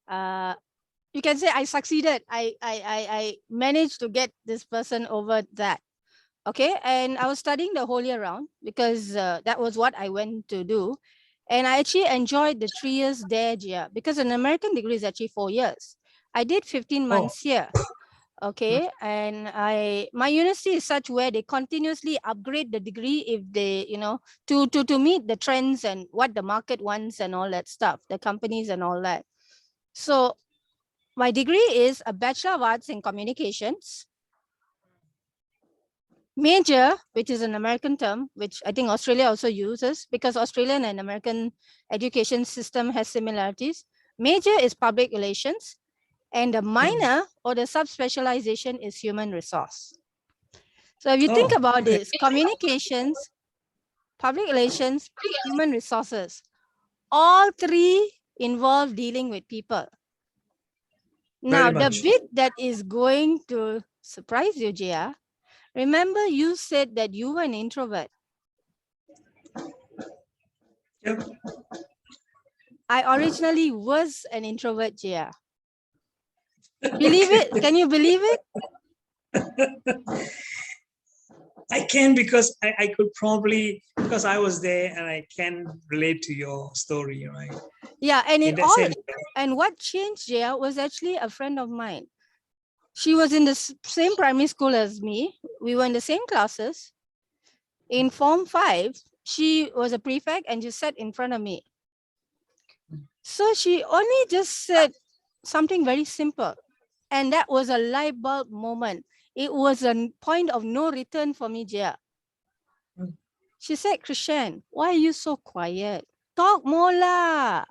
Speaker 1: you can say I succeeded. I managed to get this person over that. Okay. And I was studying the whole year round because that was what I went to do. And I actually enjoyed the 3 years there, Jeya, because an American degree is actually 4 years. I did 15 months here. Okay. And my university is such where they continuously upgrade the degree if they, you know, to meet the trends and what the market wants and all that stuff, the companies and all that. So my degree is a Bachelor of Arts in Communications. Major, which is an American term, which I think Australia also uses because Australian and American education system has similarities. Major is public relations and the minor or the subspecialization is human resource. So if you think about this, communications, public relations, human resources, all three involve dealing with people. Now, the bit that is going to surprise you, Jeya, remember you said that you were an introvert.
Speaker 2: Yep.
Speaker 1: I originally was an introvert, Jeya. Believe it? Can you believe it?
Speaker 2: I can because I could probably, because I was there and I can relate to your story, right?
Speaker 1: Yeah, and it all, and what changed, Jeya, was actually a friend of mine. She was in the same primary school as me. We were in the same classes. In Form 5, she was a prefect and she sat in front of me. So she only just said something very simple. And that was a light bulb moment. It was a point of no return for me, Jeya. She said, Krishan, why are you so quiet? Talk more lah.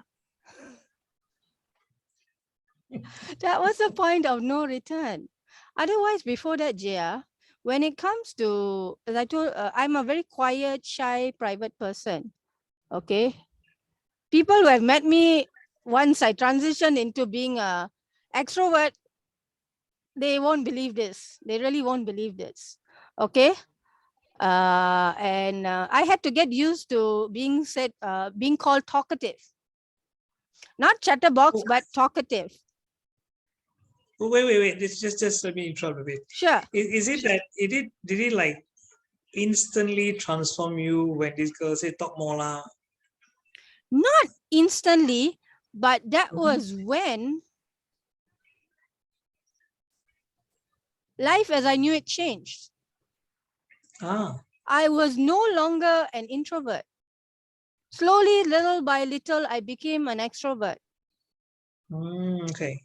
Speaker 1: That was a point of no return. Otherwise, before that, Jeya, when it comes to, as I told, I'm a very quiet, shy, private person. Okay. People who have met me once I transitioned into being an extrovert, they won't believe this. They really won't believe this. Okay. And I had to get used to being said, being called talkative. Not chatterbox, but talkative.
Speaker 2: Wait. This just let me interrupt a bit.
Speaker 1: Sure.
Speaker 2: Is it that did it like instantly transform you when this girl said talk more lah?
Speaker 1: Not instantly, but that was when life as I knew it changed. I was no longer an introvert. Slowly, little by little, I became an extrovert.
Speaker 2: Okay.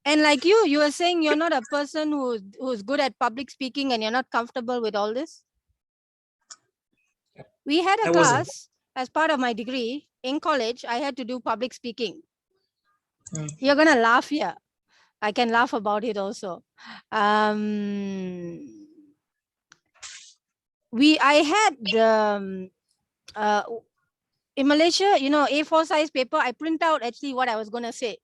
Speaker 1: And like you were saying you're not a person who's good at public speaking and you're not comfortable with all this. We had a class as part of my degree in college. I had to do public speaking. You're going to laugh here. I can laugh about it also. I had the, in Malaysia, you know, A4 size paper, I print out actually what I was going to say.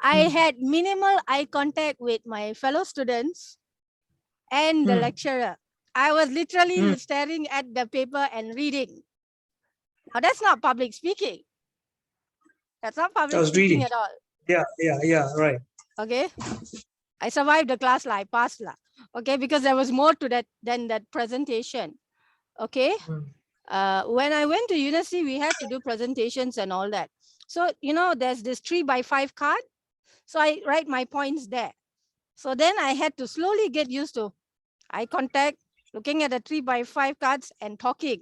Speaker 1: I had minimal eye contact with my fellow students and the lecturer. I was literally staring at the paper and reading. Now, that's not public speaking. That's not
Speaker 2: I
Speaker 1: public
Speaker 2: was
Speaker 1: speaking
Speaker 2: reading.
Speaker 1: at all.
Speaker 2: Yeah, right.
Speaker 1: Okay. I survived the class, I passed. Okay, because there was more to that than that presentation. Okay. When I went to university, we had to do presentations and all that. So, there's this 3x5 card. So I write my points there. So then I had to slowly get used to eye contact, looking at the 3x5 cards and talking.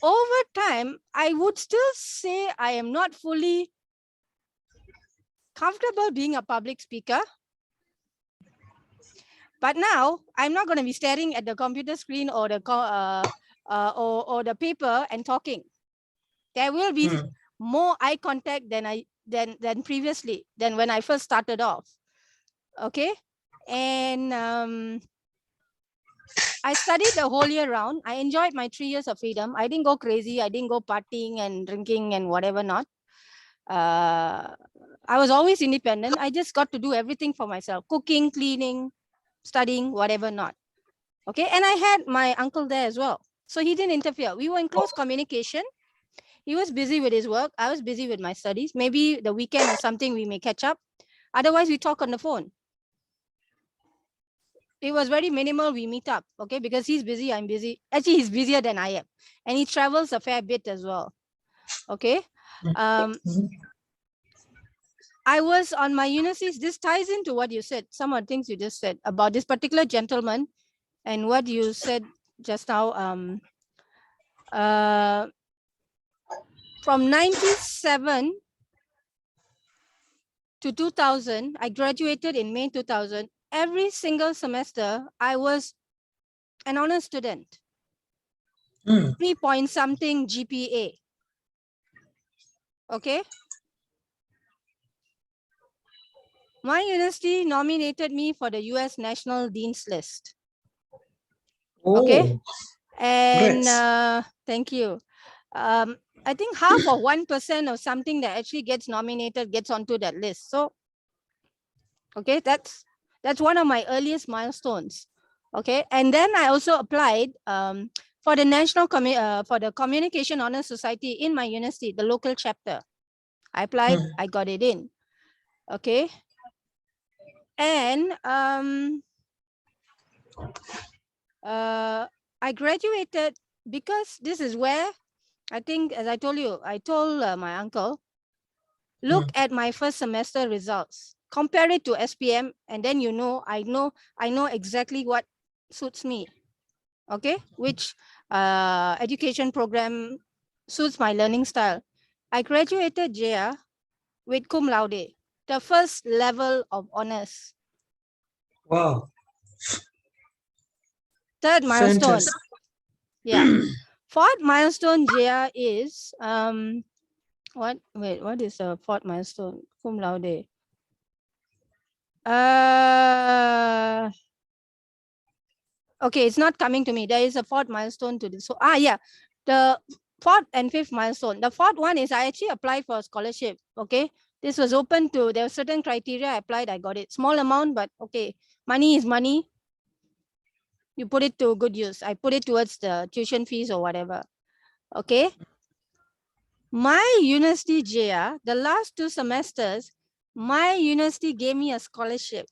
Speaker 1: Over time, I would still say I am not fully comfortable being a public speaker. But now I'm not going to be staring at the computer screen or the or the paper and talking. There will be more eye contact than previously, than when I first started off. Okay, and I studied the whole year round. I enjoyed my 3 years of freedom. I didn't go crazy. I didn't go partying and drinking and whatever not. I was always independent. I just got to do everything for myself: cooking, cleaning, studying, whatever not. Okay, and I had my uncle there as well, so he didn't interfere. We were in close communication. He was busy with his work. I was busy with my studies. Maybe the weekend or something we may catch up. Otherwise, we talk on the phone. It was very minimal. We meet up, okay, because he's busy, I'm busy. Actually, he's busier than I am, and he travels a fair bit as well. Okay. I was on my universities. This ties into what you said, some of the things you just said about this particular gentleman and what you said just now. From 97 to 2000, I graduated in May 2000. Every single semester, I was an honor student. 3 point something GPA. Okay. My university nominated me for the US National Dean's List. Okay. And thank you. I think half or 1% of something that actually gets nominated gets onto that list. So, okay, that's one of my earliest milestones. Okay, and then I also applied for the for the Communication Honor Society in my university, the local chapter. I applied, I got it in. Okay, and I graduated because this is where I think, as I told you, I told my uncle, look at my first semester results, compare it to SPM, and then I know exactly what suits me. Okay, which education program suits my learning style. I graduated Jeya with cum laude, the first level of honors.
Speaker 2: Wow.
Speaker 1: Third milestone.
Speaker 2: Fantastic.
Speaker 1: Yeah. Fourth milestone, Jeya, is what is the fourth milestone? Cum laude. Okay, it's not coming to me. There is a fourth milestone to this. So yeah, the fourth and fifth milestone. The fourth one is I actually applied for a scholarship. Okay, this was open to, there were certain criteria. I applied, I got it. Small amount, but okay, money is money. You put it to good use. I put it towards the tuition fees or whatever. Okay. My university, Jeya, the last 2 semesters, my university gave me a scholarship.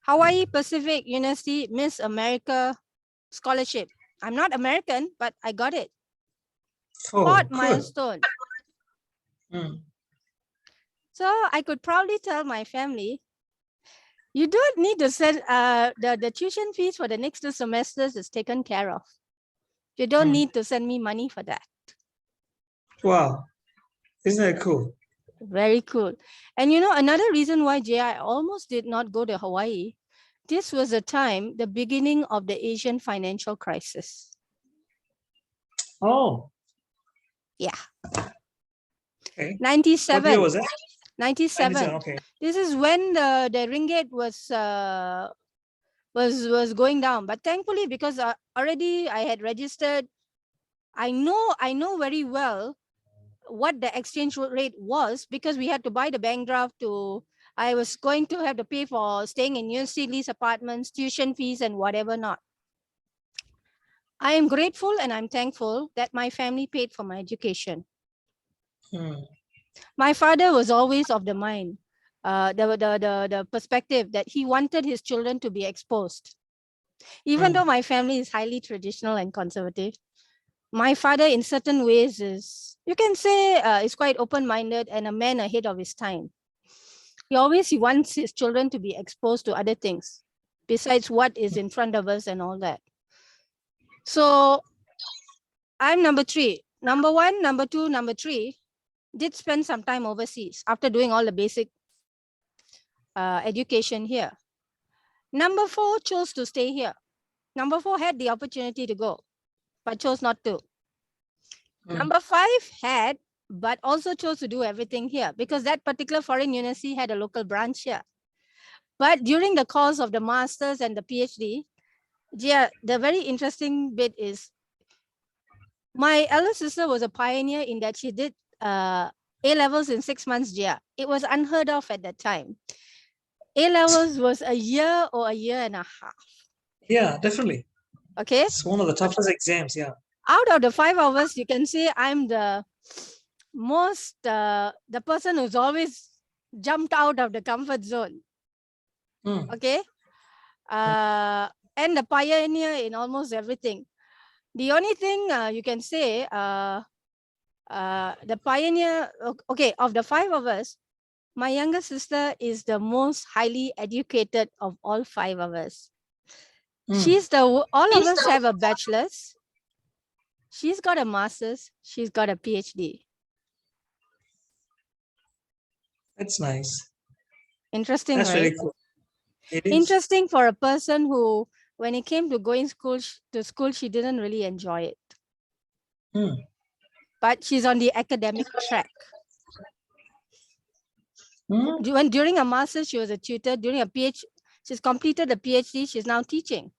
Speaker 1: Hawaii Pacific University Miss America scholarship. I'm not American, but I got it. Fourth milestone. So I could proudly tell my family, you don't need to send the tuition fees for the next 2 semesters is taken care of. You don't need to send me money for that.
Speaker 2: Wow. Isn't that cool?
Speaker 1: Very cool. And another reason why I almost did not go to Hawaii, this was the time, the beginning of the Asian financial crisis.
Speaker 2: Oh.
Speaker 1: Yeah.
Speaker 2: Okay.
Speaker 1: 97.
Speaker 2: What year was that?
Speaker 1: 97.
Speaker 2: Okay.
Speaker 1: This is when the ringgit was going down. But thankfully, because already I had registered, I know very well what the exchange rate was, because we had to buy the bank draft to I was going to have to pay for staying in university lease apartments, tuition fees, and whatever not. I am grateful and I'm thankful that my family paid for my education. My father was always of the mind, the perspective that he wanted his children to be exposed. Even though my family is highly traditional and conservative, my father in certain ways is, you can say, is quite open-minded and a man ahead of his time. He wants his children to be exposed to other things besides what is in front of us and all that. So I'm number 3. Number 1, number 2, number 3 did spend some time overseas after doing all the basic education here. Number 4 chose to stay here. Number 4 had the opportunity to go, but chose not to. Number 5 had, but also chose to do everything here because that particular foreign university had a local branch here. But during the course of the master's and the PhD, Jeya, the very interesting bit is my elder sister was a pioneer in that she did A-levels in 6 months, Jeya. It was unheard of at that time. A-levels was a year or a year and a half.
Speaker 2: Yeah, definitely.
Speaker 1: Okay.
Speaker 2: It's one of the toughest exams, yeah.
Speaker 1: Out of the 5 of us, you can say I'm the most, the person who's always jumped out of the comfort zone. Okay. And the pioneer in almost everything. The only thing you can say, the pioneer, okay, of the 5 of us, my younger sister is the most highly educated of all 5 of us. All of us have a bachelor's. She's got a master's. She's got a PhD.
Speaker 2: That's nice.
Speaker 1: Interesting,
Speaker 2: That's
Speaker 1: right?
Speaker 2: really cool. It is.
Speaker 1: Interesting for a person who, when it came to going to school, she didn't really enjoy it. But she's on the academic track. During a master's, she was a tutor. During a PhD, she's completed a PhD. She's now teaching.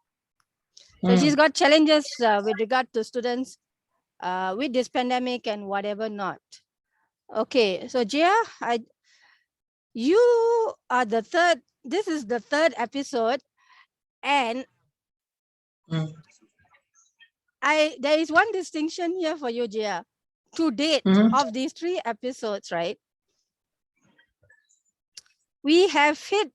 Speaker 1: So she's got challenges with regard to students with this pandemic and whatever not. Okay, so Jeya, you are the third. This is the 3rd episode, and there is one distinction here for you, Jeya. To date, of these 3 episodes, right? We have hit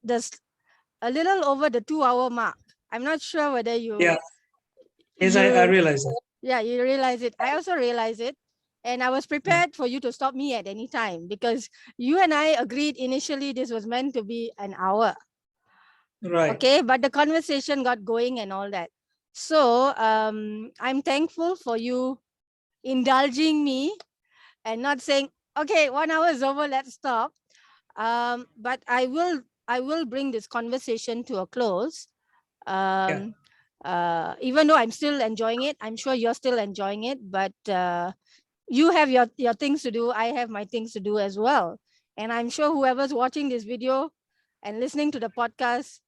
Speaker 1: a little over the 2-hour mark. I'm not sure whether you.
Speaker 2: Yeah. Yes, I realize that.
Speaker 1: Yeah, you realize it. I also realize it. And I was prepared for you to stop me at any time because you and I agreed initially this was meant to be an hour.
Speaker 2: Right.
Speaker 1: Okay, but the conversation got going and all that. So I'm thankful for you indulging me and not saying, okay, 1 hour is over, let's stop. But I will bring this conversation to a close. Even though I'm still enjoying it, I'm sure you're still enjoying it, but you have your things to do. I have my things to do as well. And I'm sure whoever's watching this video and listening to the podcast,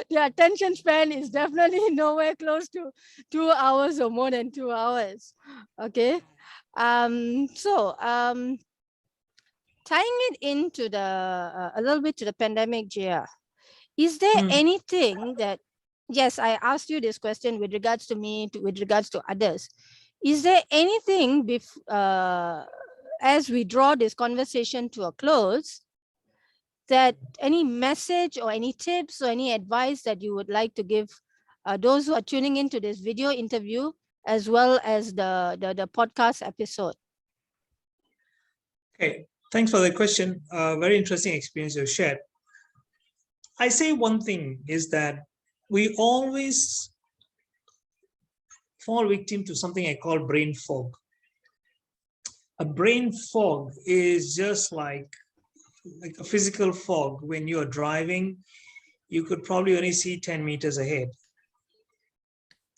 Speaker 1: their attention span is definitely nowhere close to 2 hours or more than 2 hours. Okay. Tying it into a little bit to the pandemic, Jeya, is there anything that, yes, I asked you this question with regards to me, with regards to others. Is there anything, as we draw this conversation to a close, that any message or any tips or any advice that you would like to give those who are tuning into this video interview as well as the podcast episode?
Speaker 2: Okay, thanks for the question. Very interesting experience you shared. I say one thing is that we always fall victim to something I call brain fog. A brain fog is just like a physical fog. When you're driving, you could probably only see 10 meters ahead.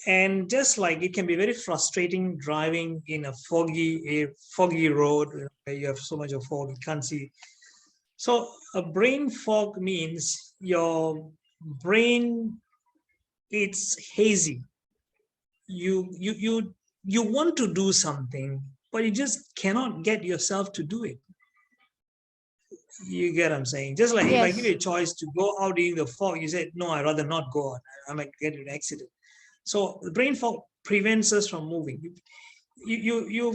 Speaker 2: And just like it can be very frustrating driving in a foggy road where you have so much of fog, you can't see. So a brain fog means your brain, it's hazy. You want to do something, but you just cannot get yourself to do it. You get what I'm saying? Just like if I give
Speaker 1: Yes.
Speaker 2: you a choice to go out in the fog, you said, no, I'd rather not go out. I might get in an accident. So the brain fog prevents us from moving. You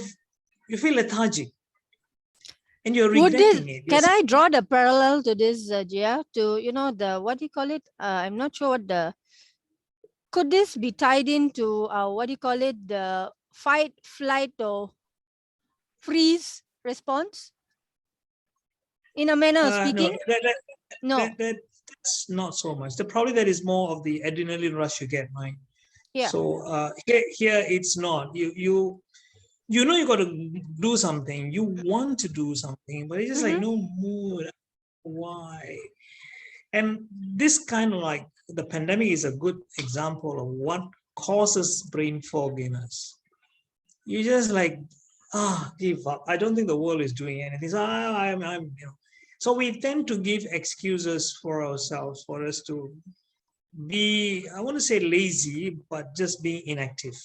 Speaker 2: feel lethargic and you're
Speaker 1: Would this,
Speaker 2: regretting it. You're
Speaker 1: can I
Speaker 2: saying,
Speaker 1: draw the parallel to this, Jeya? To, the, what do you call it? I'm not sure what could this be tied into, what do you call it? The fight, flight, or freeze response? In a manner of
Speaker 2: no,
Speaker 1: speaking? No.
Speaker 2: that's not so much. Probably that is more of the adrenaline rush you get, right?
Speaker 1: Yeah.
Speaker 2: So here it's not. You got to do something. You want to do something, but it's just like
Speaker 1: Mm-hmm.
Speaker 2: no mood. Why? And this kind of like the pandemic is a good example of what causes brain fog in us. You just like, give up. I don't think the world is doing anything. So I'm. So we tend to give excuses for ourselves for us to be, I want to say lazy, but just being inactive.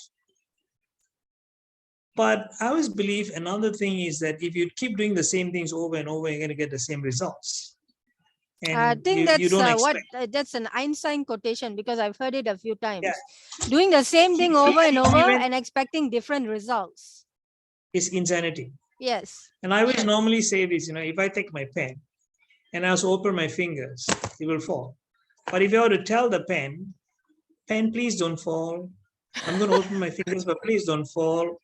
Speaker 2: But I always believe another thing is that if you keep doing the same things over and over, you're going to get the same results.
Speaker 1: I
Speaker 2: And
Speaker 1: think
Speaker 2: you
Speaker 1: that's
Speaker 2: don't
Speaker 1: what
Speaker 2: expect.
Speaker 1: that's an Einstein quotation, because I've heard it a few
Speaker 2: Yeah.
Speaker 1: times. Doing the same thing over and over
Speaker 2: Even
Speaker 1: and expecting different results.
Speaker 2: is insanity.
Speaker 1: Yes.
Speaker 2: And I always normally say this, if I take my pen and I also open my fingers, it will fall. But if I were to tell the pen, please don't fall. I'm going to open my fingers, but please don't fall.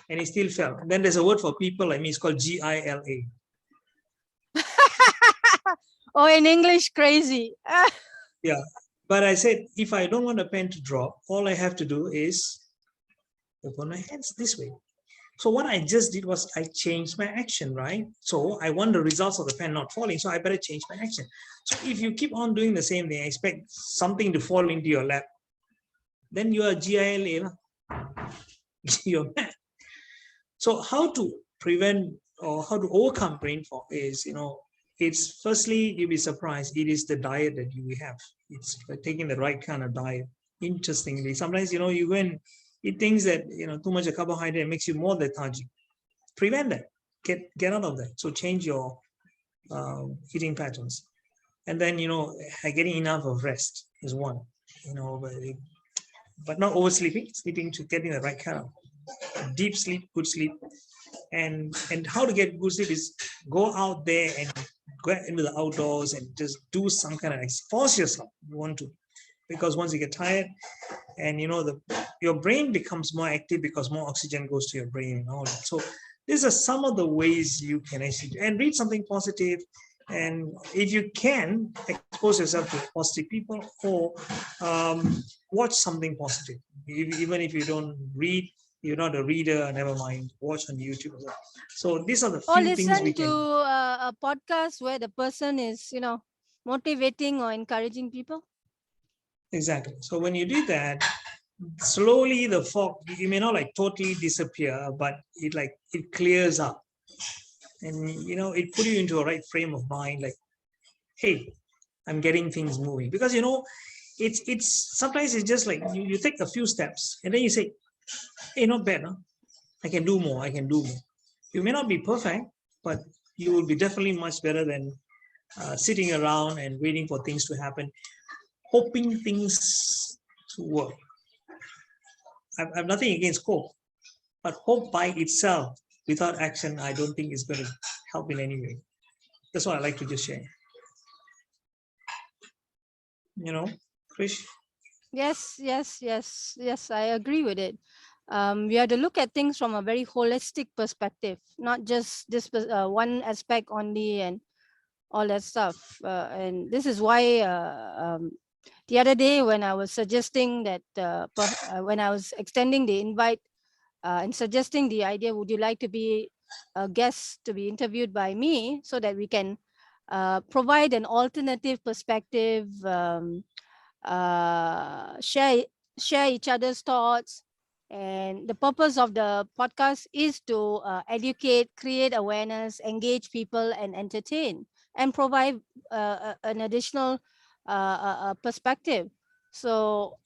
Speaker 2: And it still fell. And then there's a word for people like me, it's called GILA.
Speaker 1: Or in English, crazy.
Speaker 2: Yeah. But I said, if I don't want a pen to drop, all I have to do is open my hands this way. So what I just did was I changed my action, right? So I want the results of the pen not falling, so I better change my action. So if you keep on doing the same thing, expect something to fall into your lap, then you are GILA. You're mad. So how to prevent or how to overcome brain fog is, it's firstly, you'll be surprised. It is the diet that you have. It's taking the right kind of diet. Interestingly, sometimes, you go and eat things that, too much of carbohydrate makes you more lethargic. Prevent that. Get out of that. So change your eating patterns. And then, getting enough of rest is one, but not oversleeping, sleeping to getting the right kind of deep sleep, good sleep. And how to get good sleep is go out there and go into the outdoors and just do some kind of force yourself. You want to, because once you get tired and your brain becomes more active because more oxygen goes to your brain and all that. So these are some of the ways you can actually and read something positive. And if you can, expose yourself to positive people or watch something positive. Even if you don't read, you're not a reader, never mind, watch on YouTube. So these are the
Speaker 1: Or
Speaker 2: few things we
Speaker 1: listen to
Speaker 2: can.
Speaker 1: a podcast where the person is, motivating or encouraging people.
Speaker 2: Exactly. So when you do that, slowly the fog, it may not like totally disappear, but it clears up. And it put you into a right frame of mind, like, hey, I'm getting things moving. Because it's sometimes it's just like you take a few steps and then you say, hey, not bad, huh? I can do more. You may not be perfect, but you will be definitely much better than sitting around and waiting for things to happen, hoping things to work. I've nothing against hope, but hope by itself without action, I don't think is going to help in any way. That's what I like to just share. Krish?
Speaker 1: Yes, I agree with it. We have to look at things from a very holistic perspective, not just this one aspect only and all that stuff. And this is why the other day when I was suggesting that, when I was extending the invite and suggesting the idea, would you like to be a guest to be interviewed by me so that we can provide an alternative perspective, share each other's thoughts. And the purpose of the podcast is to educate, create awareness, engage people, and entertain, and provide an additional perspective. So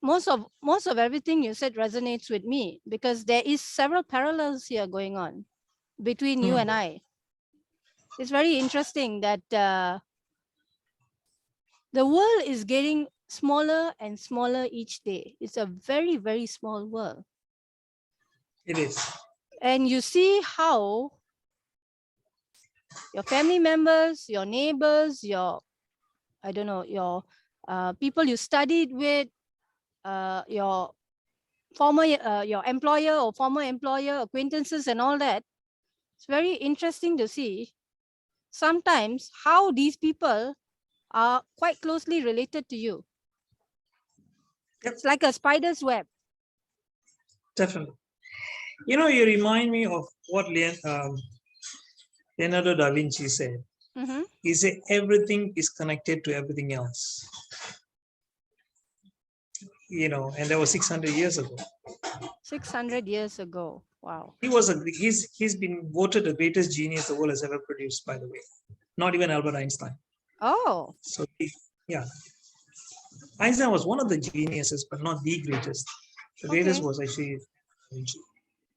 Speaker 1: most of everything you said resonates with me, because there is several parallels here going on. between you and I. It's very interesting that the world is getting smaller and smaller each day. It's a very, very small world.
Speaker 2: It is.
Speaker 1: And you see how your family members, your neighbors, your, I don't know, your people you studied with, your former, your employer or former employer, acquaintances and all that. It's very interesting to see sometimes how these people are quite closely related to you.
Speaker 2: Yep.
Speaker 1: It's like a spider's web.
Speaker 2: Definitely. You know, you remind me of what Leonardo da Vinci said. He said, everything is connected to everything else. You know, and that was 600 years ago.
Speaker 1: 600 years ago. Wow.
Speaker 2: He's been voted the greatest genius the world has ever produced, by the way. Not even Albert Einstein.
Speaker 1: Oh.
Speaker 2: So, yeah. Einstein was one of the geniuses, but not the greatest. The greatest was actually Da Vinci.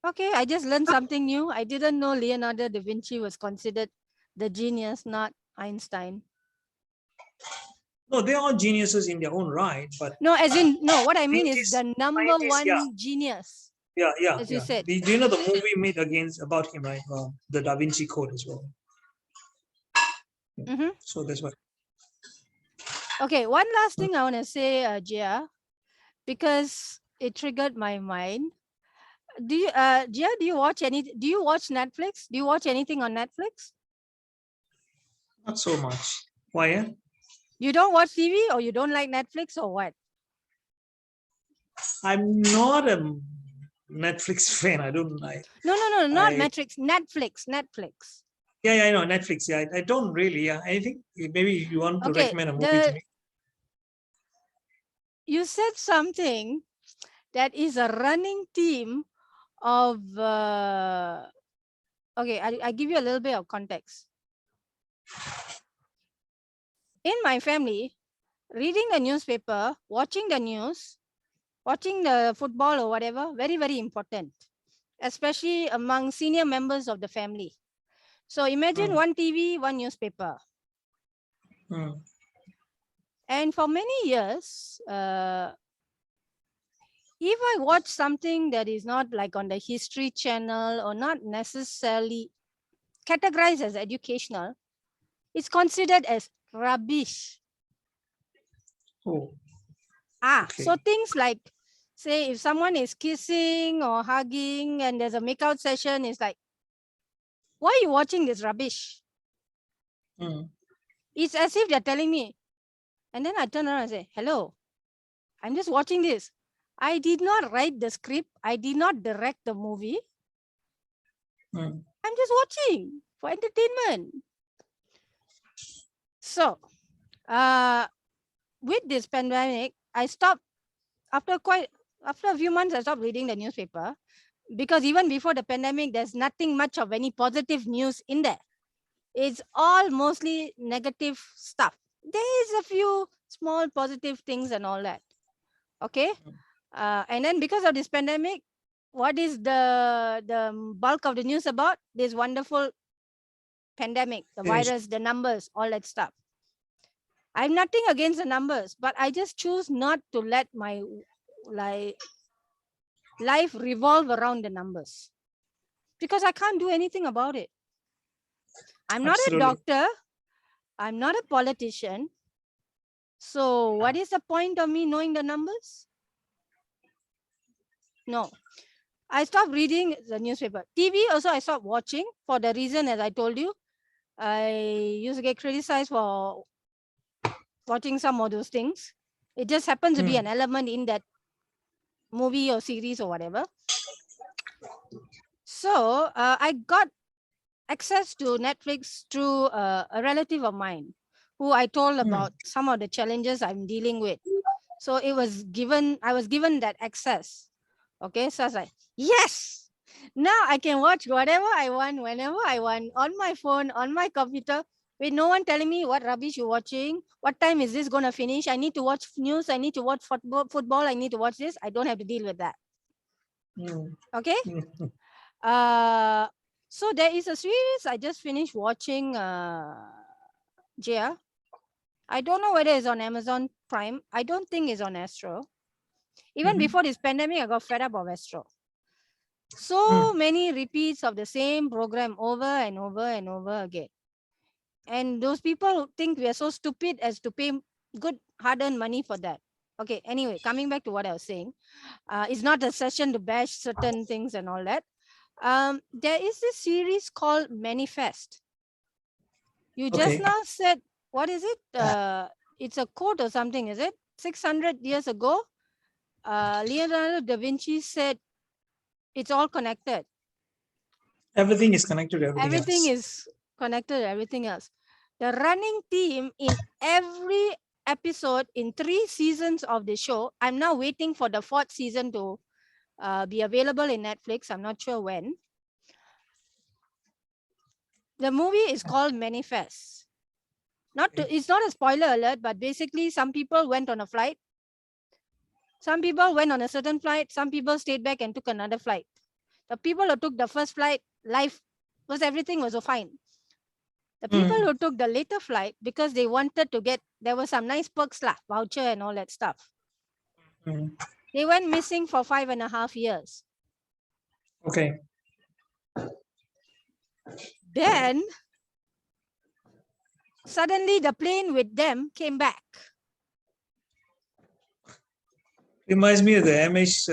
Speaker 1: Okay, I just learned something new. I didn't know Leonardo da Vinci was considered the genius, not Einstein.
Speaker 2: No, they're all geniuses in their own right, but
Speaker 1: no, as in no. What I mean is the number one
Speaker 2: yeah.
Speaker 1: genius.
Speaker 2: Yeah,
Speaker 1: as you said.
Speaker 2: Do you know the movie made about him, right? The Da Vinci Code as well. So that's what.
Speaker 1: Okay, one last thing I want to say, Jeya, because it triggered my mind. Do you, Jeya, do you watch Netflix? Do you watch anything on Netflix?
Speaker 2: Not so much. Why? Yeah?
Speaker 1: You don't watch TV, or you don't like Netflix, or what?
Speaker 2: I'm not a Netflix fan. I don't like.
Speaker 1: No, not Netflix. Netflix.
Speaker 2: Yeah, I know Netflix. Yeah, I don't really. Yeah, I think maybe you want to recommend a movie to me.
Speaker 1: You said something that is a running theme of. Okay, I give you a little bit of context. In my family, reading the newspaper, watching the news, watching the football or whatever, very, very important, especially among senior members of the family. So imagine one TV, one newspaper. And for many years, if I watch something that is not like on the History Channel or not necessarily categorized as educational, it's considered as rubbish.
Speaker 2: Oh.
Speaker 1: Okay. So things like, say, if someone is kissing or hugging and there's a makeout session, it's like, why are you watching this rubbish? It's as if they're telling me. And then I turn around and say, hello, I'm just watching this. I did not write the script. I did not direct the movie. I'm just watching for entertainment. So, with this pandemic, I stopped after a few months. I stopped reading the newspaper because even before the pandemic, there's nothing much of any positive news in there. It's all mostly negative stuff. There's a few small positive things and all that. Okay, and then because of this pandemic, what is the bulk of the news about? This wonderful pandemic, the virus, the numbers, all that stuff. I'm nothing against the numbers, but I just choose not to let my life revolve around the numbers because I can't do anything about it. I'm not a doctor. I'm not a politician. So what is the point of me knowing the numbers? No. I stopped reading the newspaper. TV also I stopped watching for the reason as I told you. I used to get criticized for watching some of those things. It just happens to be an element in that movie or series or whatever. So I got access to Netflix through a relative of mine who I told about some of the challenges I'm dealing with. So I was given that access. Okay, so I was like, yes, now I can watch whatever I want, whenever I want, on my phone, on my computer, with no one telling me what rubbish you're watching, what time is this going to finish, I need to watch news, I need to watch football, I need to watch this. I don't have to deal with that. Okay. So there is a series I just finished watching, Jeya. I don't know whether it's on Amazon Prime. I don't think it's on Astro. Even before this pandemic, I got fed up of Astro. So many repeats of the same program over and over and over again. And those people think we are so stupid as to pay good hard-earned money for that. Okay, anyway, coming back to what I was saying, it's not a session to bash certain things and all that. There is this series called Manifest. You just now said, what is it? It's a quote or something, is it? 600 years ago, Leonardo da Vinci said, it's all connected.
Speaker 2: Everything is connected to
Speaker 1: Everything
Speaker 2: else.
Speaker 1: is connected to everything else. The running theme in every episode in 3 seasons of the show, I'm now waiting for the 4th season to be available in Netflix. I'm not sure when. The movie is called Manifest. It's not a spoiler alert, but basically some people went on a flight. Some people went on a certain flight. Some people stayed back and took another flight. The people who took the first flight, everything was fine. The people who took the later flight, because they wanted to get, there were some nice perks, voucher and all that stuff. They went missing for 5.5 years.
Speaker 2: Okay.
Speaker 1: Then, suddenly the plane with them came back.
Speaker 2: Reminds me of the MH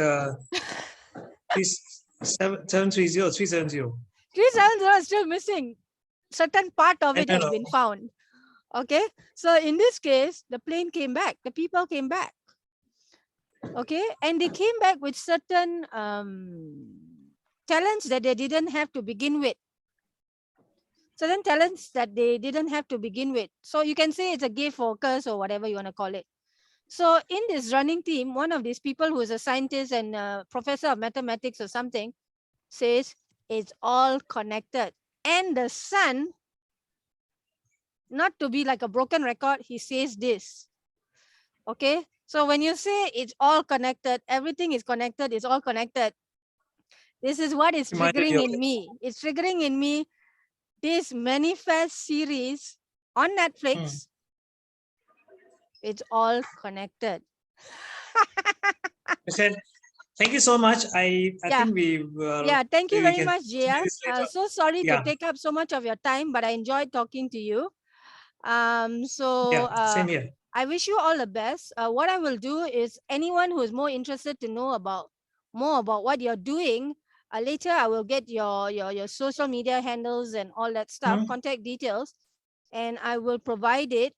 Speaker 2: 730 or 370.
Speaker 1: 370 is still missing. Certain part of it has been found. Okay, so in this case, the plane came back. The people came back. Okay, and they came back with certain talents that they didn't have to begin with. Certain talents that they didn't have to begin with. So you can say it's a gift or curse or whatever you want to call it. So in this running team, one of these people who is a scientist and a professor of mathematics or something says it's all connected. And the sun, not to be like a broken record, he says this. Okay, so when you say it's all connected, everything is connected, it's all connected. This is what is triggering in me. It's triggering in me this Manifest series on Netflix. It's all connected.
Speaker 2: Thank you so much. I think we
Speaker 1: thank you very much, Jeya. So sorry to take up so much of your time, but I enjoyed talking to you.
Speaker 2: Same here.
Speaker 1: I wish you all the best. What I will do is anyone who is more interested to know more about what you're doing, later I will get your social media handles and all that stuff, contact details, and I will provide it,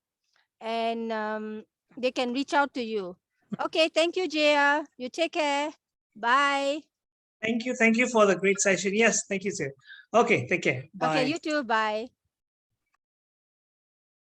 Speaker 1: and they can reach out to you. Okay, thank you, Jeya. You take care. Bye.
Speaker 2: Thank you for the great session. Yes, thank you, sir. Okay, take care. Bye.
Speaker 1: Okay, you too. Bye.